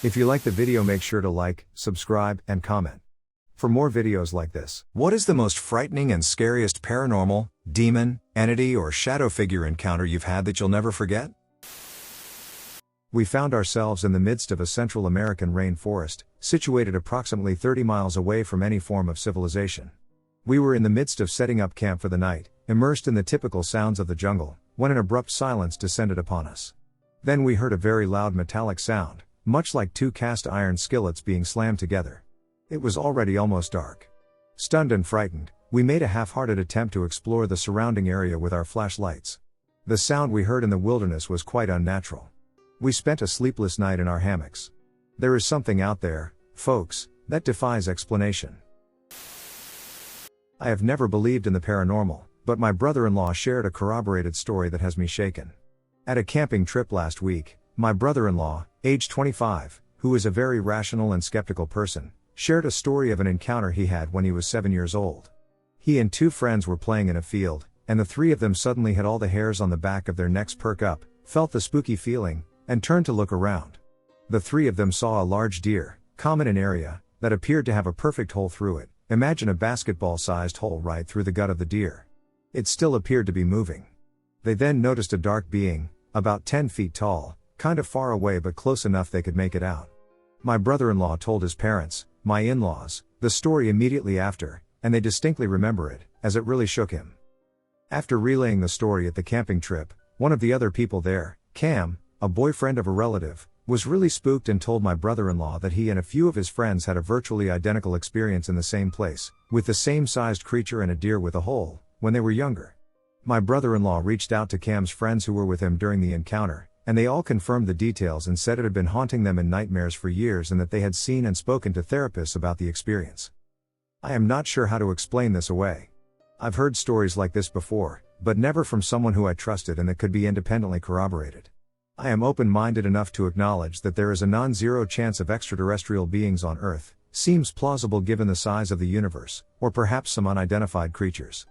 If you like the video, make sure to like, subscribe, and comment for more videos like this. What is the most frightening and scariest paranormal, demon, entity, or shadow figure encounter you've had that you'll never forget? We found ourselves in the midst of a Central American rainforest, situated approximately 30 miles away from any form of civilization. We were in the midst of setting up camp for the night, immersed in the typical sounds of the jungle, when an abrupt silence descended upon us. Then we heard a very loud metallic sound, much like two cast iron skillets being slammed together. It was already almost dark. Stunned and frightened, we made a half-hearted attempt to explore the surrounding area with our flashlights. The sound we heard in the wilderness was quite unnatural. We spent a sleepless night in our hammocks. There is something out there, folks, that defies explanation. I have never believed in the paranormal, but my brother-in-law shared a corroborated story that has me shaken. At a camping trip last week, my brother-in-law, age 25, who is a very rational and skeptical person, shared a story of an encounter he had when he was 7 years old. He and two friends were playing in a field, and the three of them suddenly had all the hairs on the back of their necks perk up, felt the spooky feeling, and turned to look around. The three of them saw a large deer, common in area, that appeared to have a perfect hole through it. Imagine a basketball-sized hole right through the gut of the deer. It still appeared to be moving. They then noticed a dark being, about 10 feet tall, kind of far away but close enough they could make it out. My brother-in-law told his parents, my in-laws, the story immediately after, and they distinctly remember it, as it really shook him. After relaying the story at the camping trip, one of the other people there, Cam, a boyfriend of a relative, was really spooked and told my brother-in-law that he and a few of his friends had a virtually identical experience in the same place, with the same sized creature and a deer with a hole, when they were younger. My brother-in-law reached out to Cam's friends who were with him during the encounter, and they all confirmed the details and said it had been haunting them in nightmares for years and that they had seen and spoken to therapists about the experience. I am not sure how to explain this away. I've heard stories like this before, but never from someone who I trusted and that could be independently corroborated. I am open-minded enough to acknowledge that there is a non-zero chance of extraterrestrial beings on Earth, seems plausible given the size of the universe, or perhaps some unidentified creatures.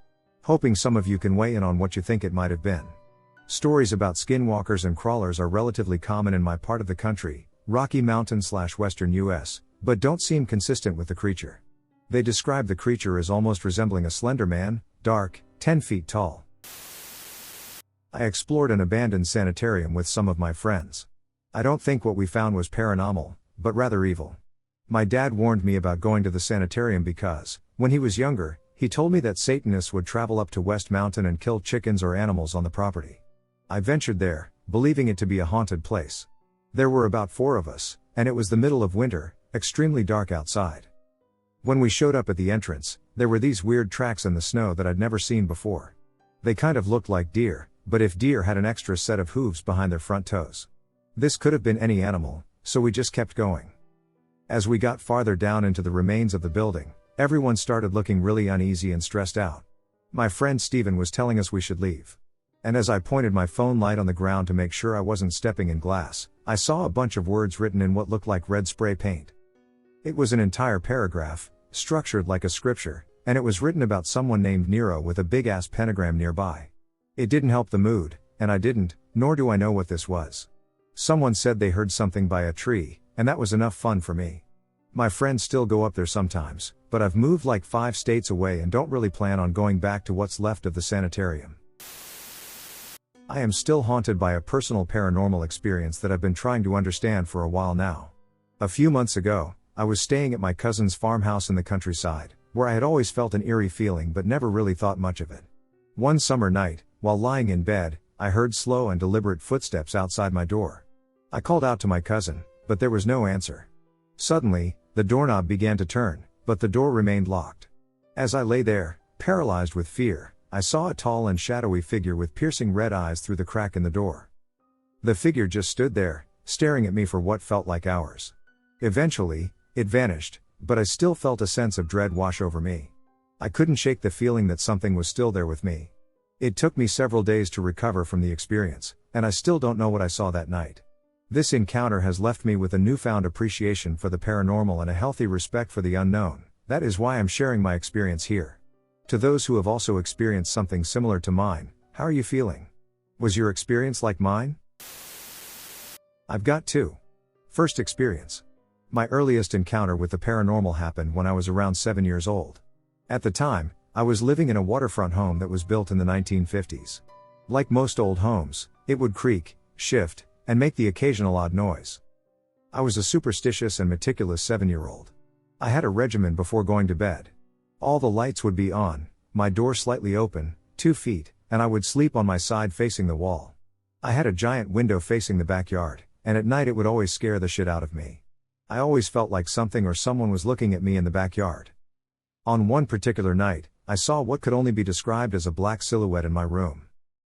Hoping some of you can weigh in on what you think it might have been. Stories about skinwalkers and crawlers are relatively common in my part of the country, Rocky Mountain/Western US, but don't seem consistent with the creature. They describe the creature as almost resembling a slender man, dark, 10 feet tall. I explored an abandoned sanitarium with some of my friends. I don't think what we found was paranormal, but rather evil. My dad warned me about going to the sanitarium because, when he was younger, he told me that Satanists would travel up to West Mountain and kill chickens or animals on the property. I ventured there, believing it to be a haunted place. There were about 4 of us, and it was the middle of winter, extremely dark outside. When we showed up at the entrance, there were these weird tracks in the snow that I'd never seen before. They kind of looked like deer, but if deer had an extra set of hooves behind their front toes. This could have been any animal, so we just kept going. As we got farther down into the remains of the building, everyone started looking really uneasy and stressed out. My friend Steven was telling us we should leave. And as I pointed my phone light on the ground to make sure I wasn't stepping in glass, I saw a bunch of words written in what looked like red spray paint. It was an entire paragraph, structured like a scripture, and it was written about someone named Nero with a big-ass pentagram nearby. It didn't help the mood, and I didn't, nor do I know what this was. Someone said they heard something by a tree, and that was enough fun for me. My friends still go up there sometimes, but I've moved like 5 states away and don't really plan on going back to what's left of the sanitarium. I am still haunted by a personal paranormal experience that I've been trying to understand for a while now. A few months ago, I was staying at my cousin's farmhouse in the countryside, where I had always felt an eerie feeling but never really thought much of it. One summer night, while lying in bed, I heard slow and deliberate footsteps outside my door. I called out to my cousin, but there was no answer. Suddenly, the doorknob began to turn, but the door remained locked. As I lay there, paralyzed with fear, I saw a tall and shadowy figure with piercing red eyes through the crack in the door. The figure just stood there, staring at me for what felt like hours. Eventually, it vanished, but I still felt a sense of dread wash over me. I couldn't shake the feeling that something was still there with me. It took me several days to recover from the experience, and I still don't know what I saw that night. This encounter has left me with a newfound appreciation for the paranormal and a healthy respect for the unknown. That is why I'm sharing my experience here. To those who have also experienced something similar to mine, how are you feeling? Was your experience like mine? I've got 2. First experience. My earliest encounter with the paranormal happened when I was around 7 years old. At the time, I was living in a waterfront home that was built in the 1950s. Like most old homes, it would creak, shift, and make the occasional odd noise. I was a superstitious and meticulous 7-year-old. I had a regimen before going to bed. All the lights would be on, my door slightly open, 2 feet, and I would sleep on my side facing the wall. I had a giant window facing the backyard, and at night it would always scare the shit out of me. I always felt like something or someone was looking at me in the backyard. On one particular night, I saw what could only be described as a black silhouette in my room.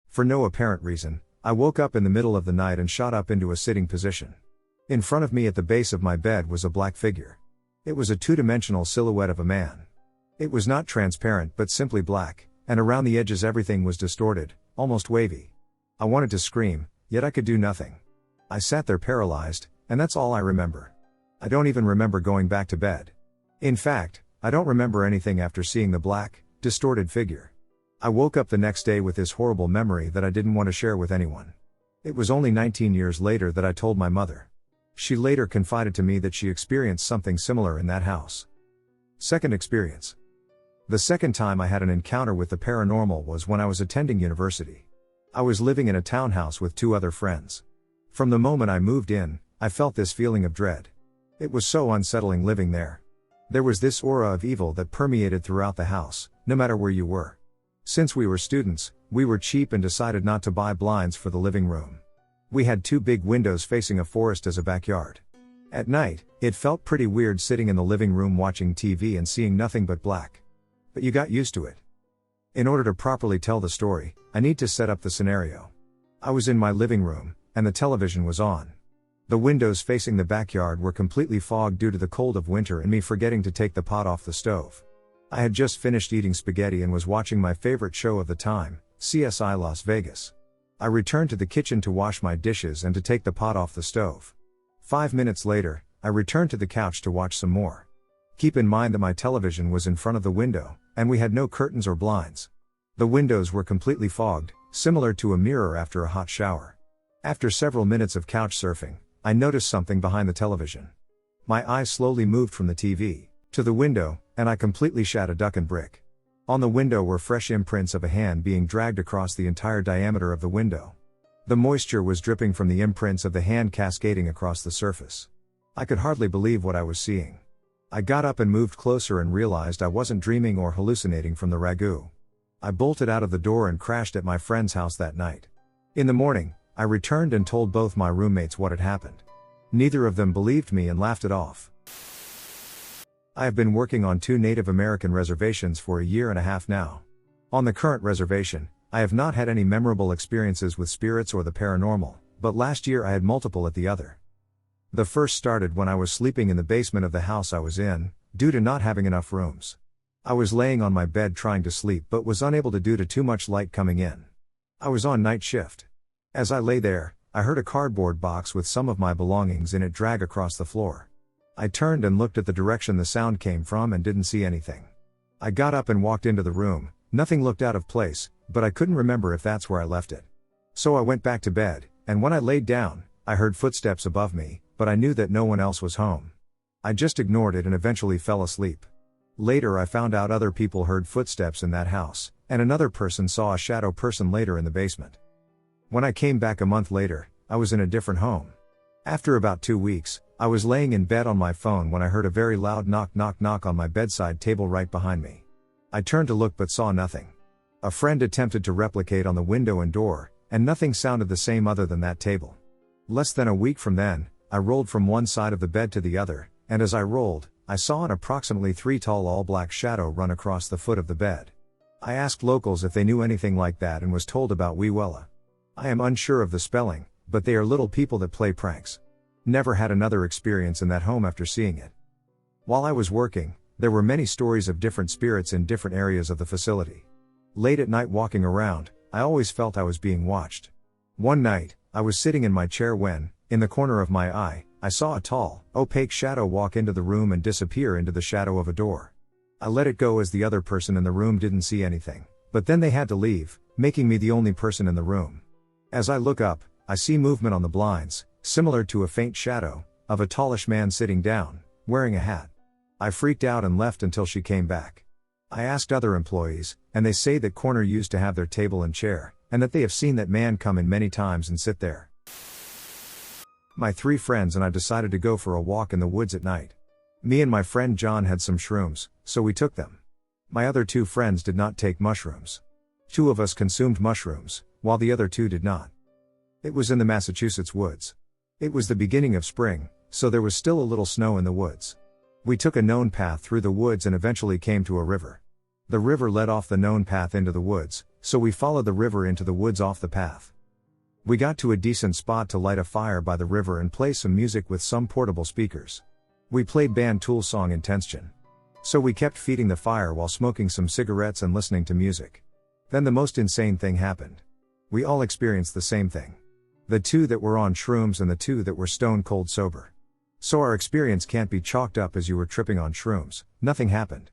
For no apparent reason, I woke up in the middle of the night and shot up into a sitting position. In front of me at the base of my bed was a black figure. It was a 2-dimensional silhouette of a man. It was not transparent but simply black, and around the edges everything was distorted, almost wavy. I wanted to scream, yet I could do nothing. I sat there paralyzed, and that's all I remember. I don't even remember going back to bed. In fact, I don't remember anything after seeing the black, distorted figure. I woke up the next day with this horrible memory that I didn't want to share with anyone. It was only 19 years later that I told my mother. She later confided to me that she experienced something similar in that house. Second experience. The second time I had an encounter with the paranormal was when I was attending university. I was living in a townhouse with 2 other friends. From the moment I moved in, I felt this feeling of dread. It was so unsettling living there. There was this aura of evil that permeated throughout the house, no matter where you were. Since we were students, we were cheap and decided not to buy blinds for the living room. We had 2 big windows facing a forest as a backyard. At night, it felt pretty weird sitting in the living room watching TV and seeing nothing but black. But you got used to it. In order to properly tell the story, I need to set up the scenario. I was in my living room, and the television was on. The windows facing the backyard were completely fogged due to the cold of winter and me forgetting to take the pot off the stove. I had just finished eating spaghetti and was watching my favorite show of the time, CSI Las Vegas. I returned to the kitchen to wash my dishes and to take the pot off the stove. 5 minutes later, I returned to the couch to watch some more. Keep in mind that my television was in front of the window, and we had no curtains or blinds. The windows were completely fogged, similar to a mirror after a hot shower. After several minutes of couch surfing, I noticed something behind the television. My eyes slowly moved from the TV to the window, and I completely shat a duck and brick. On the window were fresh imprints of a hand being dragged across the entire diameter of the window. The moisture was dripping from the imprints of the hand cascading across the surface. I could hardly believe what I was seeing. I got up and moved closer and realized I wasn't dreaming or hallucinating from the ragu. I bolted out of the door and crashed at my friend's house that night. In the morning, I returned and told both my roommates what had happened. Neither of them believed me and laughed it off. I have been working on 2 Native American reservations for a year and a half now. On the current reservation, I have not had any memorable experiences with spirits or the paranormal, but last year I had multiple at the other. The first started when I was sleeping in the basement of the house I was in, due to not having enough rooms. I was laying on my bed trying to sleep but was unable to due to too much light coming in. I was on night shift. As I lay there, I heard a cardboard box with some of my belongings in it drag across the floor. I turned and looked at the direction the sound came from and didn't see anything. I got up and walked into the room. Nothing looked out of place, but I couldn't remember if that's where I left it. So I went back to bed, and when I laid down, I heard footsteps above me, but I knew that no one else was home. I just ignored it and eventually fell asleep. Later I found out other people heard footsteps in that house, and another person saw a shadow person later in the basement. When I came back a month later, I was in a different home. After about 2 weeks, I was laying in bed on my phone when I heard a very loud knock knock knock on my bedside table right behind me. I turned to look but saw nothing. A friend attempted to replicate on the window and door, and nothing sounded the same other than that table. Less than a week from then, I rolled from one side of the bed to the other, and as I rolled, I saw an approximately 3 tall all-black shadow run across the foot of the bed. I asked locals if they knew anything like that and was told about Weewella. I am unsure of the spelling, but they are little people that play pranks. Never had another experience in that home after seeing it. While I was working, there were many stories of different spirits in different areas of the facility. Late at night walking around, I always felt I was being watched. One night, I was sitting in my chair when, in the corner of my eye, I saw a tall, opaque shadow walk into the room and disappear into the shadow of a door. I let it go as the other person in the room didn't see anything, but then they had to leave, making me the only person in the room. As I look up, I see movement on the blinds, similar to a faint shadow, of a tallish man sitting down, wearing a hat. I freaked out and left until she came back. I asked other employees, and they say that corner used to have their table and chair, and that they have seen that man come in many times and sit there. My 3 friends and I decided to go for a walk in the woods at night. Me and my friend John had some shrooms, so we took them. My other 2 friends did not take mushrooms. 2 of us consumed mushrooms, while the other 2 did not. It was in the Massachusetts woods. It was the beginning of spring, so there was still a little snow in the woods. We took a known path through the woods and eventually came to a river. The river led off the known path into the woods, so we followed the river into the woods off the path. We got to a decent spot to light a fire by the river and play some music with some portable speakers. We played band Tool song Intention. So we kept feeding the fire while smoking some cigarettes and listening to music. Then the most insane thing happened. We all experienced the same thing. The 2 that were on shrooms and the 2 that were stone cold sober. So our experience can't be chalked up as you were tripping on shrooms. Nothing happened.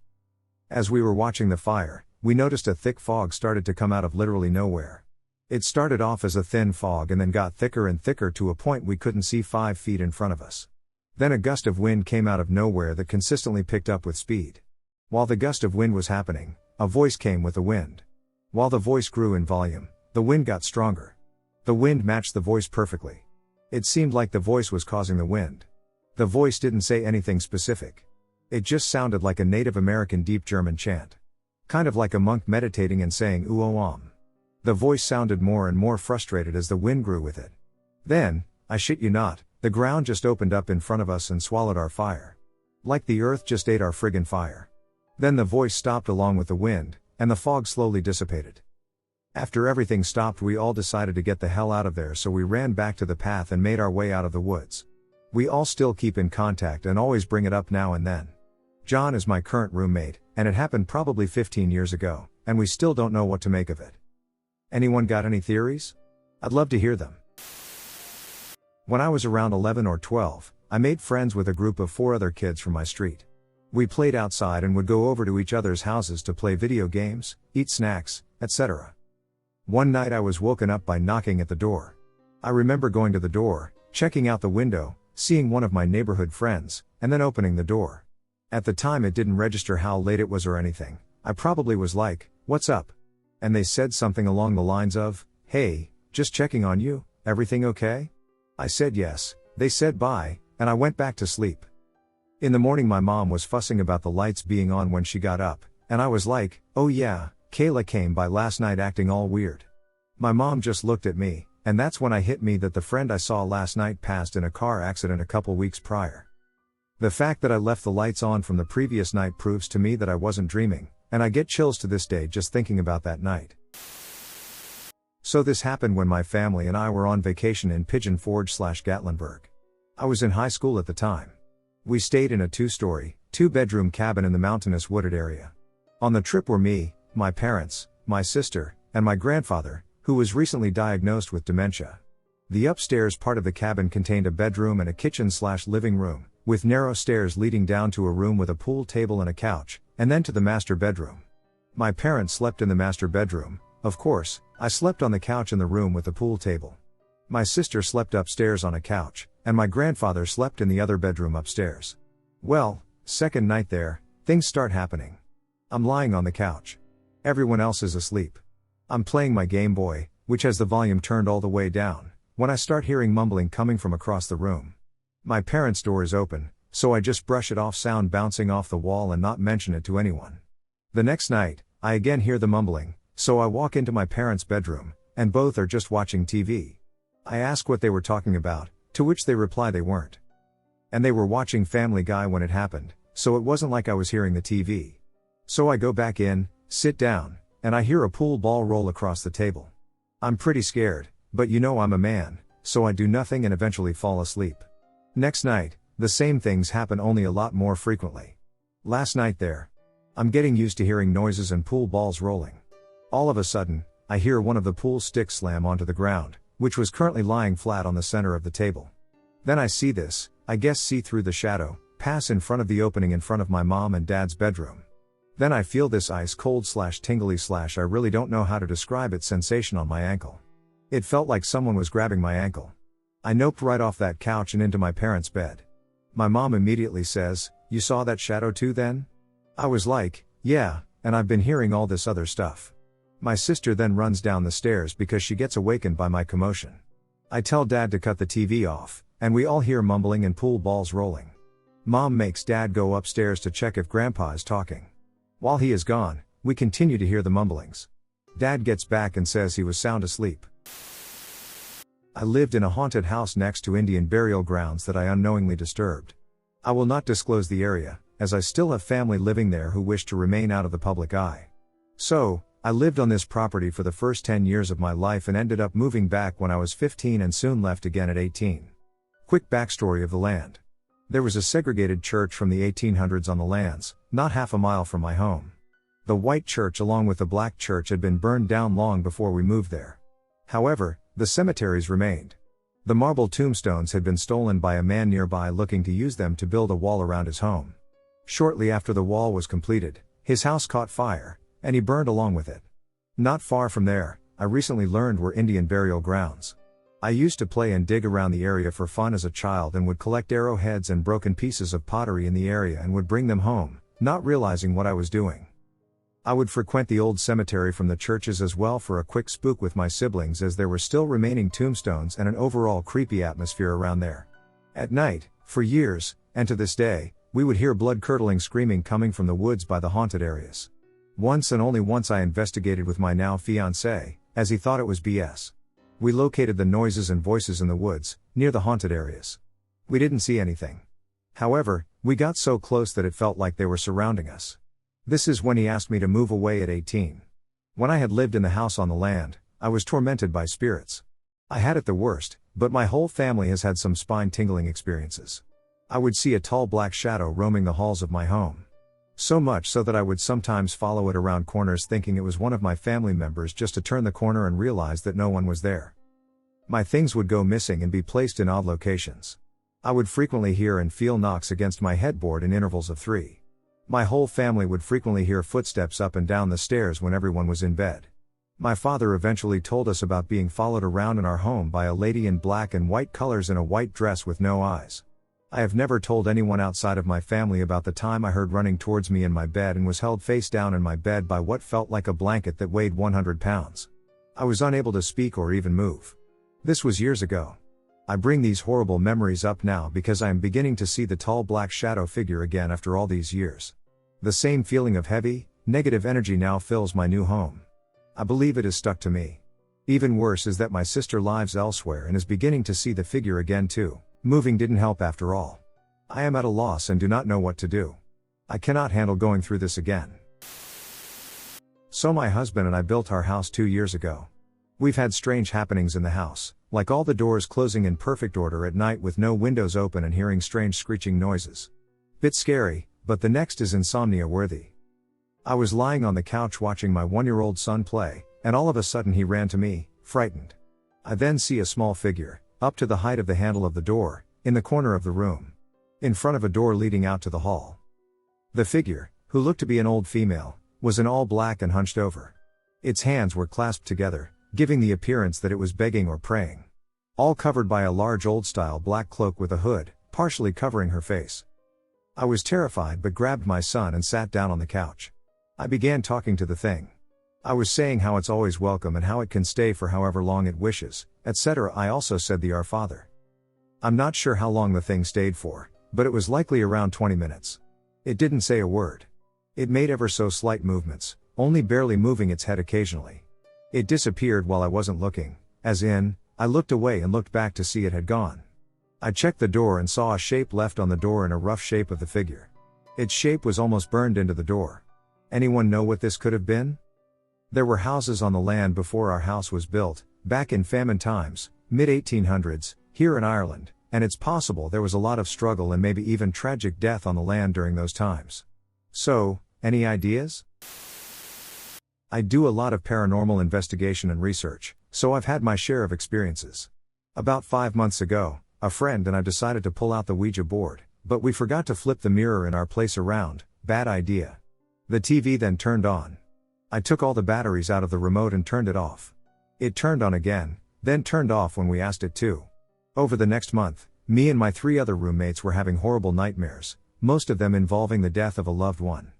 As we were watching the fire, we noticed a thick fog started to come out of literally nowhere. It started off as a thin fog and then got thicker and thicker to a point we couldn't see 5 feet in front of us. Then a gust of wind came out of nowhere that consistently picked up with speed. While the gust of wind was happening, a voice came with the wind. While the voice grew in volume, the wind got stronger. The wind matched the voice perfectly. It seemed like the voice was causing the wind. The voice didn't say anything specific. It just sounded like a Native American deep German chant. Kind of like a monk meditating and saying ooh-oh-om. The voice sounded more and more frustrated as the wind grew with it. Then, I shit you not, the ground just opened up in front of us and swallowed our fire. Like the earth just ate our friggin' fire. Then the voice stopped along with the wind, and the fog slowly dissipated. After everything stopped, we all decided to get the hell out of there, so we ran back to the path and made our way out of the woods. We all still keep in contact and always bring it up now and then. John is my current roommate, and it happened probably 15 years ago, and we still don't know what to make of it. Anyone got any theories? I'd love to hear them. When I was around 11 or 12, I made friends with a group of 4 other kids from my street. We played outside and would go over to each other's houses to play video games, eat snacks, etc. One night I was woken up by knocking at the door. I remember going to the door, checking out the window, seeing one of my neighborhood friends, and then opening the door. At the time it didn't register how late it was or anything. I probably was like, "What's up?" And they said something along the lines of, "Hey, just checking on you, everything okay?" I said yes, they said bye, and I went back to sleep. In the morning my mom was fussing about the lights being on when she got up, and I was like, "Oh yeah, Kayla came by last night acting all weird." My mom just looked at me, and that's when it hit me that the friend I saw last night passed in a car accident a couple weeks prior. The fact that I left the lights on from the previous night proves to me that I wasn't dreaming, and I get chills to this day just thinking about that night. So this happened when my family and I were on vacation in Pigeon Forge/Gatlinburg. I was in high school at the time. We stayed in a 2-story, 2-bedroom cabin in the mountainous wooded area. On the trip were me, my parents, my sister, and my grandfather, who was recently diagnosed with dementia. The upstairs part of the cabin contained a bedroom and a kitchen/living room, with narrow stairs leading down to a room with a pool table and a couch, and then to the master bedroom. My parents slept in the master bedroom. Of course, I slept on the couch in the room with the pool table. My sister slept upstairs on a couch, and my grandfather slept in the other bedroom upstairs. Well, second night there, things start happening. I'm lying on the couch. Everyone else is asleep. I'm playing my Game Boy, which has the volume turned all the way down, when I start hearing mumbling coming from across the room. My parents' door is open, so I just brush it off, sound bouncing off the wall, and not mention it to anyone. The next night, I again hear the mumbling, so I walk into my parents' bedroom, and both are just watching TV. I ask what they were talking about, to which they reply they weren't. And they were watching Family Guy when it happened, so it wasn't like I was hearing the TV. So I go back in, sit down, and I hear a pool ball roll across the table. I'm pretty scared, but you know I'm a man, so I do nothing and eventually fall asleep. Next night, the same things happen, only a lot more frequently. Last night there. I'm getting used to hearing noises and pool balls rolling. All of a sudden, I hear one of the pool sticks slam onto the ground, which was currently lying flat on the center of the table. Then I see this, I guess see through the shadow, pass in front of the opening in front of my mom and dad's bedroom. Then I feel this ice cold/tingly/ I really don't know how to describe it sensation on my ankle. It felt like someone was grabbing my ankle. I noped right off that couch and into my parents' bed. My mom immediately says, "You saw that shadow too then?" I was like, "Yeah, and I've been hearing all this other stuff." My sister then runs down the stairs because she gets awakened by my commotion. I tell Dad to cut the TV off, and we all hear mumbling and pool balls rolling. Mom makes Dad go upstairs to check if Grandpa is talking. While he is gone, we continue to hear the mumblings. Dad gets back and says he was sound asleep. I lived in a haunted house next to Indian burial grounds that I unknowingly disturbed. I will not disclose the area, as I still have family living there who wish to remain out of the public eye. So, I lived on this property for the first 10 years of my life and ended up moving back when I was 15 and soon left again at 18. Quick backstory of the land. There was a segregated church from the 1800s on the lands, not half a mile from my home. The white church along with the black church had been burned down long before we moved there. However, the cemeteries remained. The marble tombstones had been stolen by a man nearby looking to use them to build a wall around his home. Shortly after the wall was completed, his house caught fire, and he burned along with it. Not far from there, I recently learned were Indian burial grounds. I used to play and dig around the area for fun as a child and would collect arrowheads and broken pieces of pottery in the area and would bring them home, not realizing what I was doing. I would frequent the old cemetery from the churches as well for a quick spook with my siblings as there were still remaining tombstones and an overall creepy atmosphere around there. At night, for years, and to this day, we would hear blood-curdling screaming coming from the woods by the haunted areas. Once and only once I investigated with my now fiancé, as he thought it was BS. We located the noises and voices in the woods, near the haunted areas. We didn't see anything. However, we got so close that it felt like they were surrounding us. This is when he asked me to move away at 18. When I had lived in the house on the land, I was tormented by spirits. I had it the worst, but my whole family has had some spine-tingling experiences. I would see a tall black shadow roaming the halls of my home. So much so that I would sometimes follow it around corners thinking it was one of my family members just to turn the corner and realize that no one was there. My things would go missing and be placed in odd locations. I would frequently hear and feel knocks against my headboard in intervals of 3. My whole family would frequently hear footsteps up and down the stairs when everyone was in bed. My father eventually told us about being followed around in our home by a lady in black and white colors in a white dress with no eyes. I have never told anyone outside of my family about the time I heard running towards me in my bed and was held face down in my bed by what felt like a blanket that weighed 100 pounds. I was unable to speak or even move. This was years ago. I bring these horrible memories up now because I am beginning to see the tall black shadow figure again after all these years. The same feeling of heavy, negative energy now fills my new home. I believe it is stuck to me. Even worse is that my sister lives elsewhere and is beginning to see the figure again too. Moving didn't help after all. I am at a loss and do not know what to do. I cannot handle going through this again. So my husband and I built our house 2 years ago. We've had strange happenings in the house, like all the doors closing in perfect order at night with no windows open and hearing strange screeching noises. Bit scary, but the next is insomnia worthy. I was lying on the couch watching my 1-year-old son play, and all of a sudden he ran to me, frightened. I then see a small figure, up to the height of the handle of the door, in the corner of the room. In front of a door leading out to the hall. The figure, who looked to be an old female, was in all black and hunched over. Its hands were clasped together, giving the appearance that it was begging or praying. All covered by a large old-style black cloak with a hood, partially covering her face. I was terrified but grabbed my son and sat down on the couch. I began talking to the thing. I was saying how it's always welcome and how it can stay for however long it wishes, etc. I also said the Our Father. I'm not sure how long the thing stayed for, but it was likely around 20 minutes. It didn't say a word. It made ever so slight movements, only barely moving its head occasionally. It disappeared while I wasn't looking, as in, I looked away and looked back to see it had gone. I checked the door and saw a shape left on the door in a rough shape of the figure. Its shape was almost burned into the door. Anyone know what this could have been? There were houses on the land before our house was built, back in famine times, mid-1800s, here in Ireland, and it's possible there was a lot of struggle and maybe even tragic death on the land during those times. So, any ideas? I do a lot of paranormal investigation and research, so I've had my share of experiences. About 5 months ago, a friend and I decided to pull out the Ouija board, but we forgot to flip the mirror in our place around. Bad idea. The TV then turned on. I took all the batteries out of the remote and turned it off. It turned on again, then turned off when we asked it to. Over the next month, me and my 3 other roommates were having horrible nightmares, most of them involving the death of a loved one.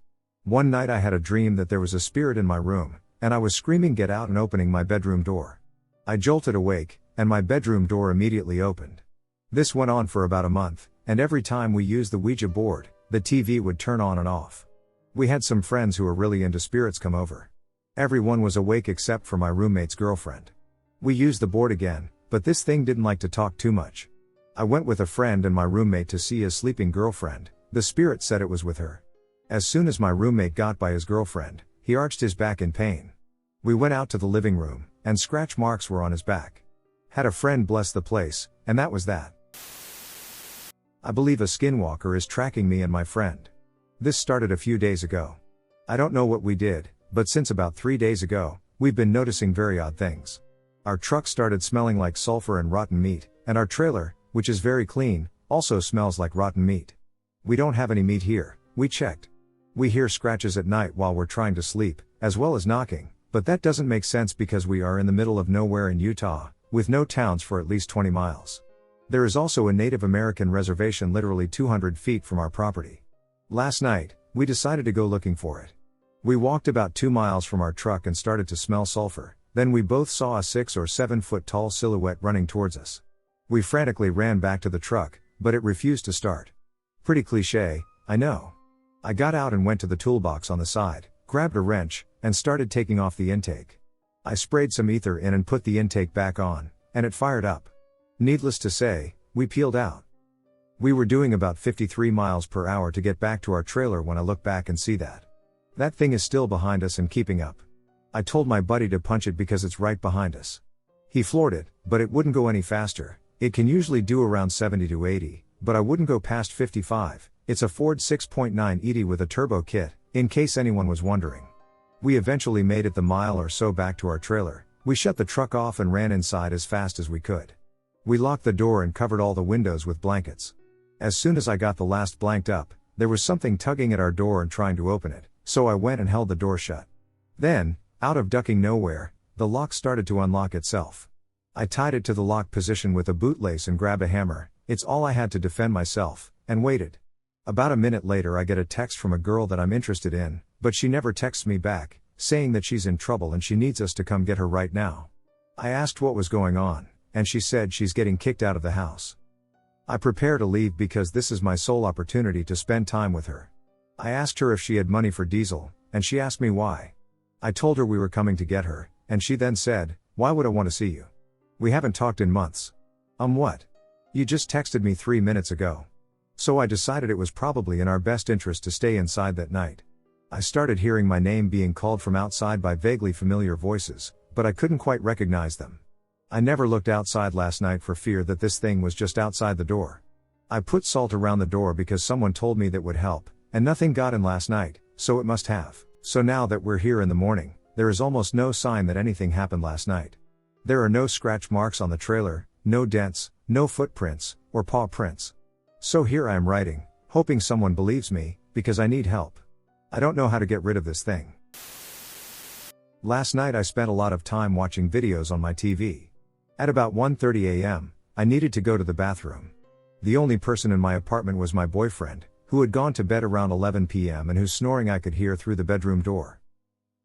One night I had a dream that there was a spirit in my room, and I was screaming "Get out!" and opening my bedroom door. I jolted awake, and my bedroom door immediately opened. This went on for about a month, and every time we used the Ouija board, the TV would turn on and off. We had some friends who were really into spirits come over. Everyone was awake except for my roommate's girlfriend. We used the board again, but this thing didn't like to talk too much. I went with a friend and my roommate to see his sleeping girlfriend. The spirit said it was with her. As soon as my roommate got by his girlfriend, he arched his back in pain. We went out to the living room, and scratch marks were on his back. Had a friend bless the place, and that was that. I believe a Skinwalker is tracking me and my friend. This started a few days ago. I don't know what we did, but since about 3 days ago, we've been noticing very odd things. Our truck started smelling like sulfur and rotten meat, and our trailer, which is very clean, also smells like rotten meat. We don't have any meat here, we checked. We hear scratches at night while we're trying to sleep, as well as knocking, but that doesn't make sense because we are in the middle of nowhere in Utah, with no towns for at least 20 miles. There is also a Native American reservation literally 200 feet from our property. Last night, we decided to go looking for it. We walked about 2 miles from our truck and started to smell sulfur, then we both saw a 6 or 7 foot tall silhouette running towards us. We frantically ran back to the truck, but it refused to start. Pretty cliché, I know. I got out and went to the toolbox on the side, grabbed a wrench, and started taking off the intake. I sprayed some ether in and put the intake back on, and it fired up. Needless to say, we peeled out. We were doing about 53 miles per hour to get back to our trailer when I look back and see that. That thing is still behind us and keeping up. I told my buddy to punch it because it's right behind us. He floored it, but it wouldn't go any faster. It can usually do around 70 to 80, but I wouldn't go past 55. It's a Ford 6.9 ED with a turbo kit, in case anyone was wondering. We eventually made it the mile or so back to our trailer. We shut the truck off and ran inside as fast as we could. We locked the door and covered all the windows with blankets. As soon as I got the last blanked up, there was something tugging at our door and trying to open it, so I went and held the door shut. Then, out of ducking nowhere, the lock started to unlock itself. I tied it to the lock position with a bootlace and grabbed a hammer. It's all I had to defend myself, and waited. About a minute later I get a text from a girl that I'm interested in, but she never texts me back, saying that she's in trouble and she needs us to come get her right now. I asked what was going on, and she said she's getting kicked out of the house. I prepare to leave because this is my sole opportunity to spend time with her. I asked her if she had money for diesel, and she asked me why. I told her we were coming to get her, and she then said, "Why would I want to see you? We haven't talked in months." What? You just texted me 3 minutes ago. So I decided it was probably in our best interest to stay inside that night. I started hearing my name being called from outside by vaguely familiar voices, but I couldn't quite recognize them. I never looked outside last night for fear that this thing was just outside the door. I put salt around the door because someone told me that would help, and nothing got in last night, so it must have. So now that we're here in the morning, there is almost no sign that anything happened last night. There are no scratch marks on the trailer, no dents, no footprints, or paw prints. So here I am writing, hoping someone believes me, because I need help. I don't know how to get rid of this thing. Last night I spent a lot of time watching videos on my TV. At about 1:30 a.m., I needed to go to the bathroom. The only person in my apartment was my boyfriend, who had gone to bed around 11 p.m. and whose snoring I could hear through the bedroom door.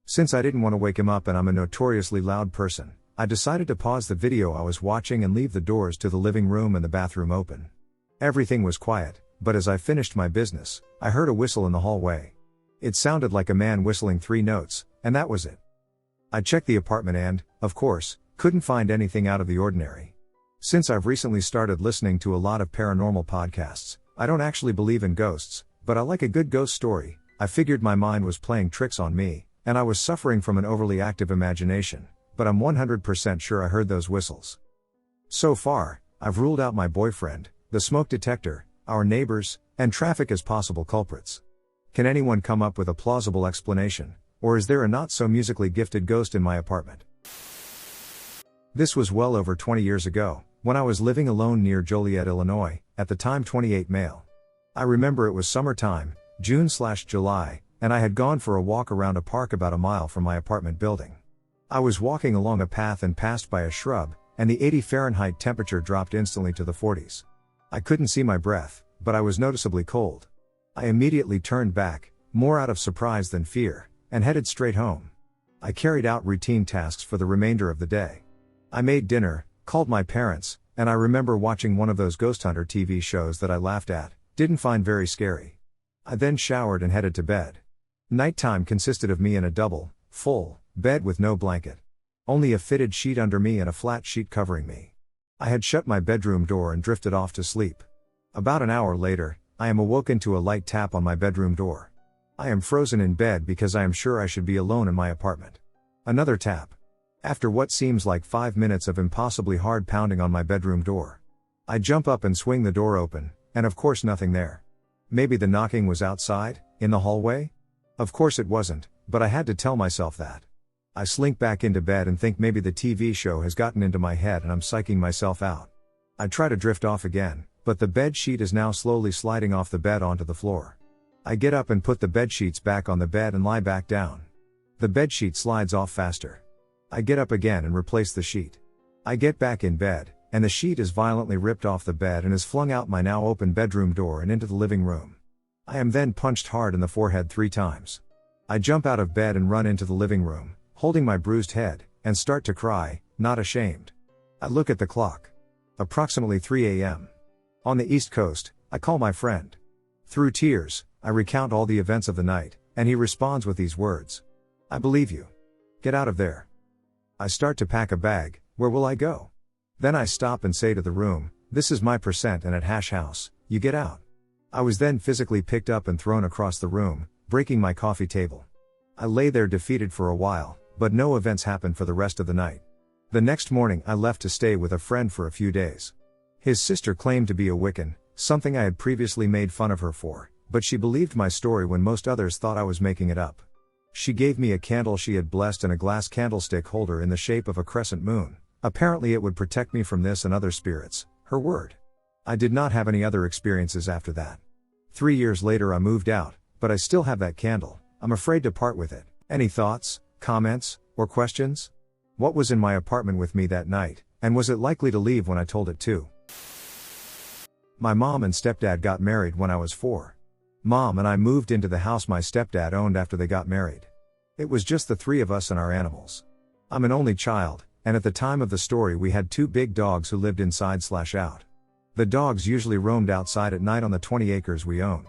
Since I didn't want to wake him up and I'm a notoriously loud person, I decided to pause the video I was watching and leave the doors to the living room and the bathroom open. Everything was quiet, but as I finished my business, I heard a whistle in the hallway. It sounded like a man whistling 3 notes, and that was it. I checked the apartment and, of course, couldn't find anything out of the ordinary. Since I've recently started listening to a lot of paranormal podcasts, I don't actually believe in ghosts, but I like a good ghost story. I figured my mind was playing tricks on me, and I was suffering from an overly active imagination, but I'm 100% sure I heard those whistles. So far, I've ruled out my boyfriend, the smoke detector, our neighbors, and traffic as possible culprits. Can anyone come up with a plausible explanation, or is there a not-so-musically gifted ghost in my apartment? This was well over 20 years ago, when I was living alone near Joliet, Illinois, at the time 28 male. I remember it was summertime, June/July, and I had gone for a walk around a park about a mile from my apartment building. I was walking along a path and passed by a shrub, and the 80 Fahrenheit temperature dropped instantly to the 40s. I couldn't see my breath, but I was noticeably cold. I immediately turned back, more out of surprise than fear, and headed straight home. I carried out routine tasks for the remainder of the day. I made dinner, called my parents, and I remember watching one of those ghost hunter TV shows that I laughed at, didn't find very scary. I then showered and headed to bed. Nighttime consisted of me in a double, full, bed with no blanket. Only a fitted sheet under me and a flat sheet covering me. I had shut my bedroom door and drifted off to sleep. About an hour later, I am awoken to a light tap on my bedroom door. I am frozen in bed because I am sure I should be alone in my apartment. Another tap. After what seems like 5 minutes of impossibly hard pounding on my bedroom door, I jump up and swing the door open, and of course nothing there. Maybe the knocking was outside, in the hallway? Of course it wasn't, but I had to tell myself that. I slink back into bed and think maybe the TV show has gotten into my head and I'm psyching myself out. I try to drift off again, but the bed sheet is now slowly sliding off the bed onto the floor. I get up and put the bed sheets back on the bed and lie back down. The bed sheet slides off faster. I get up again and replace the sheet. I get back in bed, and the sheet is violently ripped off the bed and is flung out my now open bedroom door and into the living room. I am then punched hard in the forehead 3 times. I jump out of bed and run into the living room, holding my bruised head, and start to cry, not ashamed. I look at the clock. Approximately 3 a.m. On the East Coast, I call my friend. Through tears, I recount all the events of the night, and he responds with these words. I believe you. Get out of there. I start to pack a bag. Where will I go? Then I stop and say to the room, this is my percent and at hash house, you get out. I was then physically picked up and thrown across the room, breaking my coffee table. I lay there defeated for a while, but no events happened for the rest of the night. The next morning I left to stay with a friend for a few days. His sister claimed to be a Wiccan, something I had previously made fun of her for, but she believed my story when most others thought I was making it up. She gave me a candle she had blessed and a glass candlestick holder in the shape of a crescent moon. Apparently it would protect me from this and other spirits, her word. I did not have any other experiences after that. 3 years later I moved out, but I still have that candle. I'm afraid to part with it. Any thoughts, comments, or questions? What was in my apartment with me that night, and was it likely to leave when I told it to? My mom and stepdad got married when I was 4. Mom and I moved into the house my stepdad owned after they got married. It was just the 3 of us and our animals. I'm an only child, and at the time of the story we had 2 big dogs who lived inside/out. The dogs usually roamed outside at night on the 20 acres we owned.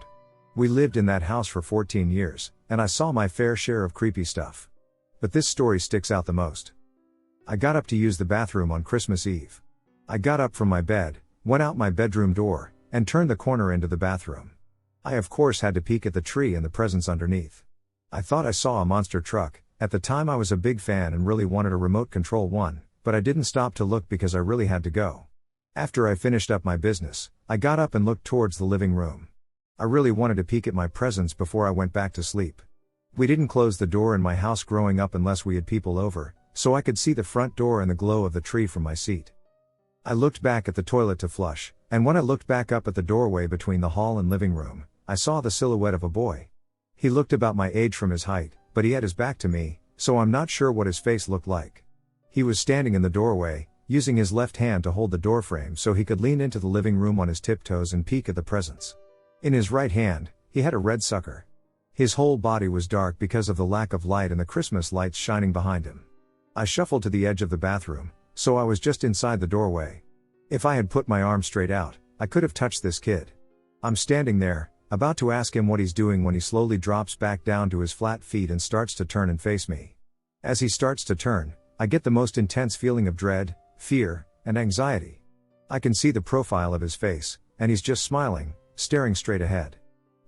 We lived in that house for 14 years, and I saw my fair share of creepy stuff. But this story sticks out the most. I got up to use the bathroom on Christmas Eve. I got up from my bed, went out my bedroom door, and turned the corner into the bathroom. I of course had to peek at the tree and the presents underneath. I thought I saw a monster truck. At the time I was a big fan and really wanted a remote control one, but I didn't stop to look because I really had to go. After I finished up my business, I got up and looked towards the living room. I really wanted to peek at my presents before I went back to sleep. We didn't close the door in my house growing up unless we had people over, so I could see the front door and the glow of the tree from my seat. I looked back at the toilet to flush, and when I looked back up at the doorway between the hall and living room, I saw the silhouette of a boy. He looked about my age from his height, but he had his back to me, so I'm not sure what his face looked like. He was standing in the doorway, using his left hand to hold the doorframe so he could lean into the living room on his tiptoes and peek at the presents. In his right hand, he had a red sucker. His whole body was dark because of the lack of light and the Christmas lights shining behind him. I shuffled to the edge of the bathroom, so I was just inside the doorway. If I had put my arm straight out, I could have touched this kid. I'm standing there, about to ask him what he's doing when he slowly drops back down to his flat feet and starts to turn and face me. As he starts to turn, I get the most intense feeling of dread, fear, and anxiety. I can see the profile of his face, and he's just smiling, staring straight ahead.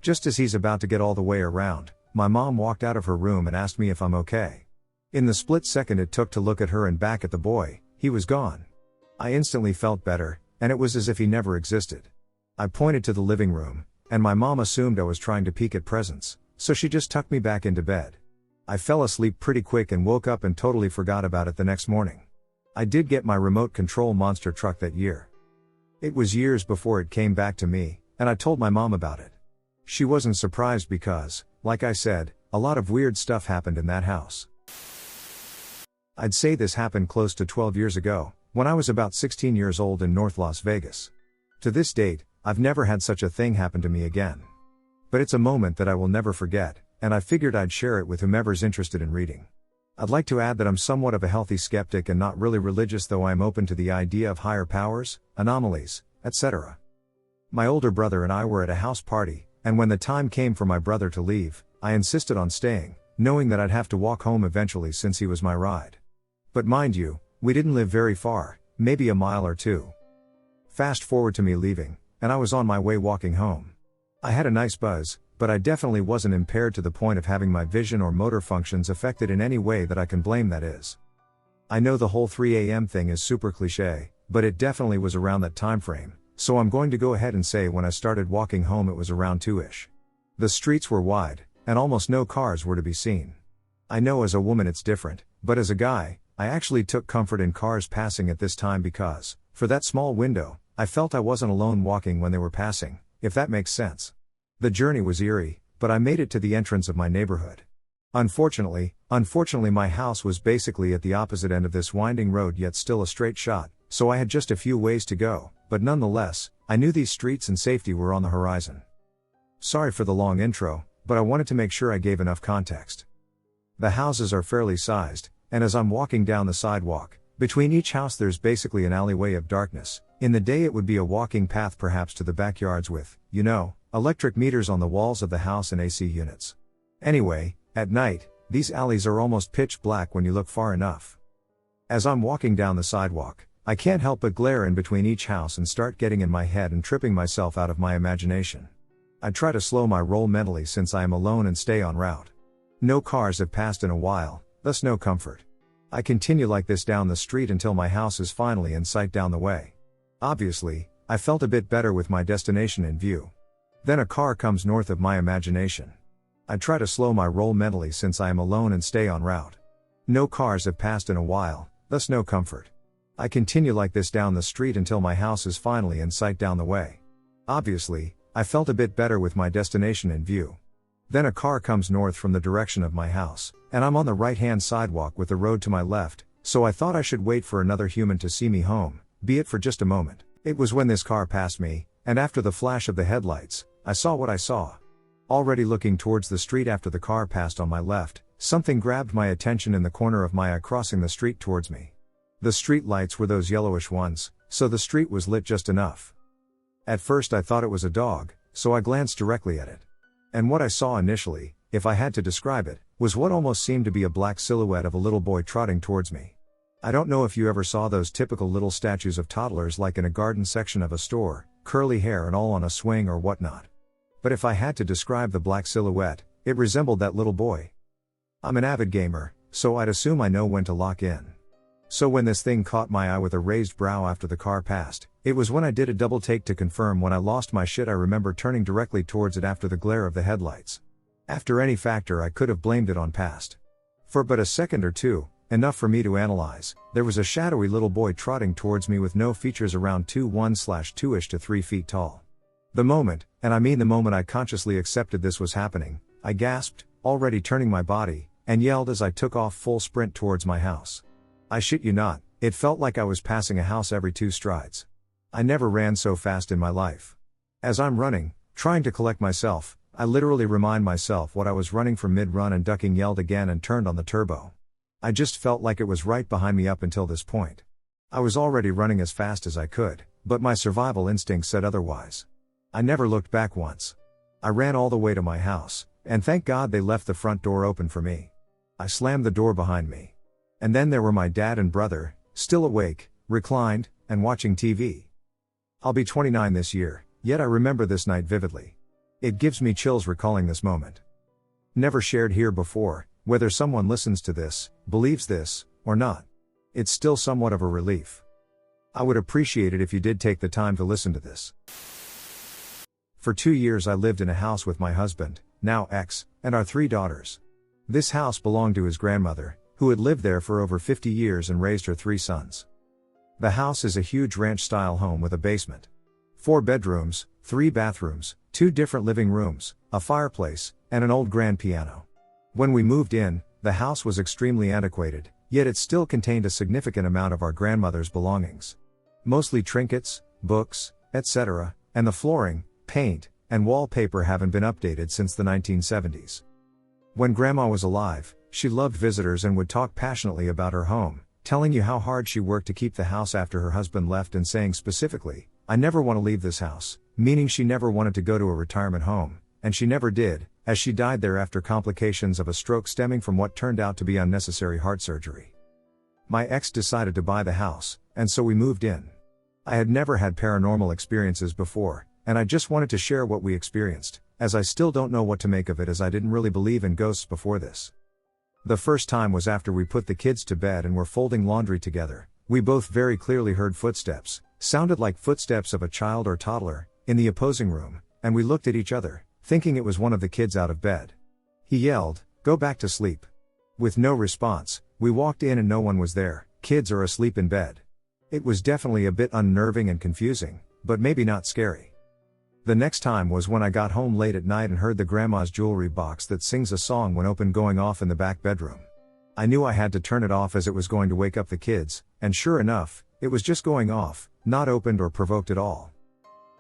Just as he's about to get all the way around, my mom walked out of her room and asked me if I'm okay. In the split second it took to look at her and back at the boy, he was gone. I instantly felt better, and it was as if he never existed. I pointed to the living room, and my mom assumed I was trying to peek at presents, so she just tucked me back into bed. I fell asleep pretty quick and woke up and totally forgot about it the next morning. I did get my remote control monster truck that year. It was years before it came back to me, and I told my mom about it. She wasn't surprised because, like I said, a lot of weird stuff happened in that house. I'd say this happened close to 12 years ago, when I was about 16 years old in North Las Vegas. To this date, I've never had such a thing happen to me again. But it's a moment that I will never forget, and I figured I'd share it with whomever's interested in reading. I'd like to add that I'm somewhat of a healthy skeptic and not really religious, though I'm open to the idea of higher powers, anomalies, etc. My older brother and I were at a house party, and when the time came for my brother to leave, I insisted on staying, knowing that I'd have to walk home eventually since he was my ride. But mind you, we didn't live very far, maybe a mile or two. Fast forward to me leaving, and I was on my way walking home. I had a nice buzz, but I definitely wasn't impaired to the point of having my vision or motor functions affected in any way that I can blame, that is. I know the whole 3 a.m. thing is super cliche, but it definitely was around that time frame, so I'm going to go ahead and say when I started walking home it was around 2ish. The streets were wide, and almost no cars were to be seen. I know as a woman it's different, but as a guy, I actually took comfort in cars passing at this time because, for that small window, I felt I wasn't alone walking when they were passing, if that makes sense. The journey was eerie, but I made it to the entrance of my neighborhood. Unfortunately, my house was basically at the opposite end of this winding road, yet still a straight shot, so I had just a few ways to go, but nonetheless, I knew these streets and safety were on the horizon. Sorry for the long intro, but I wanted to make sure I gave enough context. The houses are fairly sized, and as I'm walking down the sidewalk, between each house there's basically an alleyway of darkness. In the day it would be a walking path perhaps to the backyards with, electric meters on the walls of the house and AC units. Anyway, at night, these alleys are almost pitch black when you look far enough. As I'm walking down the sidewalk, I can't help but glare in between each house and start getting in my head and tripping myself out of my imagination. I try to slow my roll mentally since I am alone and stay en route. No cars have passed in a while, thus no comfort. I continue like this down the street until my house is finally in sight down the way. Obviously, I felt a bit better with my destination in view. Then a car comes north of my imagination. I try to slow my roll mentally since I am alone and stay en route. No cars have passed in a while, thus no comfort. I continue like this down the street until my house is finally in sight down the way. Obviously, I felt a bit better with my destination in view. Then a car comes north from the direction of my house, and I'm on the right-hand sidewalk with the road to my left, so I thought I should wait for another human to see me home, be it for just a moment. It was when this car passed me, and after the flash of the headlights, I saw what I saw. Already looking towards the street after the car passed on my left, something grabbed my attention in the corner of my eye crossing the street towards me. The street lights were those yellowish ones, so the street was lit just enough. At first I thought it was a dog, so I glanced directly at it. And what I saw initially, if I had to describe it, was what almost seemed to be a black silhouette of a little boy trotting towards me. I don't know if you ever saw those typical little statues of toddlers like in a garden section of a store, curly hair and all on a swing or whatnot. But if I had to describe the black silhouette, it resembled that little boy. I'm an avid gamer, so I'd assume I know when to lock in. So when this thing caught my eye with a raised brow after the car passed, it was when I did a double take to confirm. When I lost my shit, I remember turning directly towards it after the glare of the headlights. After any factor I could have blamed it on past. For but a second or two, enough for me to analyze, there was a shadowy little boy trotting towards me with no features, around 2'1/2ish to 3 feet tall. The moment, and I mean the moment I consciously accepted this was happening, I gasped, already turning my body, and yelled as I took off full sprint towards my house. I shit you not, it felt like I was passing a house every 2 strides. I never ran so fast in my life. As I'm running, trying to collect myself, I literally remind myself what I was running from mid-run and ducking, yelled again and turned on the turbo. I just felt like it was right behind me up until this point. I was already running as fast as I could, but my survival instinct said otherwise. I never looked back once. I ran all the way to my house, and thank God they left the front door open for me. I slammed the door behind me. And then there were my dad and brother, still awake, reclined, and watching TV. I'll be 29 this year, yet I remember this night vividly. It gives me chills recalling this moment. Never shared here before, whether someone listens to this, believes this, or not. It's still somewhat of a relief. I would appreciate it if you did take the time to listen to this. For 2 years I lived in a house with my husband, now ex, and our 3 daughters. This house belonged to his grandmother, who had lived there for over 50 years and raised her 3 sons. The house is a huge ranch-style home with a basement. 4 bedrooms, 3 bathrooms, 2 different living rooms, a fireplace, and an old grand piano. When we moved in, the house was extremely antiquated, yet it still contained a significant amount of our grandmother's belongings. Mostly trinkets, books, etc., and the flooring, paint, and wallpaper haven't been updated since the 1970s. When Grandma was alive, she loved visitors and would talk passionately about her home, telling you how hard she worked to keep the house after her husband left and saying specifically, "I never want to leave this house," meaning she never wanted to go to a retirement home, and she never did, as she died there after complications of a stroke stemming from what turned out to be unnecessary heart surgery. My ex decided to buy the house, and so we moved in. I had never had paranormal experiences before, and I just wanted to share what we experienced, as I still don't know what to make of it as I didn't really believe in ghosts before this. The first time was after we put the kids to bed and were folding laundry together. We both very clearly heard footsteps, sounded like footsteps of a child or toddler, in the opposing room, and we looked at each other, thinking it was one of the kids out of bed. He yelled, "Go back to sleep." With no response, we walked in and no one was there. Kids are asleep in bed. It was definitely a bit unnerving and confusing, but maybe not scary. The next time was when I got home late at night and heard the grandma's jewelry box that sings a song when open going off in the back bedroom. I knew I had to turn it off as it was going to wake up the kids, and sure enough, it was just going off, not opened or provoked at all.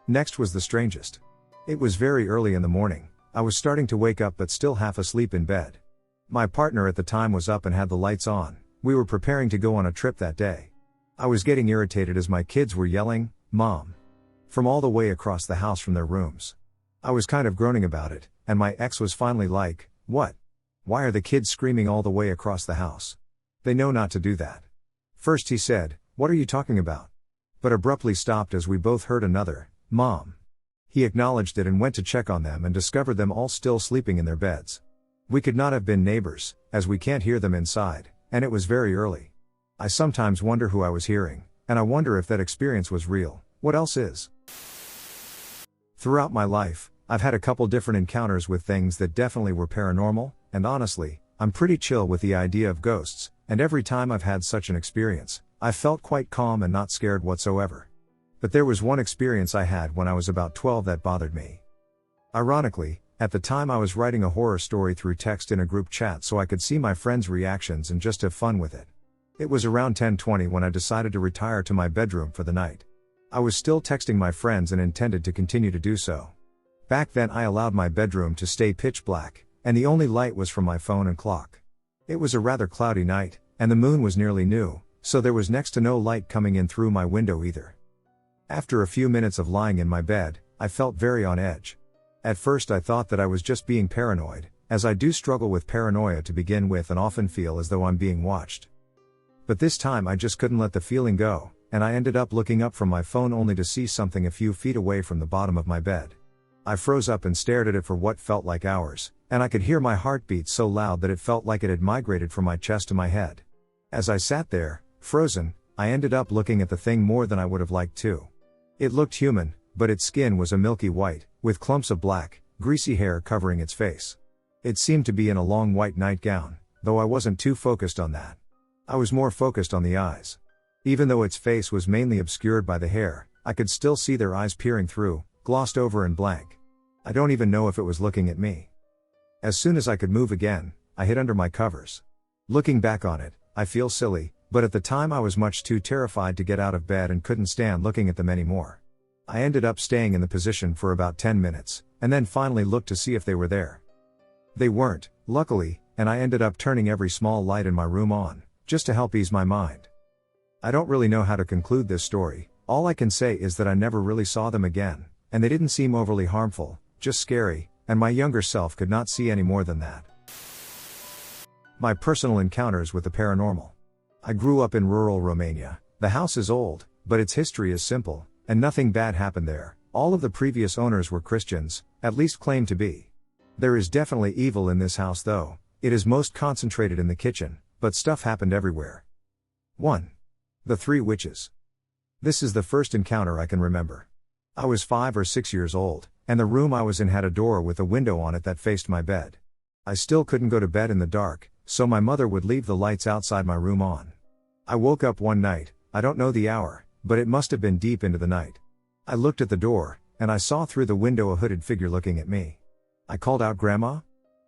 Next was the strangest. It was very early in the morning. I was starting to wake up but still half asleep in bed. My partner at the time was up and had the lights on. We were preparing to go on a trip that day. I was getting irritated as my kids were yelling, "Mom," from all the way across the house from their rooms. I was kind of groaning about it, and my ex was finally like, "What? Why are the kids screaming all the way across the house? They know not to do that." First he said, "What are you talking about?" But abruptly stopped as we both heard another, "Mom." He acknowledged it and went to check on them and discovered them all still sleeping in their beds. We could not have been neighbors, as we can't hear them inside, and it was very early. I sometimes wonder who I was hearing, and I wonder if that experience was real. What else is? Throughout my life, I've had a couple different encounters with things that definitely were paranormal, and honestly, I'm pretty chill with the idea of ghosts, and every time I've had such an experience, I've felt quite calm and not scared whatsoever. But there was one experience I had when I was about 12 that bothered me. Ironically, at the time I was writing a horror story through text in a group chat so I could see my friends' reactions and just have fun with it. It was around 10:20 when I decided to retire to my bedroom for the night. I was still texting my friends and intended to continue to do so. Back then I allowed my bedroom to stay pitch black, and the only light was from my phone and clock. It was a rather cloudy night, and the moon was nearly new, so there was next to no light coming in through my window either. After a few minutes of lying in my bed, I felt very on edge. At first I thought that I was just being paranoid, as I do struggle with paranoia to begin with and often feel as though I'm being watched. But this time I just couldn't let the feeling go, and I ended up looking up from my phone only to see something a few feet away from the bottom of my bed. I froze up and stared at it for what felt like hours, and I could hear my heart beat so loud that it felt like it had migrated from my chest to my head. As I sat there, frozen, I ended up looking at the thing more than I would have liked to. It looked human, but its skin was a milky white, with clumps of black, greasy hair covering its face. It seemed to be in a long white nightgown, though I wasn't too focused on that. I was more focused on the eyes. Even though its face was mainly obscured by the hair, I could still see their eyes peering through, glossed over and blank. I don't even know if it was looking at me. As soon as I could move again, I hid under my covers. Looking back on it, I feel silly, but at the time I was much too terrified to get out of bed and couldn't stand looking at them anymore. I ended up staying in the position for about 10 minutes, and then finally looked to see if they were there. They weren't, luckily, and I ended up turning every small light in my room on, just to help ease my mind. I don't really know how to conclude this story. All I can say is that I never really saw them again, and they didn't seem overly harmful, just scary, and my younger self could not see any more than that. My personal encounters with the paranormal. I grew up in rural Romania. The house is old, but its history is simple, and nothing bad happened there. All of the previous owners were Christians, at least claimed to be. There is definitely evil in this house though. It is most concentrated in the kitchen, but stuff happened everywhere. 1. The 3 witches. This is the first encounter I can remember. I was 5 or 6 years old, and the room I was in had a door with a window on it that faced my bed. I still couldn't go to bed in the dark, so my mother would leave the lights outside my room on. I woke up one night, I don't know the hour, but it must have been deep into the night. I looked at the door, and I saw through the window a hooded figure looking at me. I called out Grandma?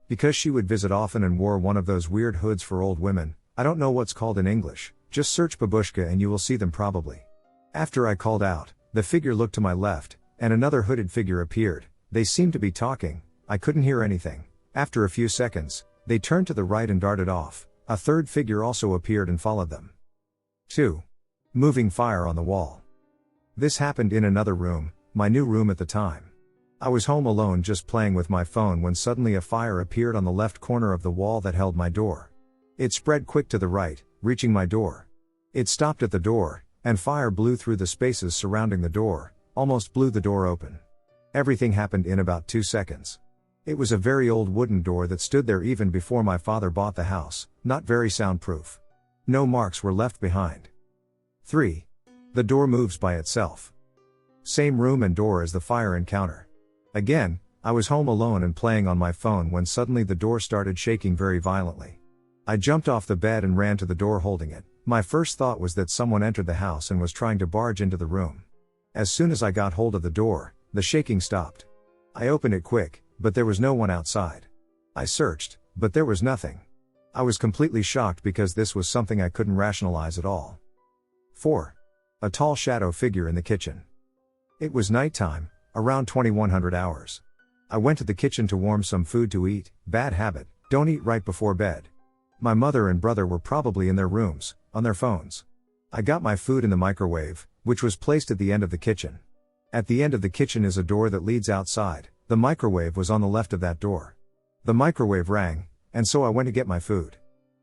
Because she would visit often and wore one of those weird hoods for old women. I don't know what's called in English, just search babushka and you will see them probably. After I called out, The figure looked to my left, and another hooded figure appeared. They seemed to be talking. I couldn't hear anything. After a few seconds, they turned to the right and darted off. A third figure also appeared and followed them. 2. Moving fire on the wall. This happened in another room, my new room at the time. I was home alone just playing with my phone when suddenly a fire appeared on the left corner of the wall that held my door. It spread quick to the right, reaching my door. It stopped at the door, and fire blew through the spaces surrounding the door, almost blew the door open. Everything happened in about 2 seconds. It was a very old wooden door that stood there even before my father bought the house, not very soundproof. No marks were left behind. 3. The door moves by itself. Same room and door as the fire encounter. Again, I was home alone and playing on my phone when suddenly the door started shaking very violently. I jumped off the bed and ran to the door holding it. My first thought was that someone entered the house and was trying to barge into the room. As soon as I got hold of the door, the shaking stopped. I opened it quick, but there was no one outside. I searched, but there was nothing. I was completely shocked because this was something I couldn't rationalize at all. 4. A tall shadow figure in the kitchen. It was nighttime, around 2100 hours. I went to the kitchen to warm some food to eat. Bad habit, don't eat right before bed. My mother and brother were probably in their rooms, on their phones. I got my food in the microwave, which was placed at the end of the kitchen. At the end of the kitchen is a door that leads outside. The microwave was on the left of that door. The microwave rang, and so I went to get my food.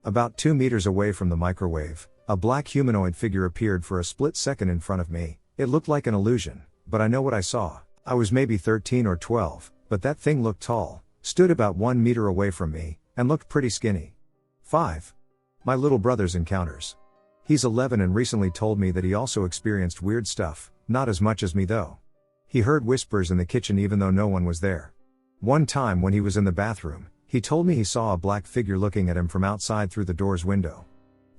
About 2 meters away from the microwave, a black humanoid figure appeared for a split second in front of me. It looked like an illusion, but I know what I saw. I was maybe 13 or 12, but that thing looked tall, stood about 1 meter away from me, and looked pretty skinny. 5. My little brother's encounters. He's 11 and recently told me that he also experienced weird stuff, not as much as me though. He heard whispers in the kitchen even though no one was there. One time when he was in the bathroom, he told me he saw a black figure looking at him from outside through the door's window.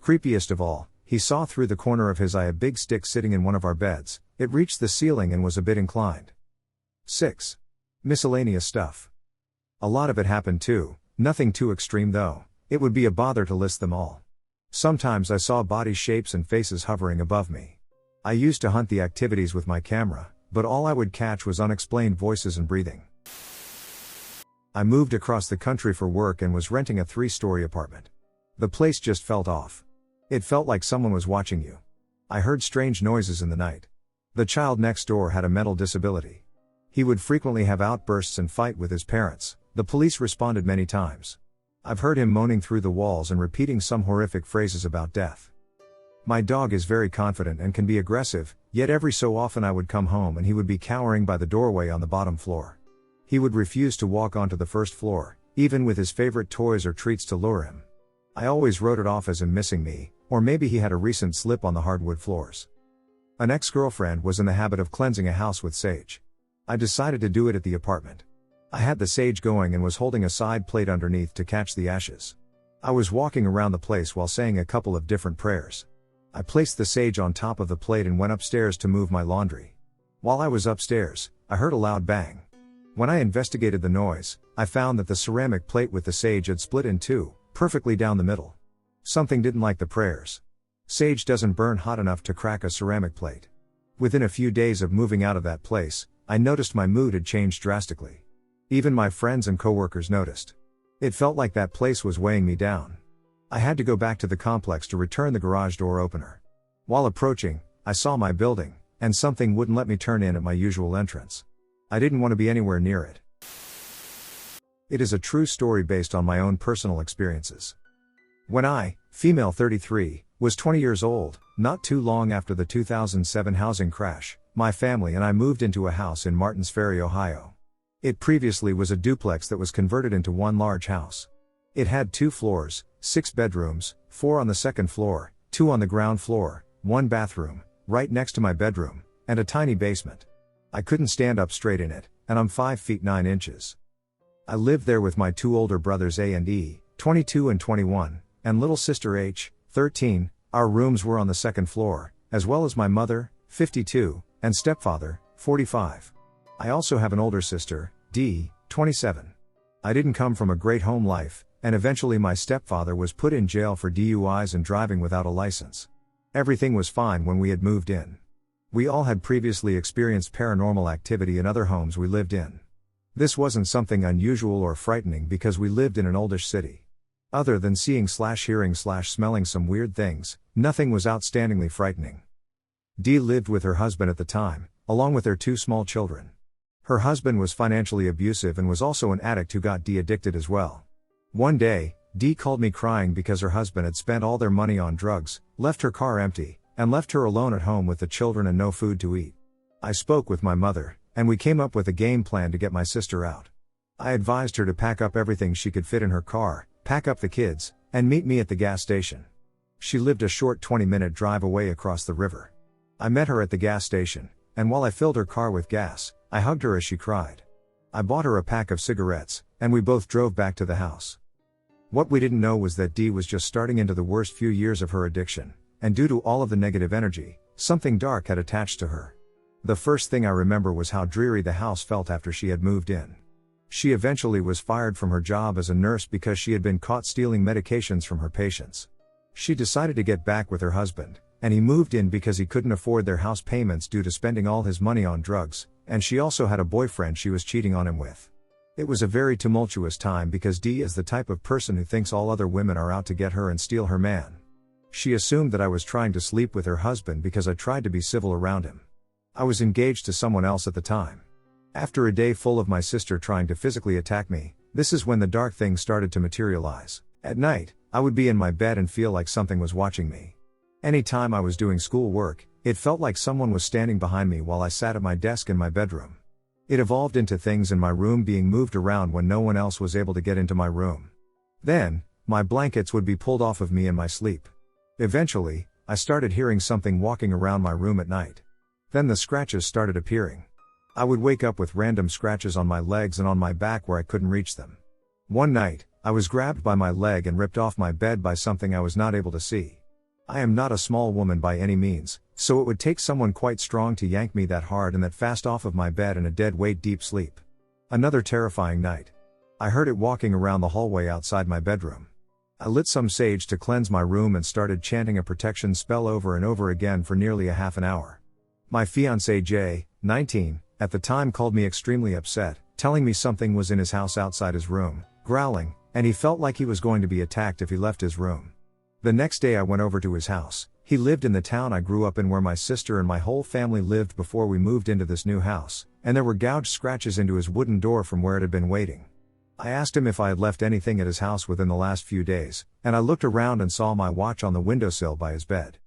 Creepiest of all, he saw through the corner of his eye a big stick sitting in one of our beds. It reached the ceiling and was a bit inclined. 6. Miscellaneous stuff. A lot of it happened too, nothing too extreme though. It would be a bother to list them all. Sometimes I saw body shapes and faces hovering above me. I used to hunt the activities with my camera, but all I would catch was unexplained voices and breathing. I moved across the country for work and was renting a 3-story apartment. The place just felt off. It felt like someone was watching you. I heard strange noises in the night. The child next door had a mental disability. He would frequently have outbursts and fight with his parents. The police responded many times. I've heard him moaning through the walls and repeating some horrific phrases about death. My dog is very confident and can be aggressive, yet every so often I would come home and he would be cowering by the doorway on the bottom floor. He would refuse to walk onto the first floor, even with his favorite toys or treats to lure him. I always wrote it off as him missing me, or maybe he had a recent slip on the hardwood floors. An ex-girlfriend was in the habit of cleansing a house with sage. I decided to do it at the apartment. I had the sage going and was holding a side plate underneath to catch the ashes. I was walking around the place while saying a couple of different prayers. I placed the sage on top of the plate and went upstairs to move my laundry. While I was upstairs, I heard a loud bang. When I investigated the noise, I found that the ceramic plate with the sage had split in two, perfectly down the middle. Something didn't like the prayers. Sage doesn't burn hot enough to crack a ceramic plate. Within a few days of moving out of that place, I noticed my mood had changed drastically. Even my friends and coworkers noticed. It felt like that place was weighing me down. I had to go back to the complex to return the garage door opener. While approaching, I saw my building, and something wouldn't let me turn in at my usual entrance. I didn't want to be anywhere near it. It is a true story based on my own personal experiences. When I, female 33, was 20 years old, not too long after the 2007 housing crash, my family and I moved into a house in Martins Ferry, Ohio. It previously was a duplex that was converted into one large house. It had 2 floors, 6 bedrooms, 4 on the second floor, 2 on the ground floor, 1 bathroom, right next to my bedroom, and a tiny basement. I couldn't stand up straight in it, and I'm 5 feet 9 inches. I lived there with my 2 older brothers A and E, 22 and 21, and little sister H, 13. Our rooms were on the second floor, as well as my mother, 52, and stepfather, 45. I also have an older sister, D, 27. I didn't come from a great home life, and eventually my stepfather was put in jail for DUIs and driving without a license. Everything was fine when we had moved in. We all had previously experienced paranormal activity in other homes we lived in. This wasn't something unusual or frightening because we lived in an oldish city. Other than seeing/hearing/smelling some weird things, nothing was outstandingly frightening. Dee lived with her husband at the time, along with their 2 small children. Her husband was financially abusive and was also an addict who got Dee addicted as well. One day, Dee called me crying because her husband had spent all their money on drugs, left her car empty, and left her alone at home with the children and no food to eat. I spoke with my mother, and we came up with a game plan to get my sister out. I advised her to pack up everything she could fit in her car, pack up the kids, and meet me at the gas station. She lived a short 20-minute drive away across the river. I met her at the gas station, and while I filled her car with gas, I hugged her as she cried. I bought her a pack of cigarettes, and we both drove back to the house. What we didn't know was that Dee was just starting into the worst few years of her addiction, and due to all of the negative energy, something dark had attached to her. The first thing I remember was how dreary the house felt after she had moved in. She eventually was fired from her job as a nurse because she had been caught stealing medications from her patients. She decided to get back with her husband, and he moved in because he couldn't afford their house payments due to spending all his money on drugs, and she also had a boyfriend she was cheating on him with. It was a very tumultuous time because Dee is the type of person who thinks all other women are out to get her and steal her man. She assumed that I was trying to sleep with her husband because I tried to be civil around him. I was engaged to someone else at the time. After a day full of my sister trying to physically attack me, this is when the dark things started to materialize. At night, I would be in my bed and feel like something was watching me. Anytime I was doing school work, it felt like someone was standing behind me while I sat at my desk in my bedroom. It evolved into things in my room being moved around when no one else was able to get into my room. Then, my blankets would be pulled off of me in my sleep. Eventually, I started hearing something walking around my room at night. Then the scratches started appearing. I would wake up with random scratches on my legs and on my back where I couldn't reach them. One night, I was grabbed by my leg and ripped off my bed by something I was not able to see. I am not a small woman by any means, so it would take someone quite strong to yank me that hard and that fast off of my bed in a dead weight deep sleep. Another terrifying night. I heard it walking around the hallway outside my bedroom. I lit some sage to cleanse my room and started chanting a protection spell over and over again for nearly a half an hour. My fiancé Jay, 19, at the time called me extremely upset, telling me something was in his house outside his room, growling, and he felt like he was going to be attacked if he left his room. The next day I went over to his house. He lived in the town I grew up in where my sister and my whole family lived before we moved into this new house, and there were gouged scratches into his wooden door from where it had been waiting. I asked him if I had left anything at his house within the last few days, and I looked around and saw my watch on the windowsill by his bed.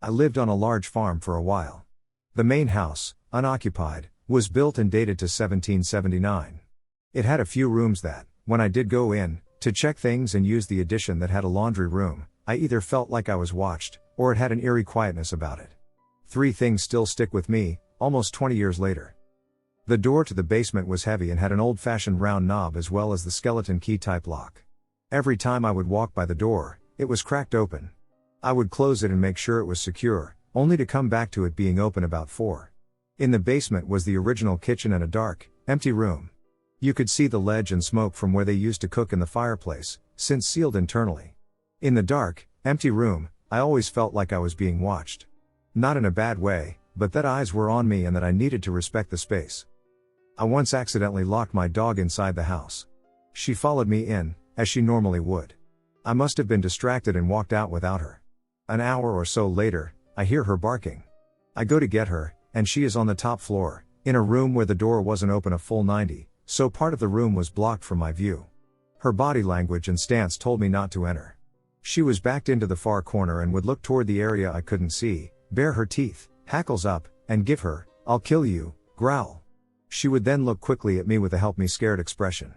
I lived on a large farm for a while. The main house, unoccupied, was built and dated to 1779. It had a few rooms that, when I did go in, to check things and use the addition that had a laundry room, I either felt like I was watched, or it had an eerie quietness about it. 3 things still stick with me, almost 20 years later. The door to the basement was heavy and had an old-fashioned round knob as well as the skeleton key type lock. Every time I would walk by the door, it was cracked open. I would close it and make sure it was secure, only to come back to it being open about 4. In the basement was the original kitchen and a dark, empty room. You could see the ledge and smoke from where they used to cook in the fireplace, since sealed internally. In the dark, empty room, I always felt like I was being watched. Not in a bad way, but that eyes were on me and that I needed to respect the space. I once accidentally locked my dog inside the house. She followed me in, as she normally would. I must have been distracted and walked out without her. An hour or so later, I hear her barking. I go to get her, and she is on the top floor, in a room where the door wasn't open a full 90, so part of the room was blocked from my view. Her body language and stance told me not to enter. She was backed into the far corner and would look toward the area I couldn't see, bare her teeth, hackles up, and give her, "I'll kill you," growl. She would then look quickly at me with a help me scared expression.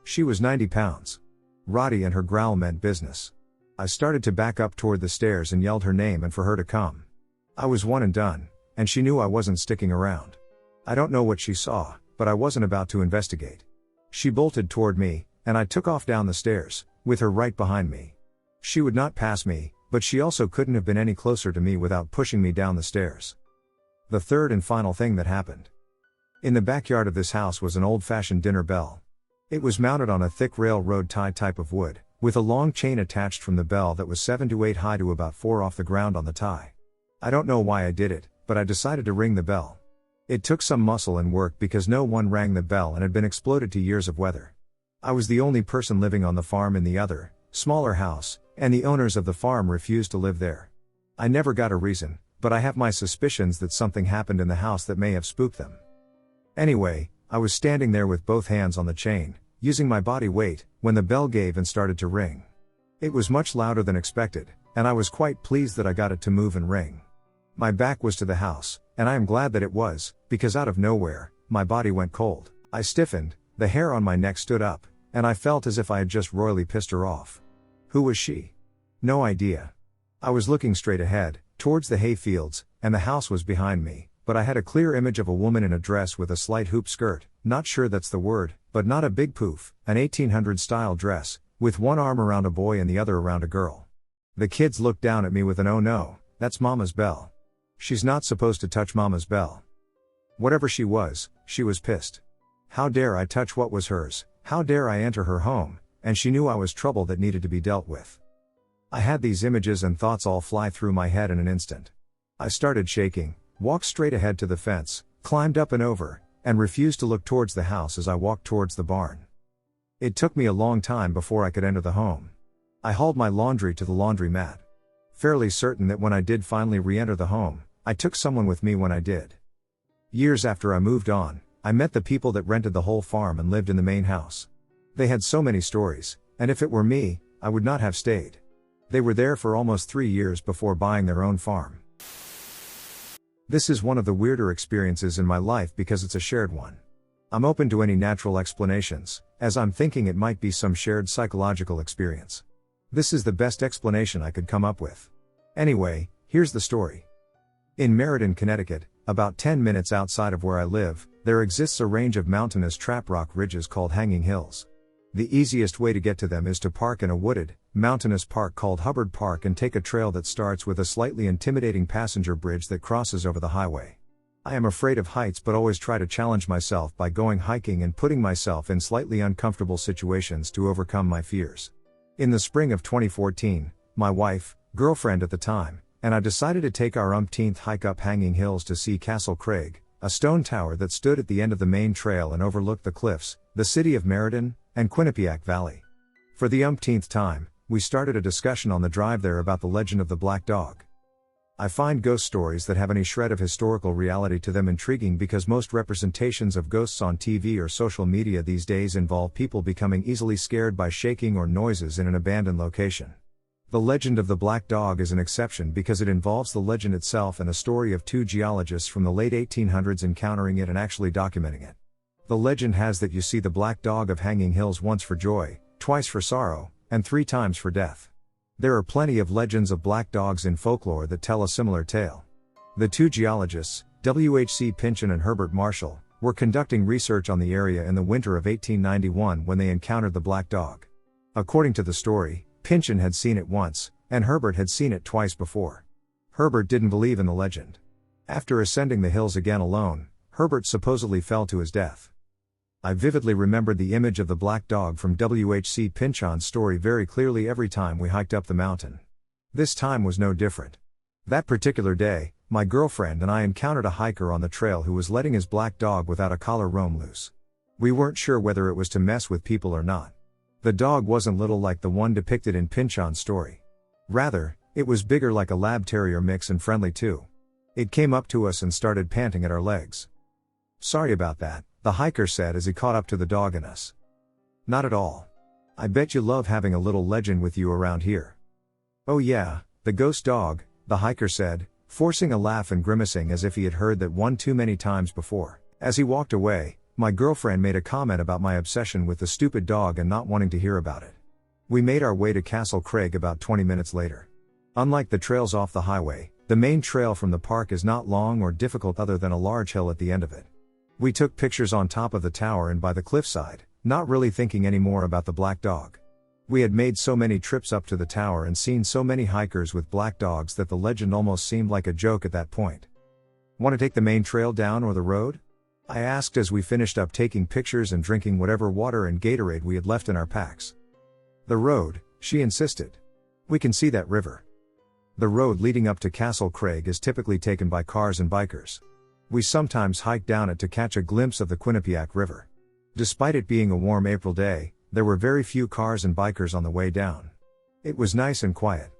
She was 90 pounds. Roddy and her growl meant business. I started to back up toward the stairs and yelled her name and for her to come. I was one and done, and she knew I wasn't sticking around. I don't know what she saw, but I wasn't about to investigate. She bolted toward me, and I took off down the stairs, with her right behind me. She would not pass me, but she also couldn't have been any closer to me without pushing me down the stairs. The third and final thing that happened. In the backyard of this house was an old-fashioned dinner bell. It was mounted on a thick railroad tie type of wood, with a long chain attached from the bell that was 7 to 8 high to about 4 off the ground on the tie. I don't know why I did it, but I decided to ring the bell. It took some muscle and work because no one rang the bell and had been exploded to years of weather. I was the only person living on the farm in the other, smaller house, and the owners of the farm refused to live there. I never got a reason, but I have my suspicions that something happened in the house that may have spooked them. Anyway, I was standing there with both hands on the chain, using my body weight, when the bell gave and started to ring. It was much louder than expected, and I was quite pleased that I got it to move and ring. My back was to the house, and I am glad that it was, because out of nowhere, my body went cold. I stiffened, the hair on my neck stood up, and I felt as if I had just royally pissed her off. Who was she? No idea. I was looking straight ahead, towards the hay fields, and the house was behind me, but I had a clear image of a woman in a dress with a slight hoop skirt, not sure that's the word, but not a big poof, an 1800s style dress, with one arm around a boy and the other around a girl. The kids looked down at me with an "Oh no, that's Mama's bell. She's not supposed to touch Mama's bell." Whatever she was pissed. How dare I touch what was hers, how dare I enter her home, and she knew I was trouble that needed to be dealt with. I had these images and thoughts all fly through my head in an instant. I started shaking, walked straight ahead to the fence, climbed up and over, and refused to look towards the house as I walked towards the barn. It took me a long time before I could enter the home. I hauled my laundry to the laundromat. Fairly certain that when I did finally re-enter the home, I took someone with me when I did. Years after I moved on, I met the people that rented the whole farm and lived in the main house. They had so many stories, and if it were me, I would not have stayed. They were there for almost 3 years before buying their own farm. This is one of the weirder experiences in my life because it's a shared one. I'm open to any natural explanations, as I'm thinking it might be some shared psychological experience. This is the best explanation I could come up with. Anyway, here's the story. In Meriden, Connecticut, about 10 minutes outside of where I live, there exists a range of mountainous trap rock ridges called hanging hills. The easiest way to get to them is to park in a wooded, mountainous park called Hubbard Park and take a trail that starts with a slightly intimidating passenger bridge that crosses over the highway. I am afraid of heights but always try to challenge myself by going hiking and putting myself in slightly uncomfortable situations to overcome my fears. In the spring of 2014, my wife, girlfriend at the time, and I decided to take our umpteenth hike up hanging hills to see Castle Craig, a stone tower that stood at the end of the main trail and overlooked the cliffs, the city of Meriden, and Quinnipiac Valley. For the umpteenth time, we started a discussion on the drive there about the legend of the black dog. I find ghost stories that have any shred of historical reality to them intriguing because most representations of ghosts on TV or social media these days involve people becoming easily scared by shaking or noises in an abandoned location. The legend of the black dog is an exception because it involves the legend itself and a story of two geologists from the late 1800s encountering it and actually documenting it. The legend has that you see the black dog of Hanging Hills once for joy, twice for sorrow, and 3 times for death. There are plenty of legends of black dogs in folklore that tell a similar tale. The two geologists, W.H.C. Pynchon and Herbert Marshall, were conducting research on the area in the winter of 1891 when they encountered the black dog. According to the story, Pynchon had seen it once, and Herbert had seen it twice before. Herbert didn't believe in the legend. After ascending the hills again alone, Herbert supposedly fell to his death. I vividly remembered the image of the black dog from W.H.C. Pynchon's story very clearly every time we hiked up the mountain. This time was no different. That particular day, my girlfriend and I encountered a hiker on the trail who was letting his black dog without a collar roam loose. We weren't sure whether it was to mess with people or not. The dog wasn't little like the one depicted in Pynchon's story. Rather, it was bigger like a lab terrier mix and friendly too. It came up to us and started panting at our legs. "Sorry about that," the hiker said as he caught up to the dog and us. "Not at all. I bet you love having a little legend with you around here." "Oh yeah, the ghost dog," the hiker said, forcing a laugh and grimacing as if he had heard that one too many times before. As he walked away, my girlfriend made a comment about my obsession with the stupid dog and not wanting to hear about it. We made our way to Castle Craig about 20 minutes later. Unlike the trails off the highway, the main trail from the park is not long or difficult other than a large hill at the end of it. We took pictures on top of the tower and by the cliffside, not really thinking any more about the black dog. We had made so many trips up to the tower and seen so many hikers with black dogs that the legend almost seemed like a joke at that point. "Want to take the main trail down or the road?" I asked as we finished up taking pictures and drinking whatever water and Gatorade we had left in our packs. "The road," she insisted. "We can see that river." The road leading up to Castle Craig is typically taken by cars and bikers. We sometimes hike down it to catch a glimpse of the Quinnipiac River. Despite it being a warm April day, there were very few cars and bikers on the way down. It was nice and quiet.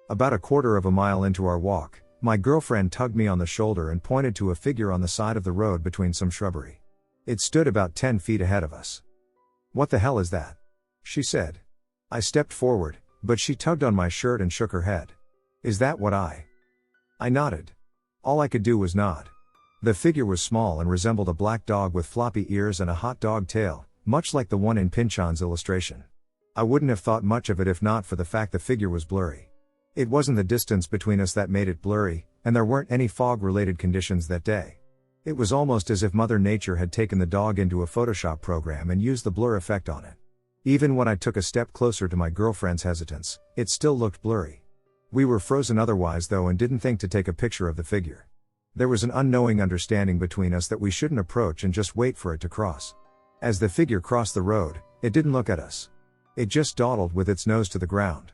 About a quarter of a mile into our walk, my girlfriend tugged me on the shoulder and pointed to a figure on the side of the road between some shrubbery. It stood about 10 feet ahead of us. "What the hell is that?" she said. I stepped forward, but she tugged on my shirt and shook her head. "Is that what I nodded. All I could do was nod. The figure was small and resembled a black dog with floppy ears and a hot dog tail, much like the one in Pynchon's illustration. I wouldn't have thought much of it if not for the fact the figure was blurry. It wasn't the distance between us that made it blurry, and there weren't any fog-related conditions that day. It was almost as if Mother Nature had taken the dog into a Photoshop program and used the blur effect on it. Even when I took a step closer to my girlfriend's hesitance, it still looked blurry. We were frozen otherwise though and didn't think to take a picture of the figure. There was an unknowing understanding between us that we shouldn't approach and just wait for it to cross. As the figure crossed the road, it didn't look at us. It just dawdled with its nose to the ground.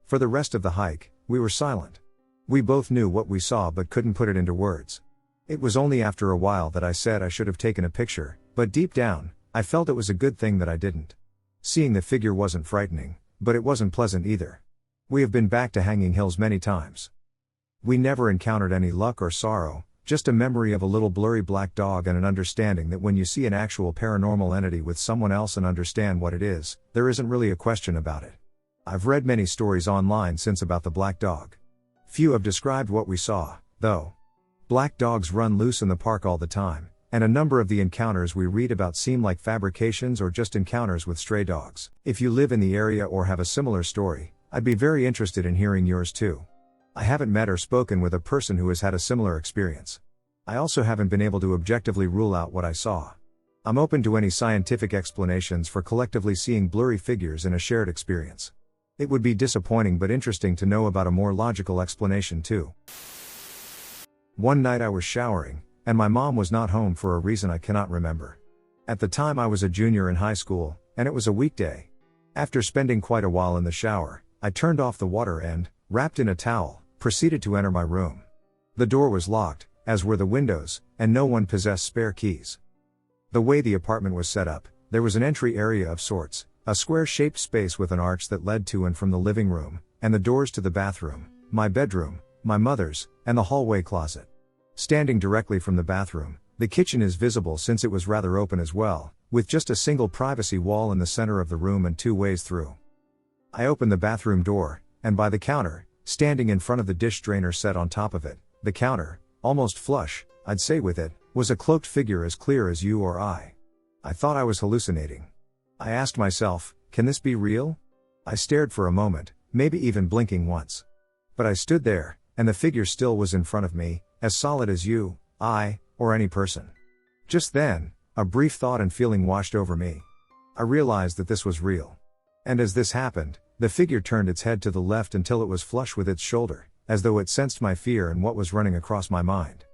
For the rest of the hike, we were silent. We both knew what we saw but couldn't put it into words. It was only after a while that I said I should have taken a picture, but deep down, I felt it was a good thing that I didn't. Seeing the figure wasn't frightening, but it wasn't pleasant either. We have been back to Hanging Hills many times. We never encountered any luck or sorrow, just a memory of a little blurry black dog and an understanding that when you see an actual paranormal entity with someone else and understand what it is, there isn't really a question about it. I've read many stories online since about the black dog. Few have described what we saw, though. Black dogs run loose in the park all the time, and a number of the encounters we read about seem like fabrications or just encounters with stray dogs. If you live in the area or have a similar story, I'd be very interested in hearing yours too. I haven't met or spoken with a person who has had a similar experience. I also haven't been able to objectively rule out what I saw. I'm open to any scientific explanations for collectively seeing blurry figures in a shared experience. It would be disappointing but interesting to know about a more logical explanation too. One night I was showering, and my mom was not home for a reason I cannot remember. At the time I was a junior in high school, and it was a weekday. After spending quite a while in the shower, I turned off the water and, wrapped in a towel, proceeded to enter my room. The door was locked, as were the windows, and no one possessed spare keys. The way the apartment was set up, there was an entry area of sorts, a square-shaped space with an arch that led to and from the living room, and the doors to the bathroom, my bedroom, my mother's, and the hallway closet. Standing directly from the bathroom, the kitchen is visible since it was rather open as well, with just a single privacy wall in the center of the room and two ways through. I opened the bathroom door, and by the counter, standing in front of the dish drainer set on top of it, the counter, almost flush, I'd say with it, was a cloaked figure as clear as you or I. I thought I was hallucinating. I asked myself, can this be real? I stared for a moment, maybe even blinking once. But I stood there, and the figure still was in front of me, as solid as you, I, or any person. Just then, a brief thought and feeling washed over me. I realized that this was real. And as this happened, the figure turned its head to the left until it was flush with its shoulder, as though it sensed my fear and what was running across my mind.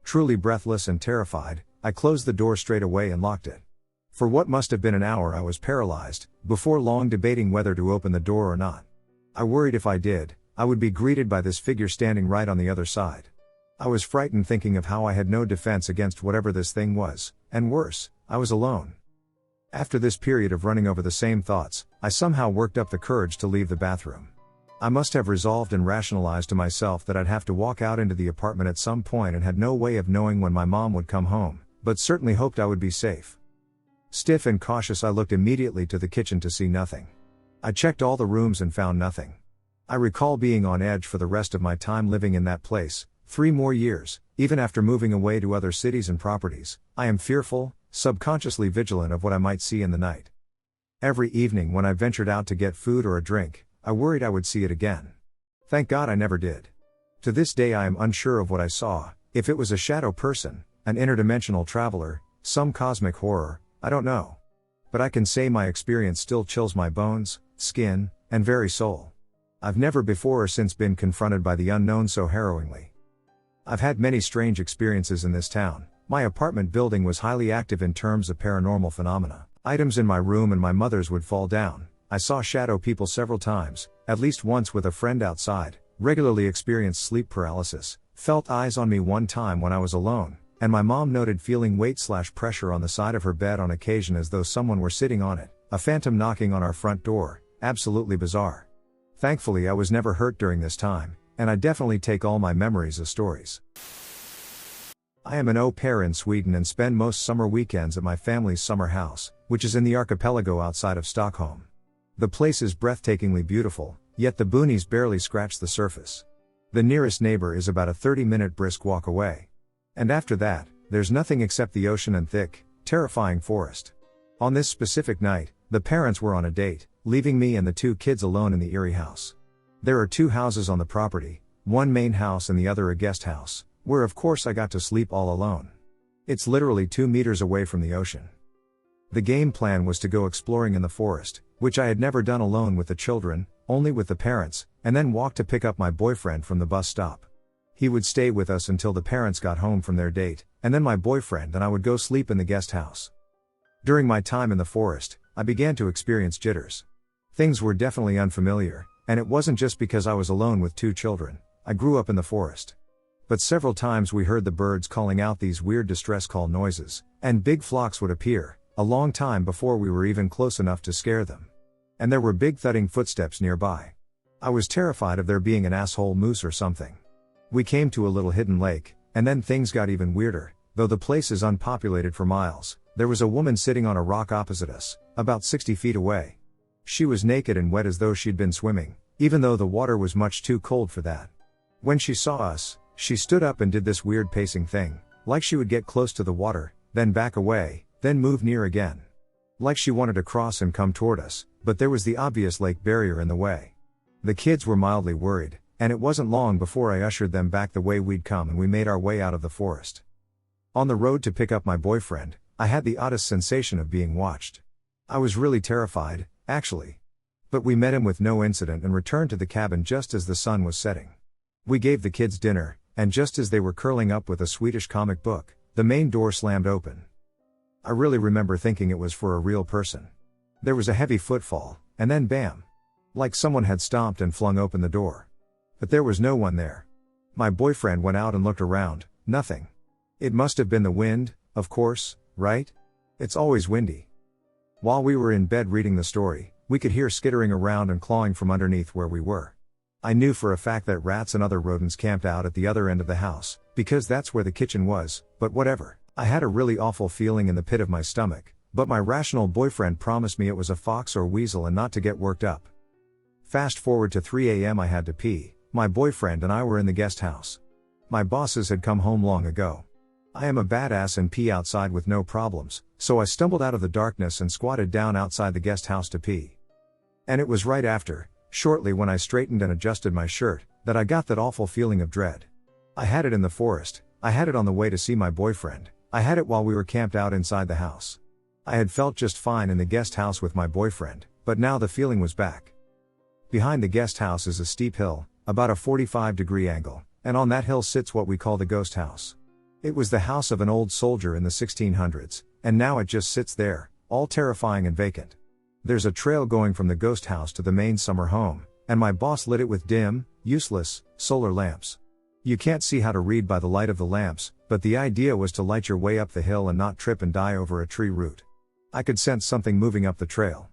Truly breathless and terrified, I closed the door straight away and locked it. For what must have been an hour I was paralyzed, before long debating whether to open the door or not. I worried if I did, I would be greeted by this figure standing right on the other side. I was frightened thinking of how I had no defense against whatever this thing was, and worse, I was alone. After this period of running over the same thoughts, I somehow worked up the courage to leave the bathroom. I must have resolved and rationalized to myself that I'd have to walk out into the apartment at some point and had no way of knowing when my mom would come home, but certainly hoped I would be safe. Stiff and cautious, I looked immediately to the kitchen to see nothing. I checked all the rooms and found nothing. I recall being on edge for the rest of my time living in that place, 3 more years, even after moving away to other cities and properties. I am fearful, subconsciously vigilant of what I might see in the night. Every evening when I ventured out to get food or a drink, I worried I would see it again. Thank God I never did. To this day I am unsure of what I saw, if it was a shadow person, an interdimensional traveler, some cosmic horror, I don't know. But I can say my experience still chills my bones, skin, and very soul. I've never before or since been confronted by the unknown so harrowingly. I've had many strange experiences in this town. My apartment building was highly active in terms of paranormal phenomena. Items in my room and my mother's would fall down. I saw shadow people several times, at least once with a friend outside, regularly experienced sleep paralysis, felt eyes on me one time when I was alone, and my mom noted feeling weight/pressure on the side of her bed on occasion as though someone were sitting on it, a phantom knocking on our front door, absolutely bizarre. Thankfully I was never hurt during this time, and I definitely take all my memories as stories. I am an au pair in Sweden and spend most summer weekends at my family's summer house, which is in the archipelago outside of Stockholm. The place is breathtakingly beautiful, yet the boonies barely scratch the surface. The nearest neighbor is about a 30-minute brisk walk away. And after that, there's nothing except the ocean and thick, terrifying forest. On this specific night, the parents were on a date, leaving me and the 2 kids alone in the eerie house. There are 2 houses on the property, one main house and the other a guest house, where of course I got to sleep all alone. It's literally 2 meters away from the ocean. The game plan was to go exploring in the forest, which I had never done alone with the children, only with the parents, and then walk to pick up my boyfriend from the bus stop. He would stay with us until the parents got home from their date, and then my boyfriend and I would go sleep in the guest house. During my time in the forest, I began to experience jitters. Things were definitely unfamiliar, and it wasn't just because I was alone with 2 children. I grew up in the forest. But several times we heard the birds calling out these weird distress call noises, and big flocks would appear, a long time before we were even close enough to scare them. And there were big thudding footsteps nearby. I was terrified of there being an asshole moose or something. We came to a little hidden lake, and then things got even weirder. Though the place is unpopulated for miles, there was a woman sitting on a rock opposite us, about 60 feet away. She was naked and wet as though she'd been swimming, even though the water was much too cold for that. When she saw us, she stood up and did this weird pacing thing, like she would get close to the water, then back away, then move near again. Like she wanted to cross and come toward us, but there was the obvious lake barrier in the way. The kids were mildly worried, and it wasn't long before I ushered them back the way we'd come and we made our way out of the forest. On the road to pick up my boyfriend, I had the oddest sensation of being watched. I was really terrified, actually. But we met him with no incident and returned to the cabin just as the sun was setting. We gave the kids dinner, and just as they were curling up with a Swedish comic book, the main door slammed open. I really remember thinking it was for a real person. There was a heavy footfall, and then bam! Like someone had stomped and flung open the door. But there was no one there. My boyfriend went out and looked around, nothing. It must have been the wind, of course, right? It's always windy. While we were in bed reading the story, we could hear skittering around and clawing from underneath where we were. I knew for a fact that rats and other rodents camped out at the other end of the house, because that's where the kitchen was, but whatever. I had a really awful feeling in the pit of my stomach, but my rational boyfriend promised me it was a fox or weasel and not to get worked up. Fast forward to 3 a.m. I had to pee. My boyfriend and I were in the guest house. My bosses had come home long ago. I am a badass and pee outside with no problems, so I stumbled out of the darkness and squatted down outside the guest house to pee. And it was right after, shortly when I straightened and adjusted my shirt, that I got that awful feeling of dread. I had it in the forest, I had it on the way to see my boyfriend, I had it while we were camped out inside the house. I had felt just fine in the guest house with my boyfriend, but now the feeling was back. Behind the guest house is a steep hill, about a 45-degree angle, and on that hill sits what we call the ghost house. It was the house of an old soldier in the 1600s, and now it just sits there, all terrifying and vacant. There's a trail going from the ghost house to the main summer home, and my boss lit it with dim, useless, solar lamps. You can't see how to read by the light of the lamps, but the idea was to light your way up the hill and not trip and die over a tree root. I could sense something moving up the trail.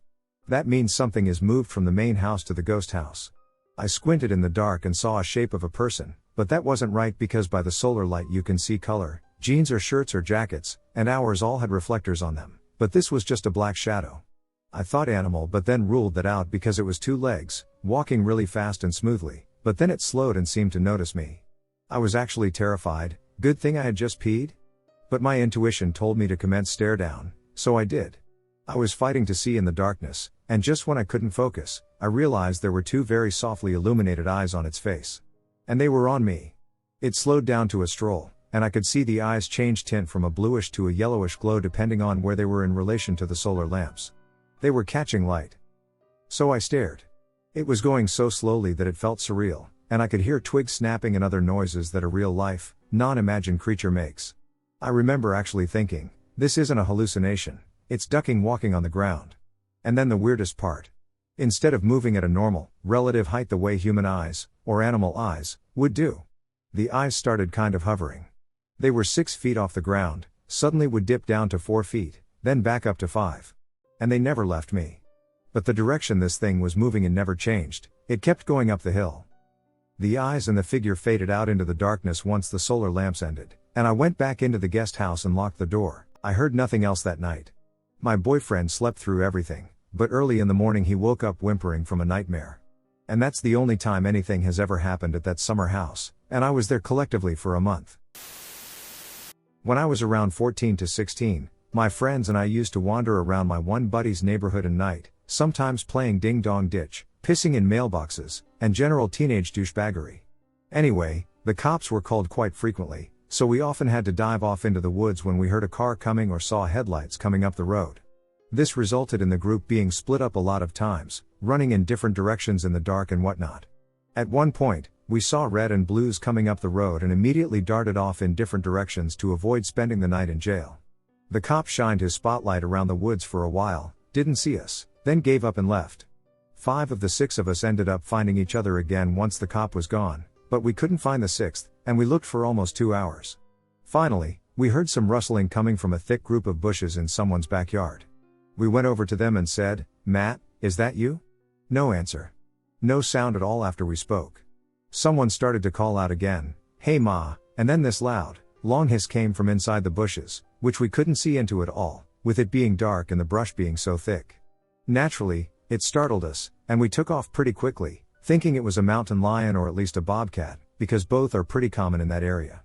That means something is moved from the main house to the ghost house. I squinted in the dark and saw a shape of a person, but that wasn't right because by the solar light you can see color, jeans or shirts or jackets, and ours all had reflectors on them, but this was just a black shadow. I thought animal but then ruled that out because it was 2 legs, walking really fast and smoothly, but then it slowed and seemed to notice me. I was actually terrified, good thing I had just peed? But my intuition told me to commence stare down, so I did. I was fighting to see in the darkness, and just when I couldn't focus, I realized there were 2 very softly illuminated eyes on its face. And they were on me. It slowed down to a stroll, and I could see the eyes change tint from a bluish to a yellowish glow depending on where they were in relation to the solar lamps. They were catching light. So I stared. It was going so slowly that it felt surreal, and I could hear twigs snapping and other noises that a real-life, non-imagined creature makes. I remember actually thinking, this isn't a hallucination, it's ducking walking on the ground. And then the weirdest part. Instead of moving at a normal, relative height the way human eyes, or animal eyes, would do. The eyes started kind of hovering. They were 6 feet off the ground, suddenly would dip down to 4 feet, then back up to 5. And they never left me. But the direction this thing was moving in never changed, it kept going up the hill. The eyes and the figure faded out into the darkness once the solar lamps ended, and I went back into the guest house and locked the door. I heard nothing else that night. My boyfriend slept through everything, but early in the morning he woke up whimpering from a nightmare. And that's the only time anything has ever happened at that summer house, and I was there collectively for a month. When I was around 14 to 16, my friends and I used to wander around my one buddy's neighborhood at night, sometimes playing ding-dong ditch, pissing in mailboxes, and general teenage douchebaggery. Anyway, the cops were called quite frequently, so we often had to dive off into the woods when we heard a car coming or saw headlights coming up the road. This resulted in the group being split up a lot of times, running in different directions in the dark and whatnot. At one point, we saw red and blues coming up the road and immediately darted off in different directions to avoid spending the night in jail. The cop shined his spotlight around the woods for a while, didn't see us, then gave up and left. 5 of the 6 of us ended up finding each other again once the cop was gone, but we couldn't find the 6th, and we looked for almost 2 hours. Finally, we heard some rustling coming from a thick group of bushes in someone's backyard. We went over to them and said, "Matt, is that you?" No answer. No sound at all after we spoke. Someone started to call out again, "Hey ma," and then this loud, long hiss came from inside the bushes, which we couldn't see into at all, with it being dark and the brush being so thick. Naturally, it startled us, and we took off pretty quickly, thinking it was a mountain lion or at least a bobcat, because both are pretty common in that area.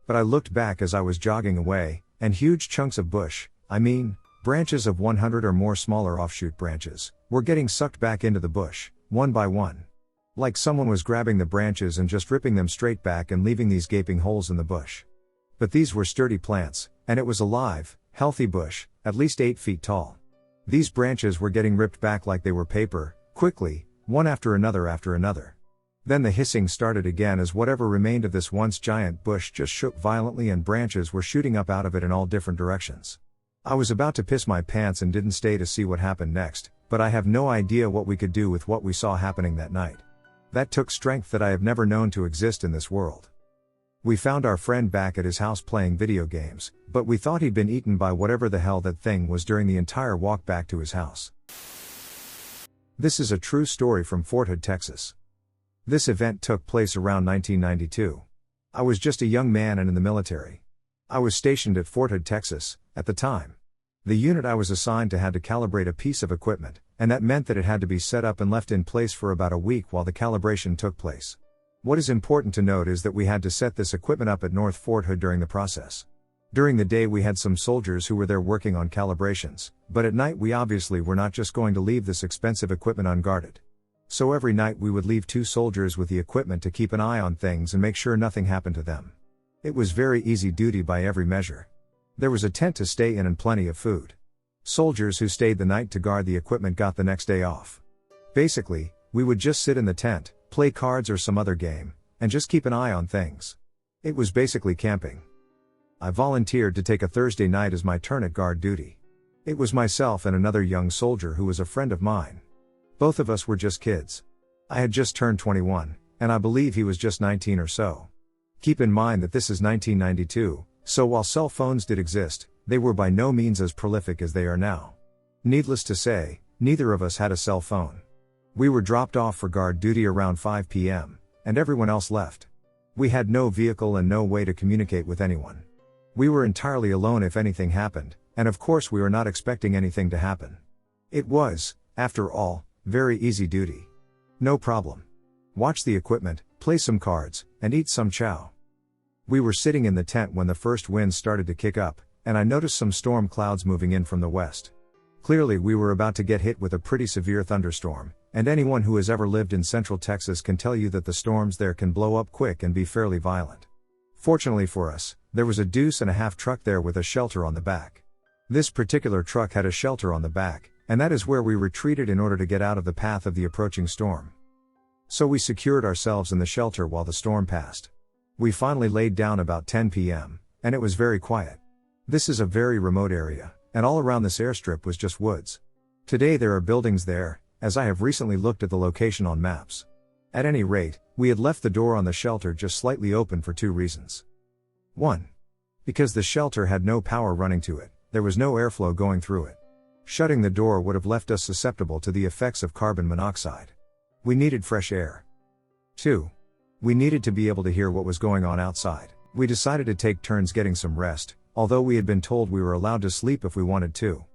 But I looked back as I was jogging away, and huge chunks of bush, branches of 100 or more smaller offshoot branches, were getting sucked back into the bush, one by one. Like someone was grabbing the branches and just ripping them straight back and leaving these gaping holes in the bush. But these were sturdy plants, and it was a live, healthy bush, at least 8 feet tall. These branches were getting ripped back like they were paper, quickly, one after another after another. Then the hissing started again as whatever remained of this once giant bush just shook violently and branches were shooting up out of it in all different directions. I was about to piss my pants and didn't stay to see what happened next, but I have no idea what we could do with what we saw happening that night. That took strength that I have never known to exist in this world. We found our friend back at his house playing video games, but we thought he'd been eaten by whatever the hell that thing was during the entire walk back to his house. This is a true story from Fort Hood, Texas. This event took place around 1992. I was just a young man and in the military. I was stationed at Fort Hood, Texas, at the time. The unit I was assigned to had to calibrate a piece of equipment, and that meant that it had to be set up and left in place for about a week while the calibration took place. What is important to note is that we had to set this equipment up at North Fort Hood during the process. During the day we had some soldiers who were there working on calibrations, but at night we obviously were not just going to leave this expensive equipment unguarded. So every night we would leave 2 soldiers with the equipment to keep an eye on things and make sure nothing happened to them. It was very easy duty by every measure. There was a tent to stay in and plenty of food. Soldiers who stayed the night to guard the equipment got the next day off. Basically, we would just sit in the tent, play cards or some other game, and just keep an eye on things. It was basically camping. I volunteered to take a Thursday night as my turn at guard duty. It was myself and another young soldier who was a friend of mine. Both of us were just kids. I had just turned 21, and I believe he was just 19 or so. Keep in mind that this is 1992, so while cell phones did exist, they were by no means as prolific as they are now. Needless to say, neither of us had a cell phone. We were dropped off for guard duty around 5 p.m., and everyone else left. We had no vehicle and no way to communicate with anyone. We were entirely alone if anything happened, and of course we were not expecting anything to happen. It was, after all, very easy duty. No problem. Watch the equipment, play some cards, and eat some chow. We were sitting in the tent when the first winds started to kick up, and I noticed some storm clouds moving in from the west. Clearly we were about to get hit with a pretty severe thunderstorm, and anyone who has ever lived in central Texas can tell you that the storms there can blow up quick and be fairly violent. Fortunately for us, there was a 2.5 truck there with a shelter on the back. This particular truck had a shelter on the back, and that is where we retreated in order to get out of the path of the approaching storm. So we secured ourselves in the shelter while the storm passed. We finally laid down about 10 p.m., and it was very quiet. This is a very remote area, and all around this airstrip was just woods. Today there are buildings there, as I have recently looked at the location on maps. At any rate, we had left the door on the shelter just slightly open for 2 reasons. 1. Because the shelter had no power running to it, there was no airflow going through it. Shutting the door would have left us susceptible to the effects of carbon monoxide. We needed fresh air. 2. We needed to be able to hear what was going on outside. We decided to take turns getting some rest, although we had been told we were allowed to sleep if we wanted to.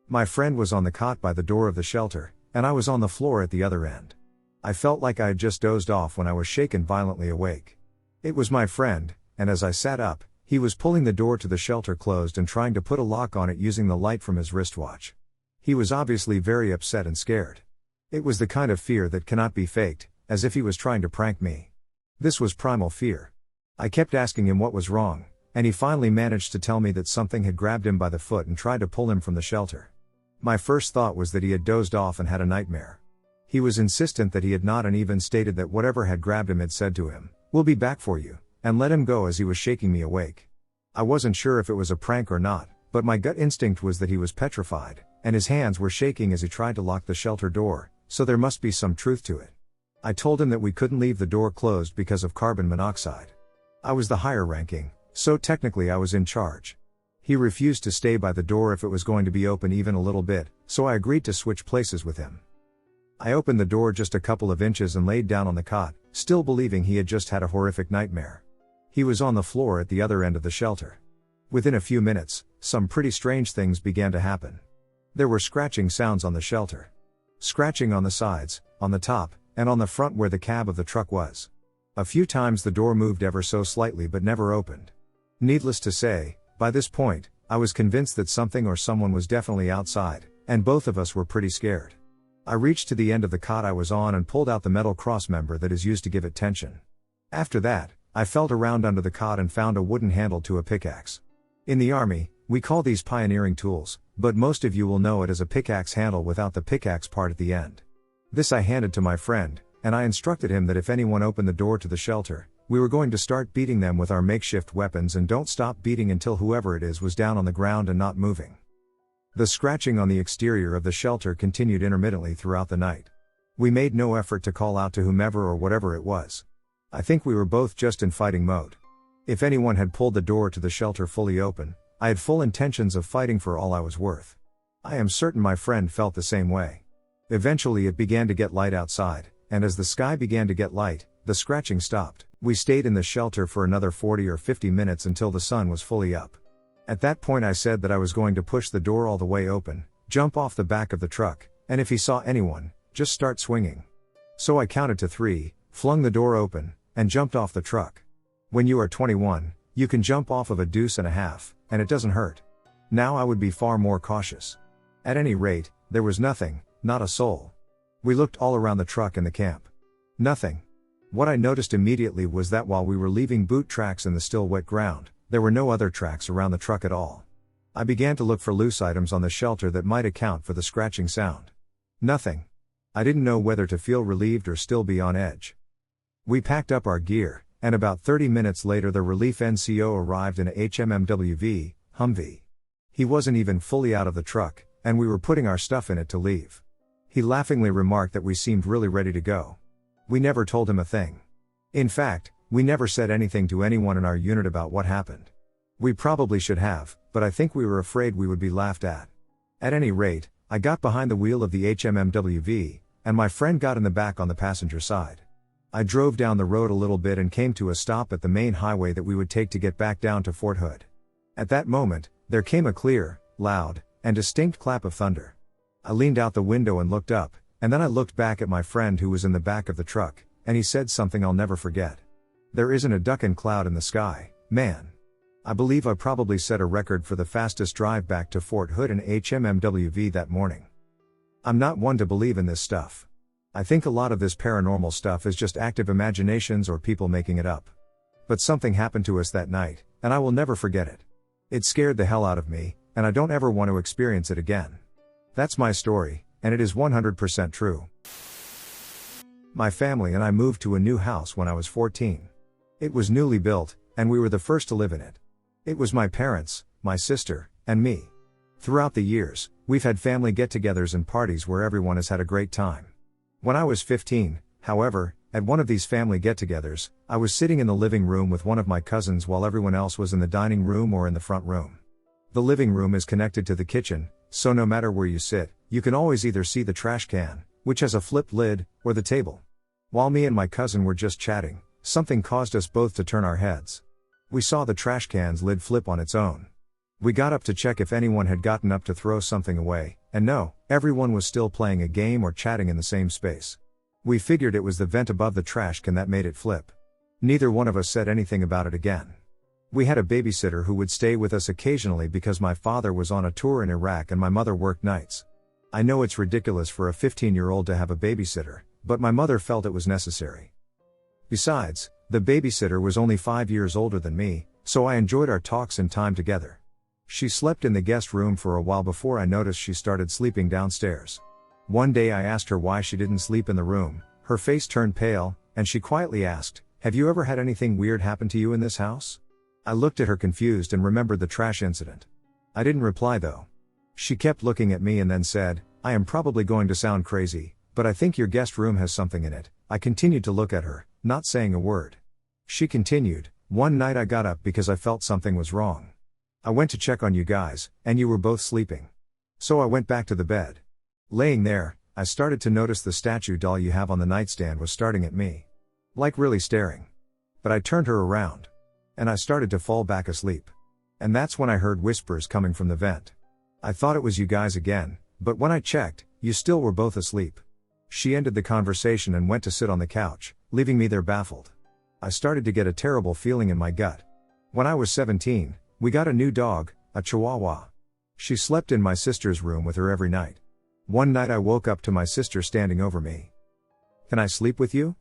My friend was on the cot by the door of the shelter, and I was on the floor at the other end. I felt like I had just dozed off when I was shaken violently awake. It was my friend, and as I sat up, he was pulling the door to the shelter closed and trying to put a lock on it using the light from his wristwatch. He was obviously very upset and scared. It was the kind of fear that cannot be faked, as if he was trying to prank me. This was primal fear. I kept asking him what was wrong, and he finally managed to tell me that something had grabbed him by the foot and tried to pull him from the shelter. My first thought was that he had dozed off and had a nightmare. He was insistent that he had not, and even stated that whatever had grabbed him had said to him, "We'll be back for you," and let him go as he was shaking me awake. I wasn't sure if it was a prank or not, but my gut instinct was that he was petrified, and his hands were shaking as he tried to lock the shelter door, so there must be some truth to it. I told him that we couldn't leave the door closed because of carbon monoxide. I was the higher ranking, so technically I was in charge. He refused to stay by the door if it was going to be open even a little bit, so I agreed to switch places with him. I opened the door just a couple of inches and laid down on the cot, still believing he had just had a horrific nightmare. He was on the floor at the other end of the shelter. Within a few minutes, some pretty strange things began to happen. There were scratching sounds on the shelter. Scratching on the sides, on the top, and on the front where the cab of the truck was. A few times the door moved ever so slightly but never opened. Needless to say, by this point, I was convinced that something or someone was definitely outside, and both of us were pretty scared. I reached to the end of the cot I was on and pulled out the metal cross member that is used to give it tension. After that, I felt around under the cot and found a wooden handle to a pickaxe. In the army, we call these pioneering tools, but most of you will know it as a pickaxe handle without the pickaxe part at the end. This I handed to my friend, and I instructed him that if anyone opened the door to the shelter, we were going to start beating them with our makeshift weapons and don't stop beating until whoever it is was down on the ground and not moving. The scratching on the exterior of the shelter continued intermittently throughout the night. We made no effort to call out to whomever or whatever it was. I think we were both just in fighting mode. If anyone had pulled the door to the shelter fully open, I had full intentions of fighting for all I was worth. I am certain my friend felt the same way. Eventually it began to get light outside, and as the sky began to get light, the scratching stopped. We stayed in the shelter for another 40 or 50 minutes until the sun was fully up. At that point I said that I was going to push the door all the way open, jump off the back of the truck, and if he saw anyone, just start swinging. So I counted to 3, flung the door open, and jumped off the truck. When you are 21, you can jump off of a deuce and a half, and it doesn't hurt. Now I would be far more cautious. At any rate, there was nothing, not a soul. We looked all around the truck and the camp. Nothing. What I noticed immediately was that while we were leaving boot tracks in the still wet ground, there were no other tracks around the truck at all. I began to look for loose items on the shelter that might account for the scratching sound. Nothing. I didn't know whether to feel relieved or still be on edge. We packed up our gear, and about 30 minutes later the relief NCO arrived in a HMMWV, Humvee. He wasn't even fully out of the truck, and we were putting our stuff in it to leave. He laughingly remarked that we seemed really ready to go. We never told him a thing. In fact, we never said anything to anyone in our unit about what happened. We probably should have, but I think we were afraid we would be laughed at. At any rate, I got behind the wheel of the HMMWV, and my friend got in the back on the passenger side. I drove down the road a little bit and came to a stop at the main highway that we would take to get back down to Fort Hood. At that moment, there came a clear, loud, and distinct clap of thunder. I leaned out the window and looked up, and then I looked back at my friend who was in the back of the truck, and he said something I'll never forget. "There isn't a duck and cloud in the sky, man." I believe I probably set a record for the fastest drive back to Fort Hood in HMMWV that morning. I'm not one to believe in this stuff. I think a lot of this paranormal stuff is just active imaginations or people making it up. But something happened to us that night, and I will never forget it. It scared the hell out of me, and I don't ever want to experience it again. That's my story, and it is 100% true. My family and I moved to a new house when I was 14. It was newly built, and we were the first to live in it. It was my parents, my sister, and me. Throughout the years, we've had family get-togethers and parties where everyone has had a great time. When I was 15, however, at one of these family get-togethers, I was sitting in the living room with one of my cousins while everyone else was in the dining room or in the front room. The living room is connected to the kitchen, so no matter where you sit, you can always either see the trash can, which has a flipped lid, or the table. While me and my cousin were just chatting, something caused us both to turn our heads. We saw the trash can's lid flip on its own. We got up to check if anyone had gotten up to throw something away, and no, everyone was still playing a game or chatting in the same space. We figured it was the vent above the trash can that made it flip. Neither one of us said anything about it again. We had a babysitter who would stay with us occasionally because my father was on a tour in Iraq and my mother worked nights. I know it's ridiculous for a 15-year-old to have a babysitter, but my mother felt it was necessary. Besides, the babysitter was only 5 years older than me, so I enjoyed our talks and time together. She slept in the guest room for a while before I noticed she started sleeping downstairs. One day I asked her why she didn't sleep in the room. Her face turned pale, and she quietly asked, "Have you ever had anything weird happen to you in this house?" I looked at her confused and remembered the trash incident. I didn't reply though. She kept looking at me and then said, "I am probably going to sound crazy, but I think your guest room has something in it." I continued to look at her, not saying a word. She continued, "One night I got up because I felt something was wrong. I went to check on you guys, and you were both sleeping. So I went back to the bed. Laying there, I started to notice the statue doll you have on the nightstand was starting at me. Like really staring. But I turned her around. And I started to fall back asleep. And that's when I heard whispers coming from the vent. I thought it was you guys again, but when I checked, you still were both asleep." She ended the conversation and went to sit on the couch, leaving me there baffled. I started to get a terrible feeling in my gut. When I was 17, we got a new dog, a Chihuahua. She slept in my sister's room with her every night. One night I woke up to my sister standing over me. "Can I sleep with you?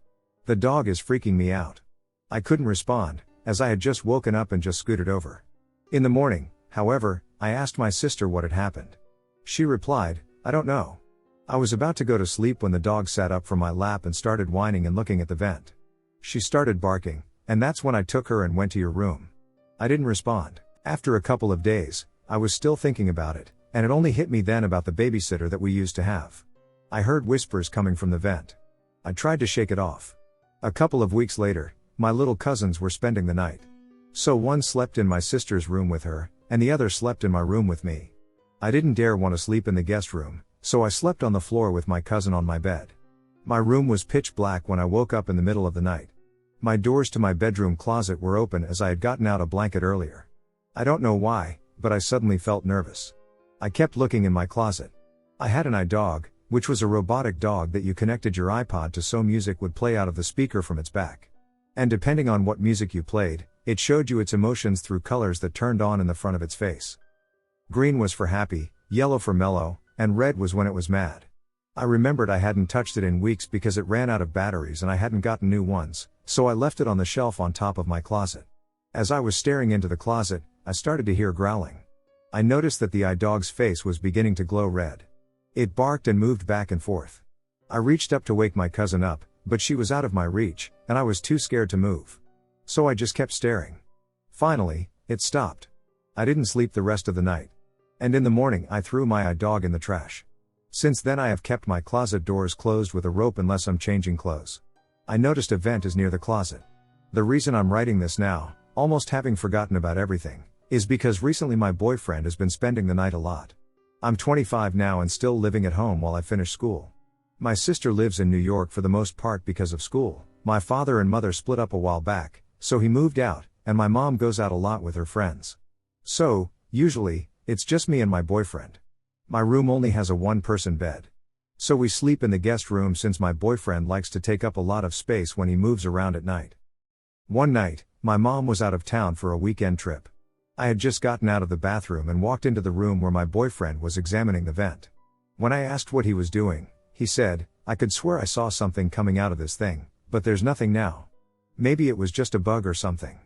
The dog is freaking me out." I couldn't respond, as I had just woken up and just scooted over. In the morning, however, I asked my sister what had happened. She replied, "I don't know. I was about to go to sleep when the dog sat up from my lap and started whining and looking at the vent. She started barking, and that's when I took her and went to your room." I didn't respond. After a couple of days, I was still thinking about it, and it only hit me then about the babysitter that we used to have. I heard whispers coming from the vent. I tried to shake it off. A couple of weeks later, my little cousins were spending the night. So one slept in my sister's room with her, and the other slept in my room with me. I didn't dare want to sleep in the guest room, so I slept on the floor with my cousin on my bed. My room was pitch black when I woke up in the middle of the night. My doors to my bedroom closet were open as I had gotten out a blanket earlier. I don't know why, but I suddenly felt nervous. I kept looking in my closet. I had an iDog, which was a robotic dog that you connected your iPod to so music would play out of the speaker from its back. And depending on what music you played, it showed you its emotions through colors that turned on in the front of its face. Green was for happy, yellow for mellow, and red was when it was mad. I remembered I hadn't touched it in weeks because it ran out of batteries and I hadn't gotten new ones, so I left it on the shelf on top of my closet. As I was staring into the closet, I started to hear growling. I noticed that the iDog's face was beginning to glow red. It barked and moved back and forth. I reached up to wake my cousin up, but she was out of my reach, and I was too scared to move. So I just kept staring. Finally, it stopped. I didn't sleep the rest of the night. And in the morning I threw my iDog in the trash. Since then I have kept my closet doors closed with a rope unless I'm changing clothes. I noticed a vent is near the closet. The reason I'm writing this now, almost having forgotten about everything, is because recently my boyfriend has been spending the night a lot. I'm 25 now and still living at home while I finish school. My sister lives in New York for the most part because of school. My father and mother split up a while back, so he moved out, and my mom goes out a lot with her friends. So, usually, it's just me and my boyfriend. My room only has a one-person bed. So we sleep in the guest room since my boyfriend likes to take up a lot of space when he moves around at night. One night, my mom was out of town for a weekend trip. I had just gotten out of the bathroom and walked into the room where my boyfriend was examining the vent. When I asked what he was doing, he said, "I could swear I saw something coming out of this thing, but there's nothing now. Maybe it was just a bug or something."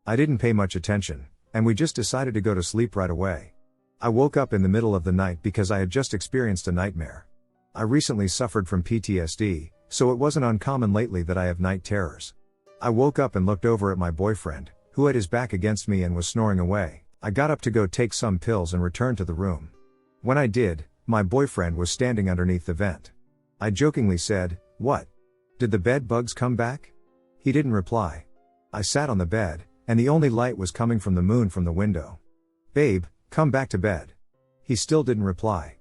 I didn't pay much attention, and we just decided to go to sleep right away. I woke up in the middle of the night because I had just experienced a nightmare. I recently suffered from PTSD, so it wasn't uncommon lately that I have night terrors. I woke up and looked over at my boyfriend, who had his back against me and was snoring away. I got up to go take some pills and returned to the room. When I did, my boyfriend was standing underneath the vent. I jokingly said, "What? Did the bed bugs come back?" He didn't reply. I sat on the bed, and the only light was coming from the moon from the window. "Babe, come back to bed." He still didn't reply.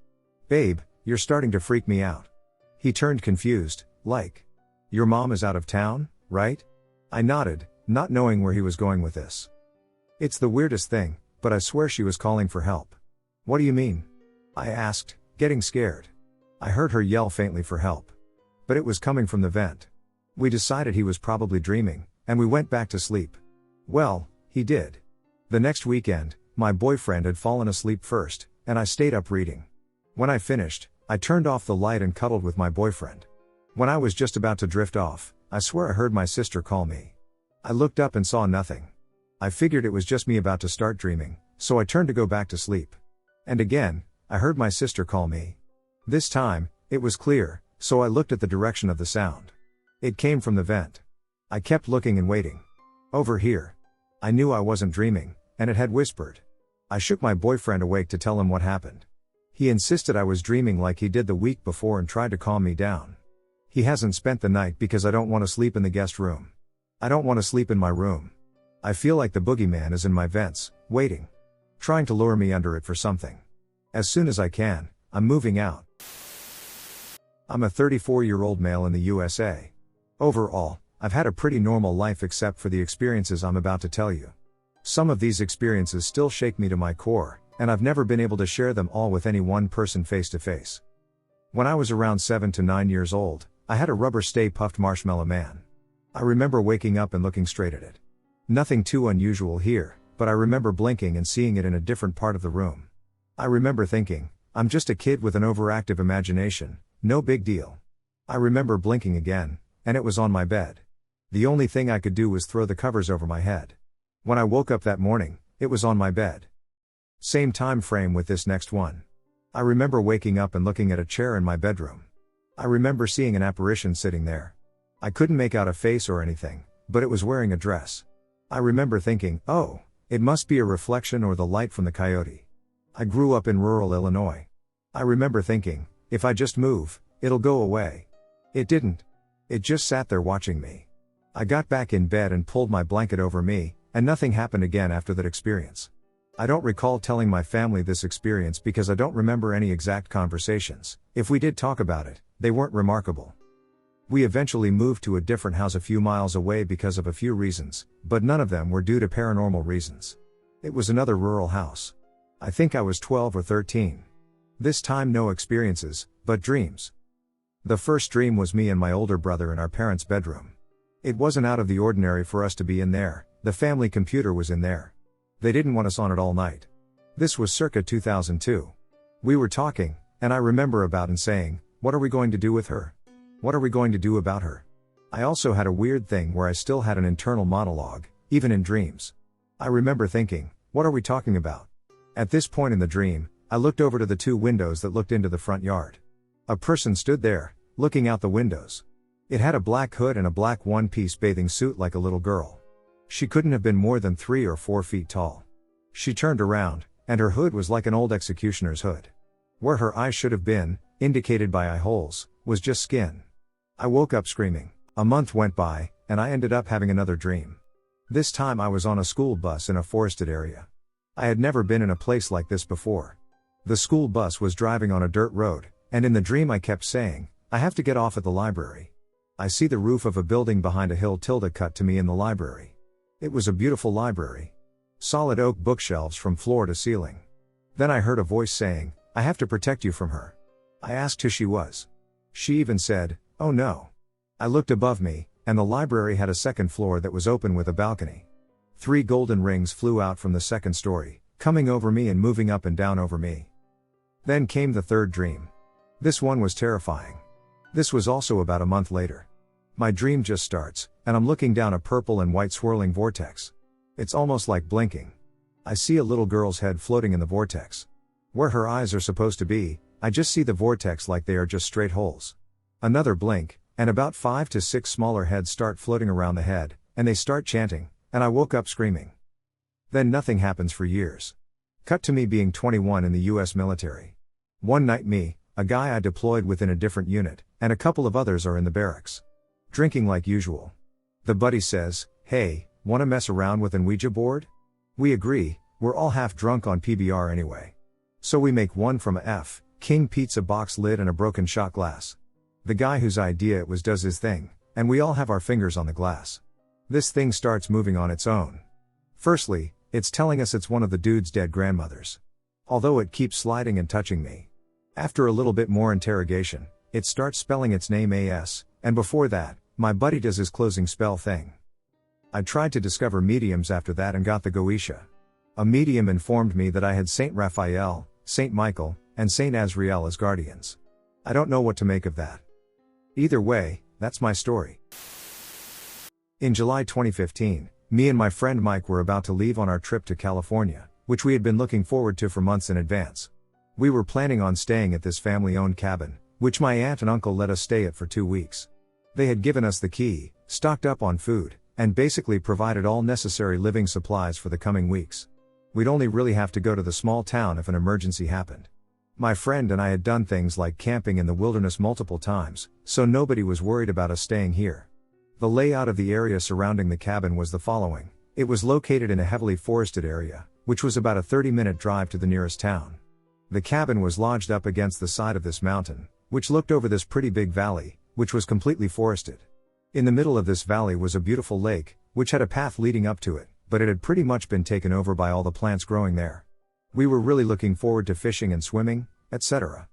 "Babe, you're starting to freak me out." He turned confused, like, "Your mom is out of town, right?" I nodded, not knowing where he was going with this. "It's the weirdest thing, but I swear she was calling for help." "What do you mean?" I asked, getting scared. I heard her yell faintly for help. But it was coming from the vent. We decided he was probably dreaming, and we went back to sleep. Well, he did. The next weekend, my boyfriend had fallen asleep first, and I stayed up reading. When I finished, I turned off the light and cuddled with my boyfriend. When I was just about to drift off, I swear I heard my sister call me. I looked up and saw nothing. I figured it was just me about to start dreaming, so I turned to go back to sleep. And again, I heard my sister call me. This time, it was clear, so I looked at the direction of the sound. It came from the vent. I kept looking and waiting. "Over here." I knew I wasn't dreaming, and it had whispered. I shook my boyfriend awake to tell him what happened. He insisted I was dreaming like he did the week before and tried to calm me down. He hasn't spent the night because I don't want to sleep in the guest room. I don't want to sleep in my room. I feel like the boogeyman is in my vents, waiting. Trying to lure me under it for something. As soon as I can, I'm moving out. I'm a 34-year-old male in the USA. Overall, I've had a pretty normal life except for the experiences I'm about to tell you. Some of these experiences still shake me to my core, and I've never been able to share them all with any one person face to face. When I was around 7 to 9 years old, I had a rubber Stay Puft Marshmallow Man. I remember waking up and looking straight at it. Nothing too unusual here, but I remember blinking and seeing it in a different part of the room. I remember thinking, I'm just a kid with an overactive imagination, no big deal. I remember blinking again, and it was on my bed. The only thing I could do was throw the covers over my head. When I woke up that morning, it was on my bed. Same time frame with this next one. I remember waking up and looking at a chair in my bedroom. I remember seeing an apparition sitting there. I couldn't make out a face or anything, but it was wearing a dress. I remember thinking, oh, it must be a reflection or the light from the coyote. I grew up in rural Illinois. I remember thinking, if I just move, it'll go away. It didn't. It just sat there watching me. I got back in bed and pulled my blanket over me, and nothing happened again after that experience. I don't recall telling my family this experience because I don't remember any exact conversations. If we did talk about it, they weren't remarkable. We eventually moved to a different house a few miles away because of a few reasons, but none of them were due to paranormal reasons. It was another rural house. I think I was 12 or 13. This time no experiences, but dreams. The first dream was me and my older brother in our parents' bedroom. It wasn't out of the ordinary for us to be in there, the family computer was in there. They didn't want us on it all night. This was circa 2002. We were talking, and I remember about and saying, what are we going to do with her? What are we going to do about her? I also had a weird thing where I still had an internal monologue, even in dreams. I remember thinking, what are we talking about? At this point in the dream, I looked over to the two windows that looked into the front yard. A person stood there, looking out the windows. It had a black hood and a black one-piece bathing suit like a little girl. She couldn't have been more than 3 or 4 feet tall. She turned around, and her hood was like an old executioner's hood. Where her eyes should have been, indicated by eye holes, was just skin. I woke up screaming. A month went by, and I ended up having another dream. This time I was on a school bus in a forested area. I had never been in a place like this before. The school bus was driving on a dirt road, and in the dream I kept saying, I have to get off at the library. I see the roof of a building behind a hill cut to me in the library. It was a beautiful library. Solid oak bookshelves from floor to ceiling. Then I heard a voice saying, I have to protect you from her. I asked who she was. She even said, oh no. I looked above me, and the library had a second floor that was open with a balcony. 3 golden rings flew out from the second story, coming over me and moving up and down over me. Then came the third dream. This one was terrifying. This was also about a month later. My dream just starts, and I'm looking down a purple and white swirling vortex. It's almost like blinking. I see a little girl's head floating in the vortex. Where her eyes are supposed to be, I just see the vortex like they are just straight holes. Another blink, and about 5 to 6 smaller heads start floating around the head, and they start chanting, and I woke up screaming. Then nothing happens for years. Cut to me being 21 in the US military. One night me, a guy I deployed with in a different unit, and a couple of others are in the barracks. Drinking like usual. The buddy says, "Hey, wanna mess around with an Ouija board?" We agree, we're all half drunk on PBR anyway. So we make one from a F, king pizza box lid and a broken shot glass. The guy whose idea it was does his thing, and we all have our fingers on the glass. This thing starts moving on its own. Firstly, it's telling us it's one of the dude's dead grandmothers. Although it keeps sliding and touching me. After a little bit more interrogation, it starts spelling its name AS, and before that, my buddy does his closing spell thing. I tried to discover mediums after that and got the Goetia. A medium informed me that I had Saint Raphael, Saint Michael, and Saint Azrael as guardians. I don't know what to make of that. Either way, that's my story. In July 2015, me and my friend Mike were about to leave on our trip to California, which we had been looking forward to for months in advance. We were planning on staying at this family-owned cabin, which my aunt and uncle let us stay at for 2 weeks. They had given us the key, stocked up on food, and basically provided all necessary living supplies for the coming weeks. We'd only really have to go to the small town if an emergency happened. My friend and I had done things like camping in the wilderness multiple times, so nobody was worried about us staying here. The layout of the area surrounding the cabin was the following. It was located in a heavily forested area, which was about a 30-minute drive to the nearest town. The cabin was lodged up against the side of this mountain, which looked over this pretty big valley, which was completely forested. In the middle of this valley was a beautiful lake, which had a path leading up to it, but it had pretty much been taken over by all the plants growing there. We were really looking forward to fishing and swimming, etc.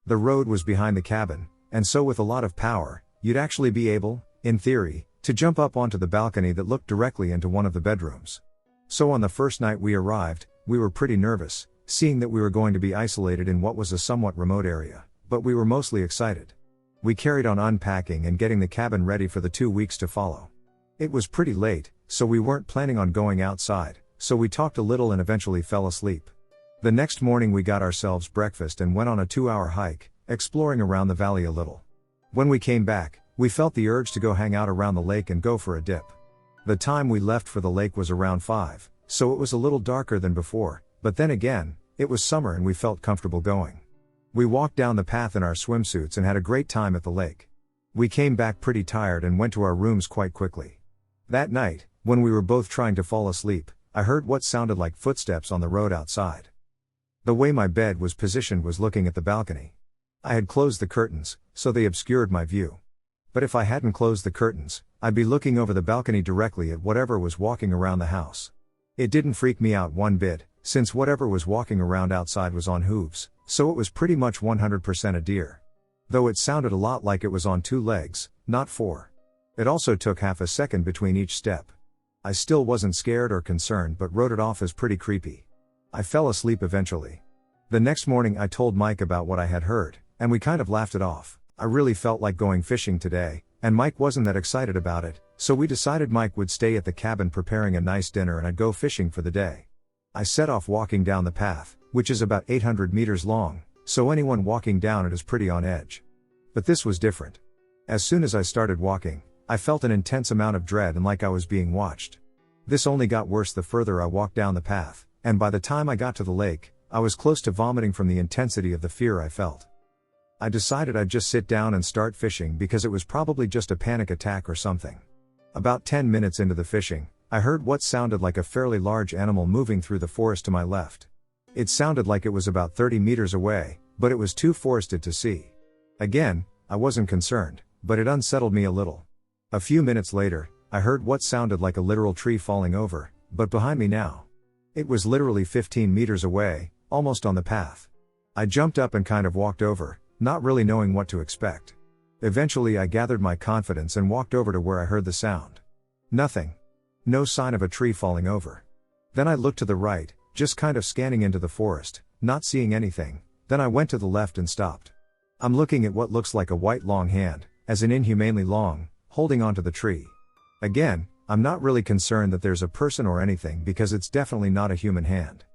The road was behind the cabin, and so with a lot of power, you'd actually be able, in theory, to jump up onto the balcony that looked directly into one of the bedrooms. So on the first night we arrived, we were pretty nervous, seeing that we were going to be isolated in what was a somewhat remote area, but we were mostly excited. We carried on unpacking and getting the cabin ready for the 2 weeks to follow. It was pretty late, so we weren't planning on going outside, so we talked a little and eventually fell asleep. The next morning we got ourselves breakfast and went on a 2-hour hike, exploring around the valley a little. When we came back, we felt the urge to go hang out around the lake and go for a dip. The time we left for the lake was around 5, so it was a little darker than before, but then again, it was summer and we felt comfortable going. We walked down the path in our swimsuits and had a great time at the lake. We came back pretty tired and went to our rooms quite quickly. That night, when we were both trying to fall asleep, I heard what sounded like footsteps on the road outside. The way my bed was positioned was looking at the balcony. I had closed the curtains, so they obscured my view. But if I hadn't closed the curtains, I'd be looking over the balcony directly at whatever was walking around the house. It didn't freak me out one bit, since whatever was walking around outside was on hooves, so it was pretty much 100% a deer. Though it sounded a lot like it was on 2 legs, not 4. It also took half a second between each step. I still wasn't scared or concerned but wrote it off as pretty creepy. I fell asleep eventually. The next morning I told Mike about what I had heard, and we kind of laughed it off. I really felt like going fishing today, and Mike wasn't that excited about it, so we decided Mike would stay at the cabin preparing a nice dinner and I'd go fishing for the day. I set off walking down the path, which is about 800 meters long, so anyone walking down it is pretty on edge. But this was different. As soon as I started walking, I felt an intense amount of dread and like I was being watched. This only got worse the further I walked down the path, and by the time I got to the lake, I was close to vomiting from the intensity of the fear I felt. I decided I'd just sit down and start fishing because it was probably just a panic attack or something. About 10 minutes into the fishing, I heard what sounded like a fairly large animal moving through the forest to my left. It sounded like it was about 30 meters away, but it was too forested to see. Again, I wasn't concerned, but it unsettled me a little. A few minutes later, I heard what sounded like a literal tree falling over, but behind me now. It was literally 15 meters away, almost on the path. I jumped up and kind of walked over, not really knowing what to expect. Eventually I gathered my confidence and walked over to where I heard the sound. Nothing. No sign of a tree falling over. Then I looked to the right, just kind of scanning into the forest, not seeing anything. Then I went to the left and stopped. I'm looking at what looks like a white long hand, as in inhumanely long, holding onto the tree. Again, I'm not really concerned that there's a person or anything because it's definitely not a human hand.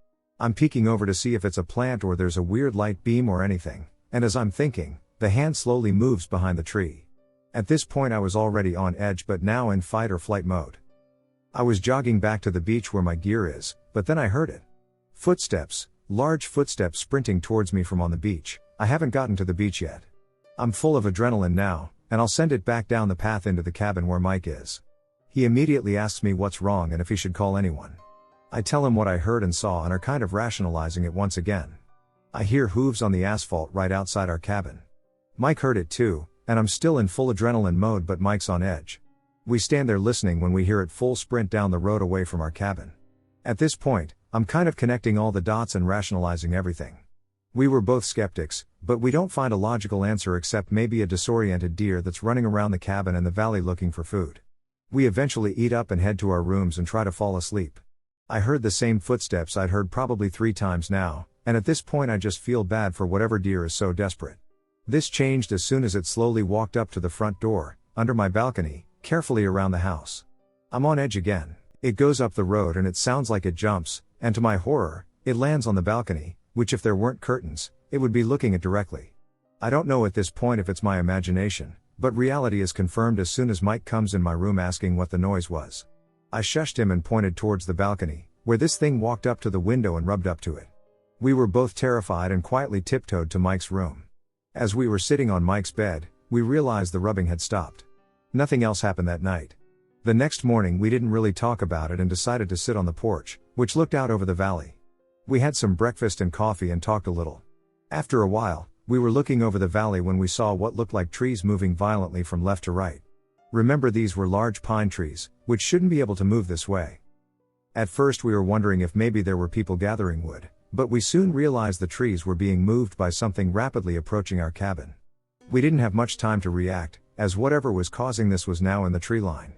I'm peeking over to see if it's a plant or there's a weird light beam or anything, and as I'm thinking, the hand slowly moves behind the tree. At this point I was already on edge but now in fight or flight mode. I was jogging back to the beach where my gear is, but then I heard it. Footsteps, Large footsteps sprinting towards me from on the beach. I haven't gotten to the beach yet. I'm full of adrenaline now, and I'll send it back down the path into the cabin where Mike is. He immediately asks me what's wrong and if he should call anyone. I tell him what I heard and saw and are kind of rationalizing it once again. I hear hooves on the asphalt right outside our cabin. Mike heard it too, and I'm still in full adrenaline mode, but Mike's on edge. We stand there listening when we hear it full sprint down the road away from our cabin. At this point, I'm kind of connecting all the dots and rationalizing everything. We were both skeptics, but we don't find a logical answer except maybe a disoriented deer that's running around the cabin and the valley looking for food. We eventually eat up and head to our rooms and try to fall asleep. I heard the same footsteps I'd heard probably 3 times now, and at this point I just feel bad for whatever deer is so desperate. This changed as soon as it slowly walked up to the front door, under my balcony, carefully around the house. I'm on edge again. It goes up the road and it sounds like it jumps, and to my horror, it lands on the balcony, which if there weren't curtains, it would be looking it directly. I don't know at this point if it's my imagination, but reality is confirmed as soon as Mike comes in my room asking what the noise was. I shushed him and pointed towards the balcony, where this thing walked up to the window and rubbed up to it. We were both terrified and quietly tiptoed to Mike's room. As we were sitting on Mike's bed, we realized the rubbing had stopped. Nothing else happened that night. The next morning we didn't really talk about it and decided to sit on the porch, which looked out over the valley. We had some breakfast and coffee and talked a little. After a while, we were looking over the valley when we saw what looked like trees moving violently from left to right. Remember, these were large pine trees, which shouldn't be able to move this way. At first we were wondering if maybe there were people gathering wood, but we soon realized the trees were being moved by something rapidly approaching our cabin. We didn't have much time to react, as whatever was causing this was now in the tree line.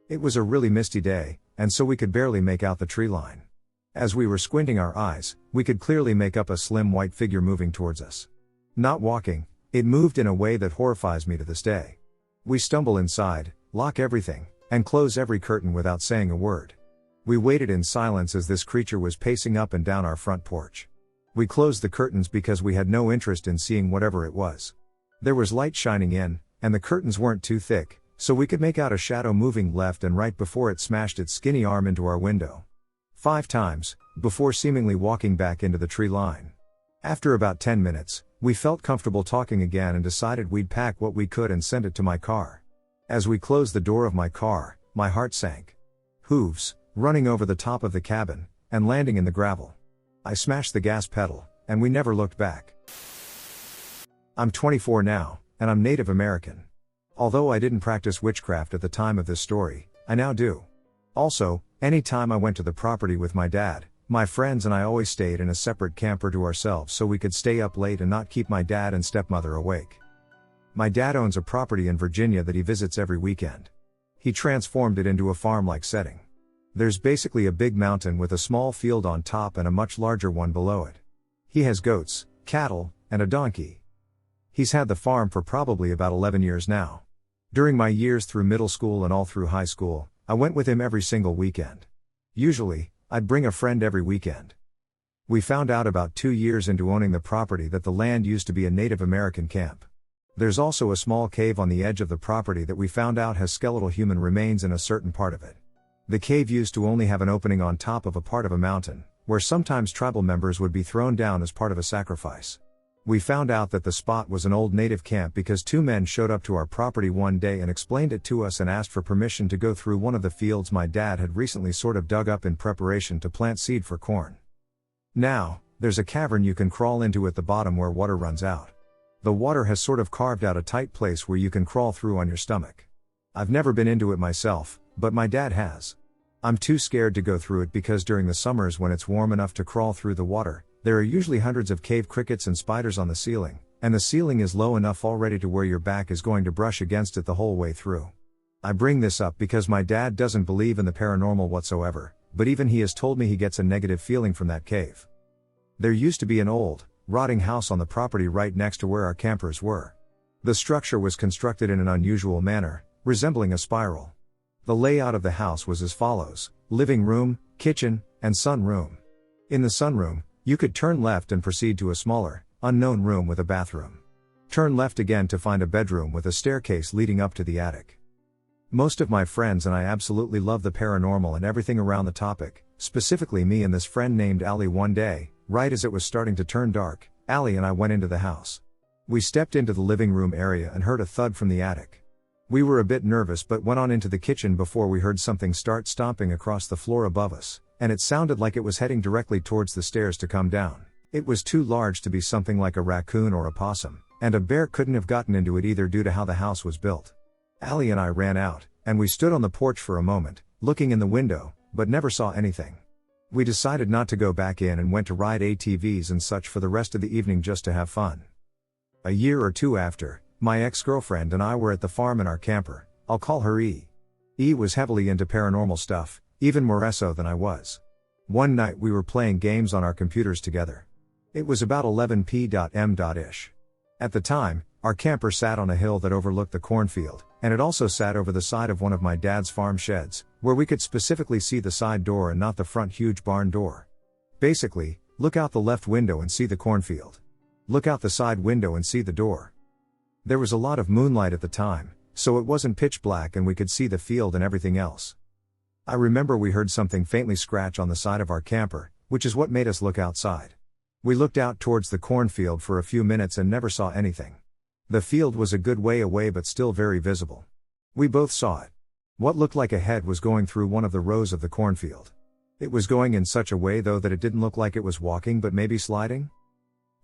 It was a really misty day, and so we could barely make out the tree line. As we were squinting our eyes, we could clearly make up a slim white figure moving towards us. Not walking, it moved in a way that horrifies me to this day. We stumble inside, lock everything, and close every curtain without saying a word. We waited in silence as this creature was pacing up and down our front porch. We closed the curtains because we had no interest in seeing whatever it was. There was light shining in, and the curtains weren't too thick, so we could make out a shadow moving left and right before it smashed its skinny arm into our window. 5 times, before seemingly walking back into the tree line. After about 10 minutes, we felt comfortable talking again and decided we'd pack what we could and send it to my car. As we closed the door of my car, my heart sank. Hooves, running over the top of the cabin, and landing in the gravel. I smashed the gas pedal, and we never looked back. I'm 24 now, and I'm Native American. Although I didn't practice witchcraft at the time of this story, I now do. Also, any time I went to the property with my dad, my friends and I always stayed in a separate camper to ourselves so we could stay up late and not keep my dad and stepmother awake. My dad owns a property in Virginia that he visits every weekend. He transformed it into a farm-like setting. There's basically a big mountain with a small field on top and a much larger one below it. He has goats, cattle, and a donkey. He's had the farm for probably about 11 years now. During my years through middle school and all through high school, I went with him every single weekend. Usually, I'd bring a friend every weekend. We found out about 2 years into owning the property that the land used to be a Native American camp. There's also a small cave on the edge of the property that we found out has skeletal human remains in a certain part of it. The cave used to only have an opening on top of a part of a mountain, where sometimes tribal members would be thrown down as part of a sacrifice. We found out that the spot was an old native camp because 2 men showed up to our property one day and explained it to us and asked for permission to go through one of the fields my dad had recently sort of dug up in preparation to plant seed for corn. Now, there's a cavern you can crawl into at the bottom where water runs out. The water has sort of carved out a tight place where you can crawl through on your stomach. I've never been into it myself, but my dad has. I'm too scared to go through it because during the summers when it's warm enough to crawl through the water, there are usually hundreds of cave crickets and spiders on the ceiling, and the ceiling is low enough already to where your back is going to brush against it the whole way through. I bring this up because my dad doesn't believe in the paranormal whatsoever, but even he has told me he gets a negative feeling from that cave. There used to be an old, rotting house on the property right next to where our campers were. The structure was constructed in an unusual manner, resembling a spiral. The layout of the house was as follows: living room, kitchen, and sunroom. In the sunroom, you could turn left and proceed to a smaller, unknown room with a bathroom. Turn left again to find a bedroom with a staircase leading up to the attic. Most of my friends and I absolutely love the paranormal and everything around the topic, specifically me and this friend named Ali. One day, right as it was starting to turn dark, Allie and I went into the house. We stepped into the living room area and heard a thud from the attic. We were a bit nervous but went on into the kitchen before we heard something start stomping across the floor above us, and it sounded like it was heading directly towards the stairs to come down. It was too large to be something like a raccoon or a possum, and a bear couldn't have gotten into it either due to how the house was built. Allie and I ran out, and we stood on the porch for a moment, looking in the window, but never saw anything. We decided not to go back in and went to ride ATVs and such for the rest of the evening just to have fun. A year or two after, my ex-girlfriend and I were at the farm in our camper. I'll call her E. E was heavily into paranormal stuff, even more so than I was. One night we were playing games on our computers together. It was about 11 p.m.ish. At the time, our camper sat on a hill that overlooked the cornfield, and it also sat over the side of one of my dad's farm sheds, where we could specifically see the side door and not the front huge barn door. Basically, look out the left window and see the cornfield. Look out the side window and see the door. There was a lot of moonlight at the time, so it wasn't pitch black and we could see the field and everything else. I remember we heard something faintly scratch on the side of our camper, which is what made us look outside. We looked out towards the cornfield for a few minutes and never saw anything. The field was a good way away but still very visible. We both saw it. What looked like a head was going through one of the rows of the cornfield. It was going in such a way though that it didn't look like it was walking but maybe sliding.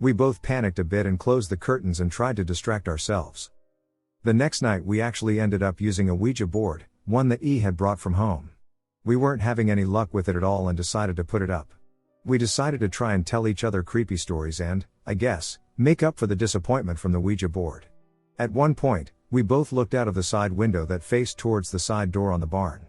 We both panicked a bit and closed the curtains and tried to distract ourselves. The next night we actually ended up using a Ouija board, one that E had brought from home. We weren't having any luck with it at all and decided to put it up. We decided to try and tell each other creepy stories and, I guess, make up for the disappointment from the Ouija board. At one point, we both looked out of the side window that faced towards the side door on the barn.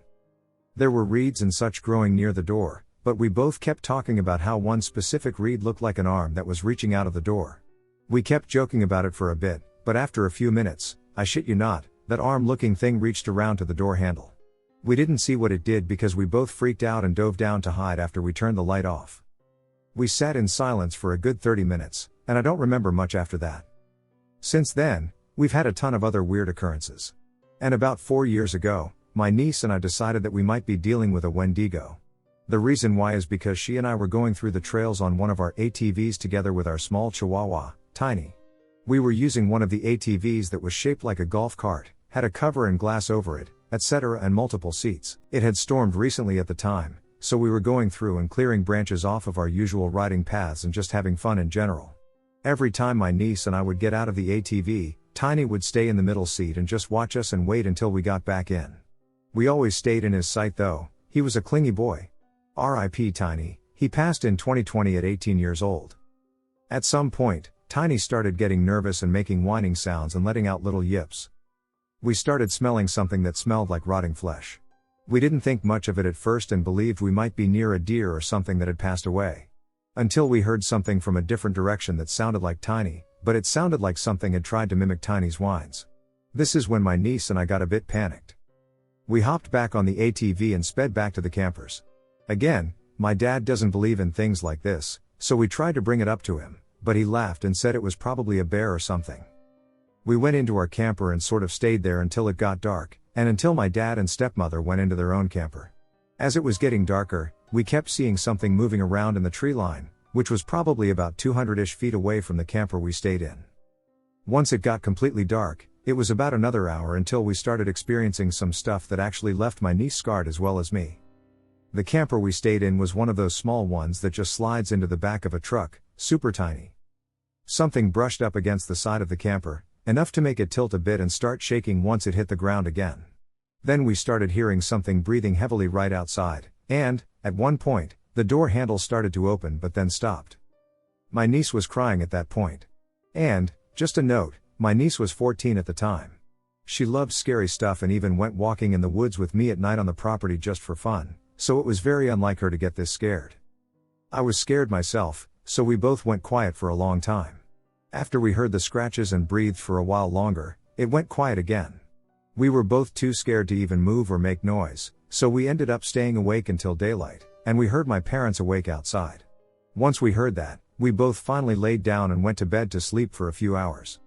There were reeds and such growing near the door, but we both kept talking about how one specific reed looked like an arm that was reaching out of the door. We kept joking about it for a bit, but after a few minutes, I shit you not, that arm-looking thing reached around to the door handle. We didn't see what it did because we both freaked out and dove down to hide after we turned the light off. We sat in silence for a good 30 minutes, and I don't remember much after that. Since then, we've had a ton of other weird occurrences. And about 4 years ago, my niece and I decided that we might be dealing with a Wendigo. The reason why is because she and I were going through the trails on one of our ATVs together with our small chihuahua, Tiny. We were using one of the ATVs that was shaped like a golf cart, had a cover and glass over it, etc. and multiple seats. It had stormed recently at the time, so we were going through and clearing branches off of our usual riding paths and just having fun in general. Every time my niece and I would get out of the ATV, Tiny would stay in the middle seat and just watch us and wait until we got back in. We always stayed in his sight though, he was a clingy boy. R.I.P. Tiny, he passed in 2020 at 18 years old. At some point, Tiny started getting nervous and making whining sounds and letting out little yips. We started smelling something that smelled like rotting flesh. We didn't think much of it at first and believed we might be near a deer or something that had passed away. Until we heard something from a different direction that sounded like Tiny, but it sounded like something had tried to mimic Tiny's whines. This is when my niece and I got a bit panicked. We hopped back on the ATV and sped back to the campers. Again, my dad doesn't believe in things like this, so we tried to bring it up to him, but he laughed and said it was probably a bear or something. We went into our camper and sort of stayed there until it got dark, and until my dad and stepmother went into their own camper. As it was getting darker, we kept seeing something moving around in the tree line, which was probably about 200-ish feet away from the camper we stayed in. Once it got completely dark, it was about another hour until we started experiencing some stuff that actually left my niece scarred as well as me. The camper we stayed in was one of those small ones that just slides into the back of a truck, super tiny. Something brushed up against the side of the camper, enough to make it tilt a bit and start shaking once it hit the ground again. Then we started hearing something breathing heavily right outside, and, at one point, the door handle started to open but then stopped. My niece was crying at that point. And, just a note, my niece was 14 at the time. She loved scary stuff and even went walking in the woods with me at night on the property just for fun, so it was very unlike her to get this scared. I was scared myself, so we both went quiet for a long time. After we heard the scratches and breathed for a while longer, it went quiet again. We were both too scared to even move or make noise, so we ended up staying awake until daylight, and we heard my parents awake outside. Once we heard that, we both finally laid down and went to bed to sleep for a few hours.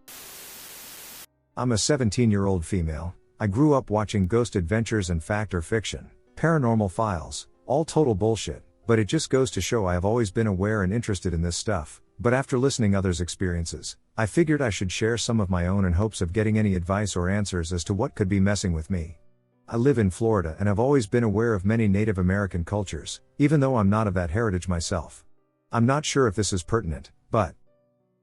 I'm a 17-year-old female. I grew up watching ghost adventures and fact or fiction, paranormal files, all total bullshit, but it just goes to show I have always been aware and interested in this stuff. But after listening others' experiences, I figured I should share some of my own in hopes of getting any advice or answers as to what could be messing with me. I live in Florida and have always been aware of many Native American cultures, even though I'm not of that heritage myself. I'm not sure if this is pertinent, but...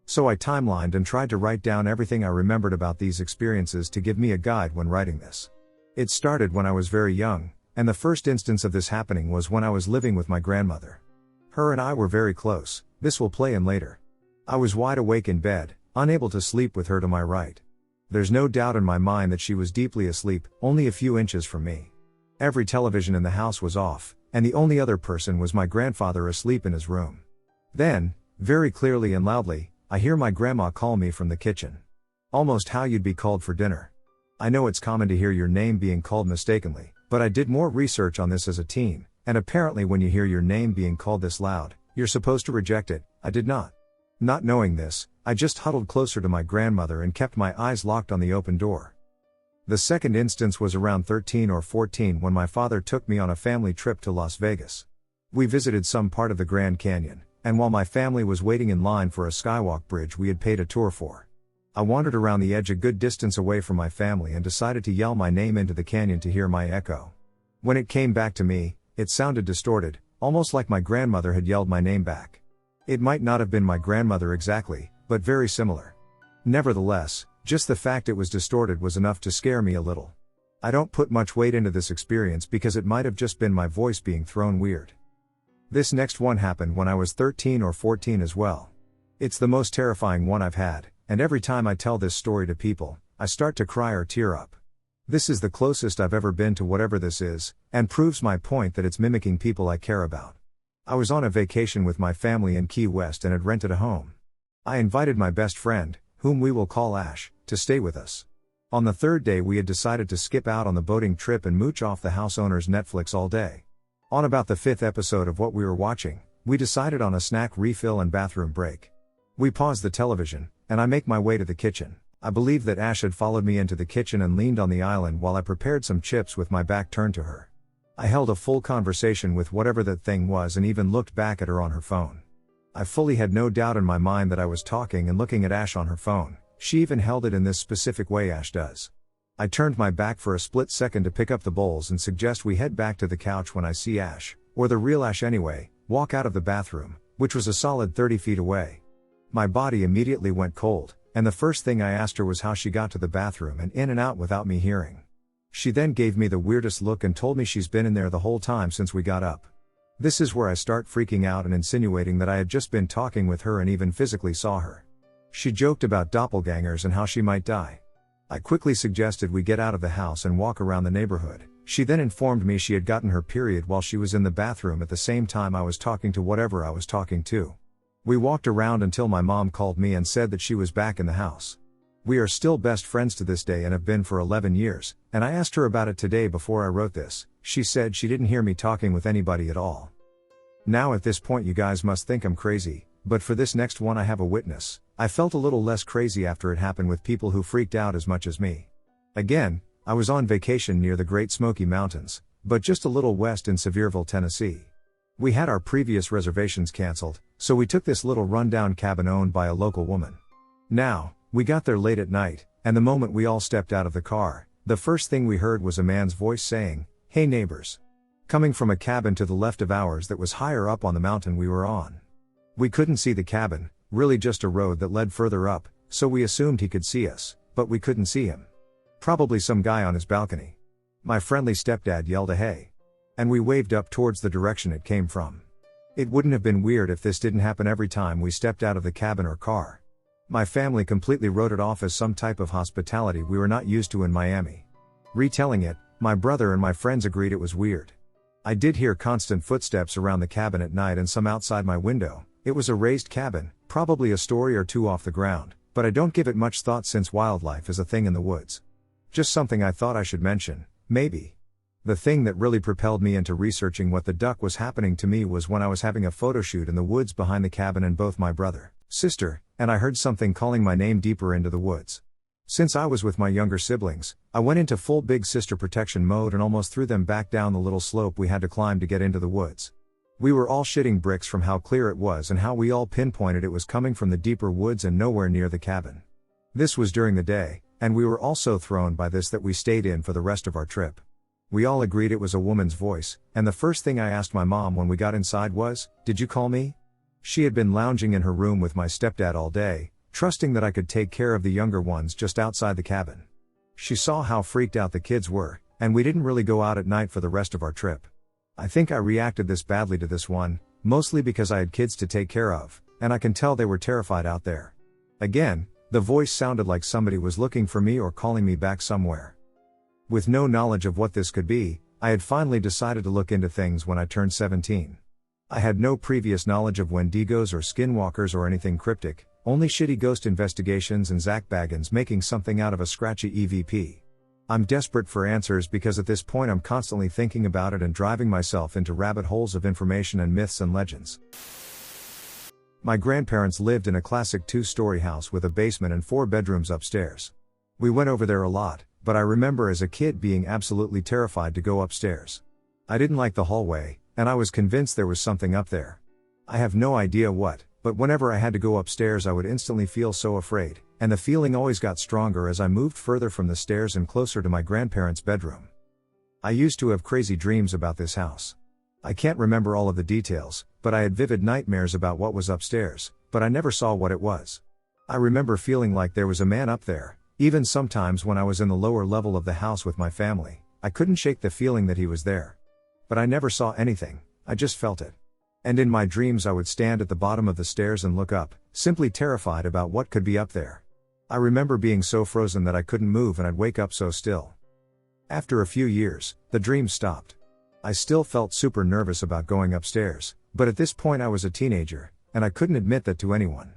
So I timelined and tried to write down everything I remembered about these experiences to give me a guide when writing this. It started when I was very young, and the first instance of this happening was when I was living with my grandmother. Her and I were very close, this will play in later. I was wide awake in bed, unable to sleep with her to my right. There's no doubt in my mind that she was deeply asleep, only a few inches from me. Every television in the house was off, and the only other person was my grandfather asleep in his room. Then, very clearly and loudly, I hear my grandma call me from the kitchen. Almost how you'd be called for dinner. I know it's common to hear your name being called mistakenly, but I did more research on this as a teen, and apparently when you hear your name being called this loud, you're supposed to reject it. I did not. Not knowing this, I just huddled closer to my grandmother and kept my eyes locked on the open door. The second instance was around 13 or 14 when my father took me on a family trip to Las Vegas. We visited some part of the Grand Canyon, and while my family was waiting in line for a skywalk bridge we had paid a tour for, I wandered around the edge a good distance away from my family and decided to yell my name into the canyon to hear my echo. When it came back to me, it sounded distorted, almost like my grandmother had yelled my name back. It might not have been my grandmother exactly, but very similar. Nevertheless, just the fact it was distorted was enough to scare me a little. I don't put much weight into this experience because it might have just been my voice being thrown weird. This next one happened when I was 13 or 14 as well. It's the most terrifying one I've had, and every time I tell this story to people, I start to cry or tear up. This is the closest I've ever been to whatever this is, and proves my point that it's mimicking people I care about. I was on a vacation with my family in Key West and had rented a home. I invited my best friend, whom we will call Ash, to stay with us. On the third day we had decided to skip out on the boating trip and mooch off the house owner's Netflix all day. On about the 5th episode of what we were watching, we decided on a snack refill and bathroom break. We paused the television, and I make my way to the kitchen. I believe that Ash had followed me into the kitchen and leaned on the island while I prepared some chips with my back turned to her. I held a full conversation with whatever that thing was and even looked back at her on her phone. I fully had no doubt in my mind that I was talking and looking at Ash on her phone. She even held it in this specific way Ash does. I turned my back for a split second to pick up the bowls and suggest we head back to the couch when I see Ash, or the real Ash anyway, walk out of the bathroom, which was a solid 30 feet away. My body immediately went cold, and the first thing I asked her was how she got to the bathroom and in and out without me hearing. She then gave me the weirdest look and told me she's been in there the whole time since we got up. This is where I start freaking out and insinuating that I had just been talking with her and even physically saw her. She joked about doppelgangers and how she might die. I quickly suggested we get out of the house and walk around the neighborhood. She then informed me she had gotten her period while she was in the bathroom at the same time I was talking to whatever I was talking to. We walked around until my mom called me and said that she was back in the house. We are still best friends to this day and have been for 11 years, and I asked her about it today before I wrote this. She said she didn't hear me talking with anybody at all. Now at this point you guys must think I'm crazy, but for this next one I have a witness. I felt a little less crazy after it happened with people who freaked out as much as me. Again, I was on vacation near the Great Smoky Mountains, but just a little west in Sevierville, Tennessee. We had our previous reservations canceled, so we took this little rundown cabin owned by a local woman. Now, we got there late at night, and the moment we all stepped out of the car, the first thing we heard was a man's voice saying, "Hey neighbors." Coming from a cabin to the left of ours that was higher up on the mountain we were on. We couldn't see the cabin, really just a road that led further up, so we assumed he could see us, but we couldn't see him. Probably some guy on his balcony. My friendly stepdad yelled a "hey," and we waved up towards the direction it came from. It wouldn't have been weird if this didn't happen every time we stepped out of the cabin or car. My family completely wrote it off as some type of hospitality we were not used to in Miami. Retelling it, my brother and my friends agreed it was weird. I did hear constant footsteps around the cabin at night and some outside my window. It was a raised cabin, probably a story or two off the ground, but I don't give it much thought since wildlife is a thing in the woods. Just something I thought I should mention, maybe. The thing that really propelled me into researching what the duck was happening to me was when I was having a photo shoot in the woods behind the cabin and both my brother, sister, and I heard something calling my name deeper into the woods. Since I was with my younger siblings, I went into full big sister protection mode and almost threw them back down the little slope we had to climb to get into the woods. We were all shitting bricks from how clear it was and how we all pinpointed it was coming from the deeper woods and nowhere near the cabin. This was during the day, and we were all so thrown by this that we stayed in for the rest of our trip. We all agreed it was a woman's voice, and the first thing I asked my mom when we got inside was, "Did you call me?" She had been lounging in her room with my stepdad all day, trusting that I could take care of the younger ones just outside the cabin. She saw how freaked out the kids were, and we didn't really go out at night for the rest of our trip. I think I reacted this badly to this one, mostly because I had kids to take care of, and I can tell they were terrified out there. Again, the voice sounded like somebody was looking for me or calling me back somewhere. With no knowledge of what this could be, I had finally decided to look into things when I turned 17. I had no previous knowledge of Wendigos or Skinwalkers or anything cryptic, only shitty ghost investigations and Zach Baggins making something out of a scratchy EVP. I'm desperate for answers because at this point I'm constantly thinking about it and driving myself into rabbit holes of information and myths and legends. My grandparents lived in a classic 2-story house with a basement and 4 bedrooms upstairs. We went over there a lot, but I remember as a kid being absolutely terrified to go upstairs. I didn't like the hallway, and I was convinced there was something up there. I have no idea what, but whenever I had to go upstairs I would instantly feel so afraid, and the feeling always got stronger as I moved further from the stairs and closer to my grandparents' bedroom. I used to have crazy dreams about this house. I can't remember all of the details, but I had vivid nightmares about what was upstairs, but I never saw what it was. I remember feeling like there was a man up there, even sometimes when I was in the lower level of the house with my family. I couldn't shake the feeling that he was there. But I never saw anything, I just felt it. And in my dreams I would stand at the bottom of the stairs and look up, simply terrified about what could be up there. I remember being so frozen that I couldn't move and I'd wake up so still. After a few years, the dreams stopped. I still felt super nervous about going upstairs, but at this point I was a teenager, and I couldn't admit that to anyone.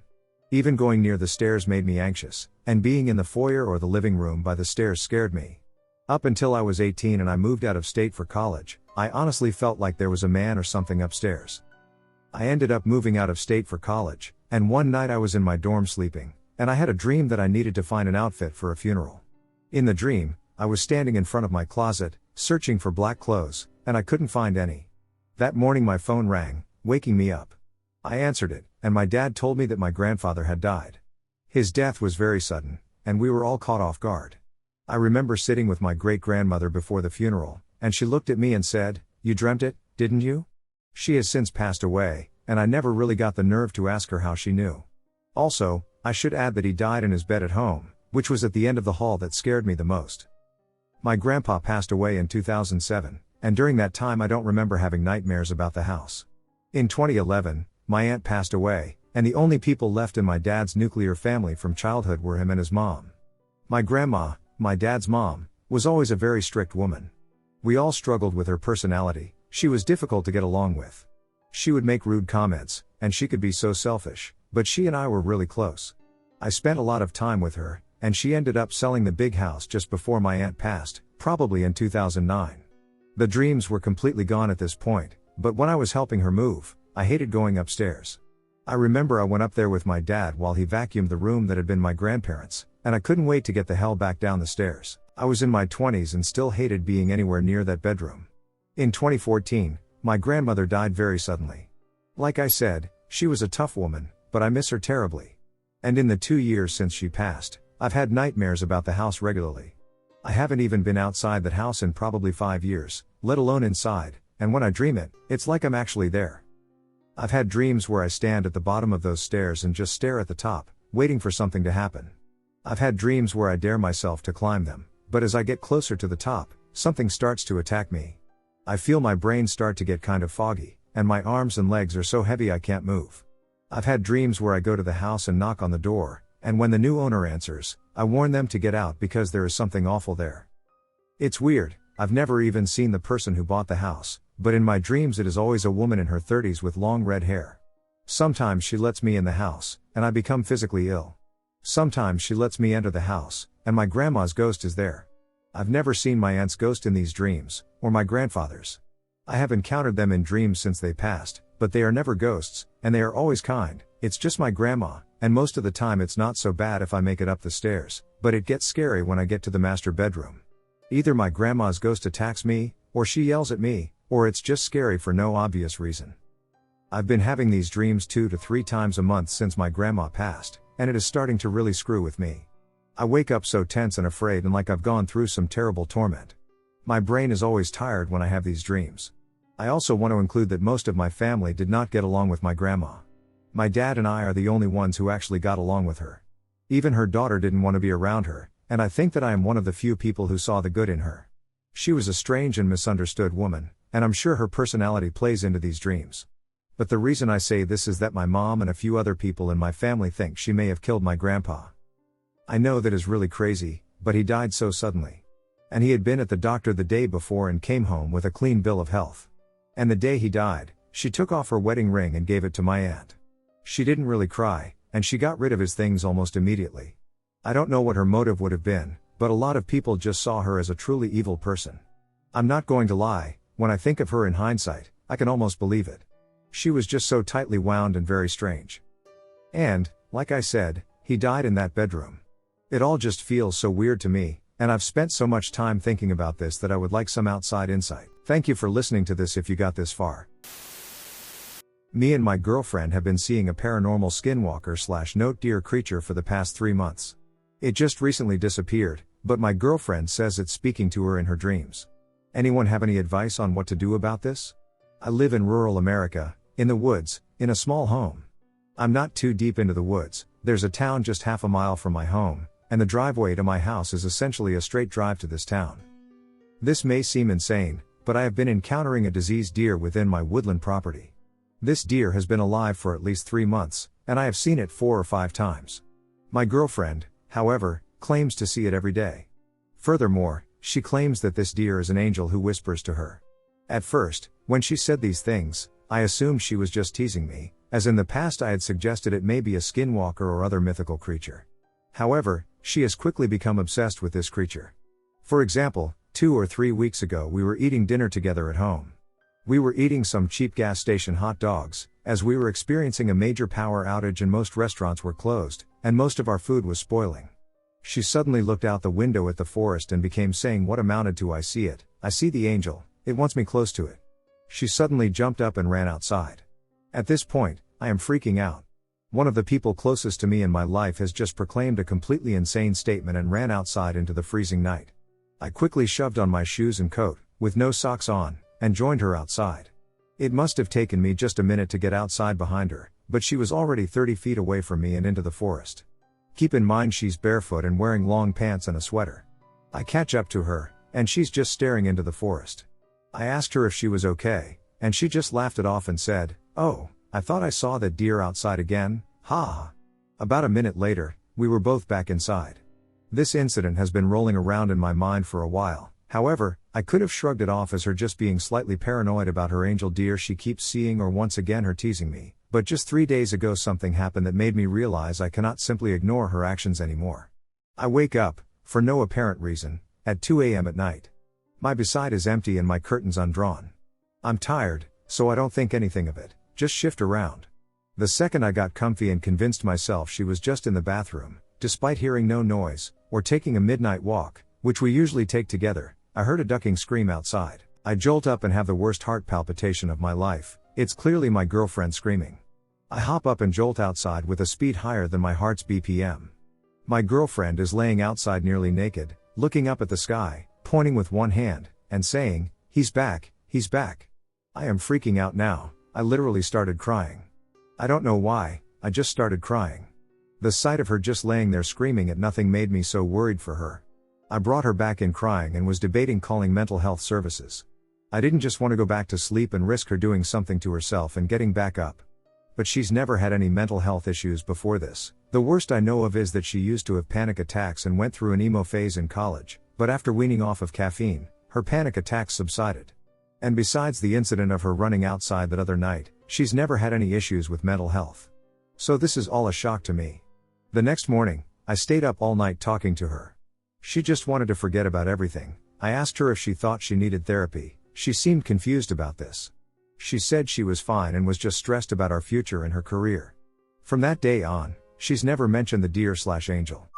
Even going near the stairs made me anxious, and being in the foyer or the living room by the stairs scared me. Up until I was 18 and I moved out of state for college, I honestly felt like there was a man or something upstairs. I ended up moving out of state for college, and one night I was in my dorm sleeping, and I had a dream that I needed to find an outfit for a funeral. In the dream, I was standing in front of my closet, searching for black clothes, and I couldn't find any. That morning my phone rang, waking me up. I answered it, and my dad told me that my grandfather had died. His death was very sudden, and we were all caught off guard. I remember sitting with my great-grandmother before the funeral, and she looked at me and said, "You dreamt it, didn't you?" She has since passed away, and I never really got the nerve to ask her how she knew. Also, I should add that he died in his bed at home, which was at the end of the hall that scared me the most. My grandpa passed away in 2007, and during that time I don't remember having nightmares about the house. In 2011, my aunt passed away, and the only people left in my dad's nuclear family from childhood were him and his mom. My grandma, my dad's mom, was always a very strict woman. We all struggled with her personality. She was difficult to get along with. She would make rude comments, and she could be so selfish, but she and I were really close. I spent a lot of time with her, and she ended up selling the big house just before my aunt passed, probably in 2009. The dreams were completely gone at this point, but when I was helping her move, I hated going upstairs. I remember I went up there with my dad while he vacuumed the room that had been my grandparents', and I couldn't wait to get the hell back down the stairs. I was in my 20s and still hated being anywhere near that bedroom. In 2014, my grandmother died very suddenly. Like I said, she was a tough woman, but I miss her terribly. And in the 2 years since she passed, I've had nightmares about the house regularly. I haven't even been outside that house in probably 5 years, let alone inside, and when I dream it, it's like I'm actually there. I've had dreams where I stand at the bottom of those stairs and just stare at the top, waiting for something to happen. I've had dreams where I dare myself to climb them, but as I get closer to the top, something starts to attack me. I feel my brain start to get kind of foggy, and my arms and legs are so heavy I can't move. I've had dreams where I go to the house and knock on the door, and when the new owner answers, I warn them to get out because there is something awful there. It's weird, I've never even seen the person who bought the house, but in my dreams it is always a woman in her 30s with long red hair. Sometimes she lets me in the house, and I become physically ill. Sometimes she lets me enter the house, and my grandma's ghost is there. I've never seen my aunt's ghost in these dreams, or my grandfather's. I have encountered them in dreams since they passed, but they are never ghosts, and they are always kind. It's just my grandma, and most of the time it's not so bad if I make it up the stairs, but it gets scary when I get to the master bedroom. Either my grandma's ghost attacks me, or she yells at me, or it's just scary for no obvious reason. I've been having these dreams 2 to 3 times a month since my grandma passed, and it is starting to really screw with me. I wake up so tense and afraid and like I've gone through some terrible torment. My brain is always tired when I have these dreams. I also want to include that most of my family did not get along with my grandma. My dad and I are the only ones who actually got along with her. Even her daughter didn't want to be around her, and I think that I am one of the few people who saw the good in her. She was a strange and misunderstood woman, and I'm sure her personality plays into these dreams. But the reason I say this is that my mom and a few other people in my family think she may have killed my grandpa. I know that is really crazy, but he died so suddenly. And he had been at the doctor the day before and came home with a clean bill of health. And the day he died, she took off her wedding ring and gave it to my aunt. She didn't really cry, and she got rid of his things almost immediately. I don't know what her motive would have been, but a lot of people just saw her as a truly evil person. I'm not going to lie, when I think of her in hindsight, I can almost believe it. She was just so tightly wound and very strange. And, like I said, he died in that bedroom. It all just feels so weird to me, and I've spent so much time thinking about this that I would like some outside insight. Thank you for listening to this if you got this far. Me and my girlfriend have been seeing a paranormal skinwalker/note deer creature for the past 3 months. It just recently disappeared, but my girlfriend says it's speaking to her in her dreams. Anyone have any advice on what to do about this? I live in rural America, in the woods, in a small home. I'm not too deep into the woods, there's a town just half a mile from my home, and the driveway to my house is essentially a straight drive to this town. This may seem insane, but I have been encountering a diseased deer within my woodland property. This deer has been alive for at least 3 months, and I have seen it 4 or 5 times. My girlfriend, however, claims to see it every day. Furthermore, she claims that this deer is an angel who whispers to her. At first, when she said these things, I assumed she was just teasing me, as in the past I had suggested it may be a skinwalker or other mythical creature. However, she has quickly become obsessed with this creature. For example, 2 or 3 weeks ago we were eating dinner together at home. We were eating some cheap gas station hot dogs, as we were experiencing a major power outage and most restaurants were closed, and most of our food was spoiling. She suddenly looked out the window at the forest and became saying what amounted to, "I see it, I see the angel, it wants me close to it." She suddenly jumped up and ran outside. At this point, I am freaking out. One of the people closest to me in my life has just proclaimed a completely insane statement and ran outside into the freezing night. I quickly shoved on my shoes and coat, with no socks on, and joined her outside. It must have taken me just a minute to get outside behind her, but she was already 30 feet away from me and into the forest. Keep in mind she's barefoot and wearing long pants and a sweater. I catch up to her, and she's just staring into the forest. I asked her if she was okay, and she just laughed it off and said, "Oh, I thought I saw that deer outside again, ha ha." About a minute later, we were both back inside. This incident has been rolling around in my mind for a while. However, I could have shrugged it off as her just being slightly paranoid about her angel deer she keeps seeing, or once again her teasing me, but just 3 days ago something happened that made me realize I cannot simply ignore her actions anymore. I wake up, for no apparent reason, at 2 a.m. at night. My bedside is empty and my curtains undrawn. I'm tired, so I don't think anything of it, just shift around. The second I got comfy and convinced myself she was just in the bathroom, despite hearing no noise, or taking a midnight walk, which we usually take together, I heard a ducking scream outside. I jolt up and have the worst heart palpitation of my life. It's clearly my girlfriend screaming. I hop up and jolt outside with a speed higher than my heart's BPM. My girlfriend is laying outside nearly naked, looking up at the sky, pointing with one hand, and saying, "He's back, he's back." I am freaking out now. I literally started crying. I don't know why, I just started crying. The sight of her just laying there screaming at nothing made me so worried for her. I brought her back in crying and was debating calling mental health services. I didn't just want to go back to sleep and risk her doing something to herself and getting back up. But she's never had any mental health issues before this. The worst I know of is that she used to have panic attacks and went through an emo phase in college, but after weaning off of caffeine, her panic attacks subsided. And besides the incident of her running outside that other night, she's never had any issues with mental health. So this is all a shock to me. The next morning, I stayed up all night talking to her. She just wanted to forget about everything. I asked her if she thought she needed therapy. She seemed confused about this. She said she was fine and was just stressed about our future and her career. From that day on, she's never mentioned the deer/angel.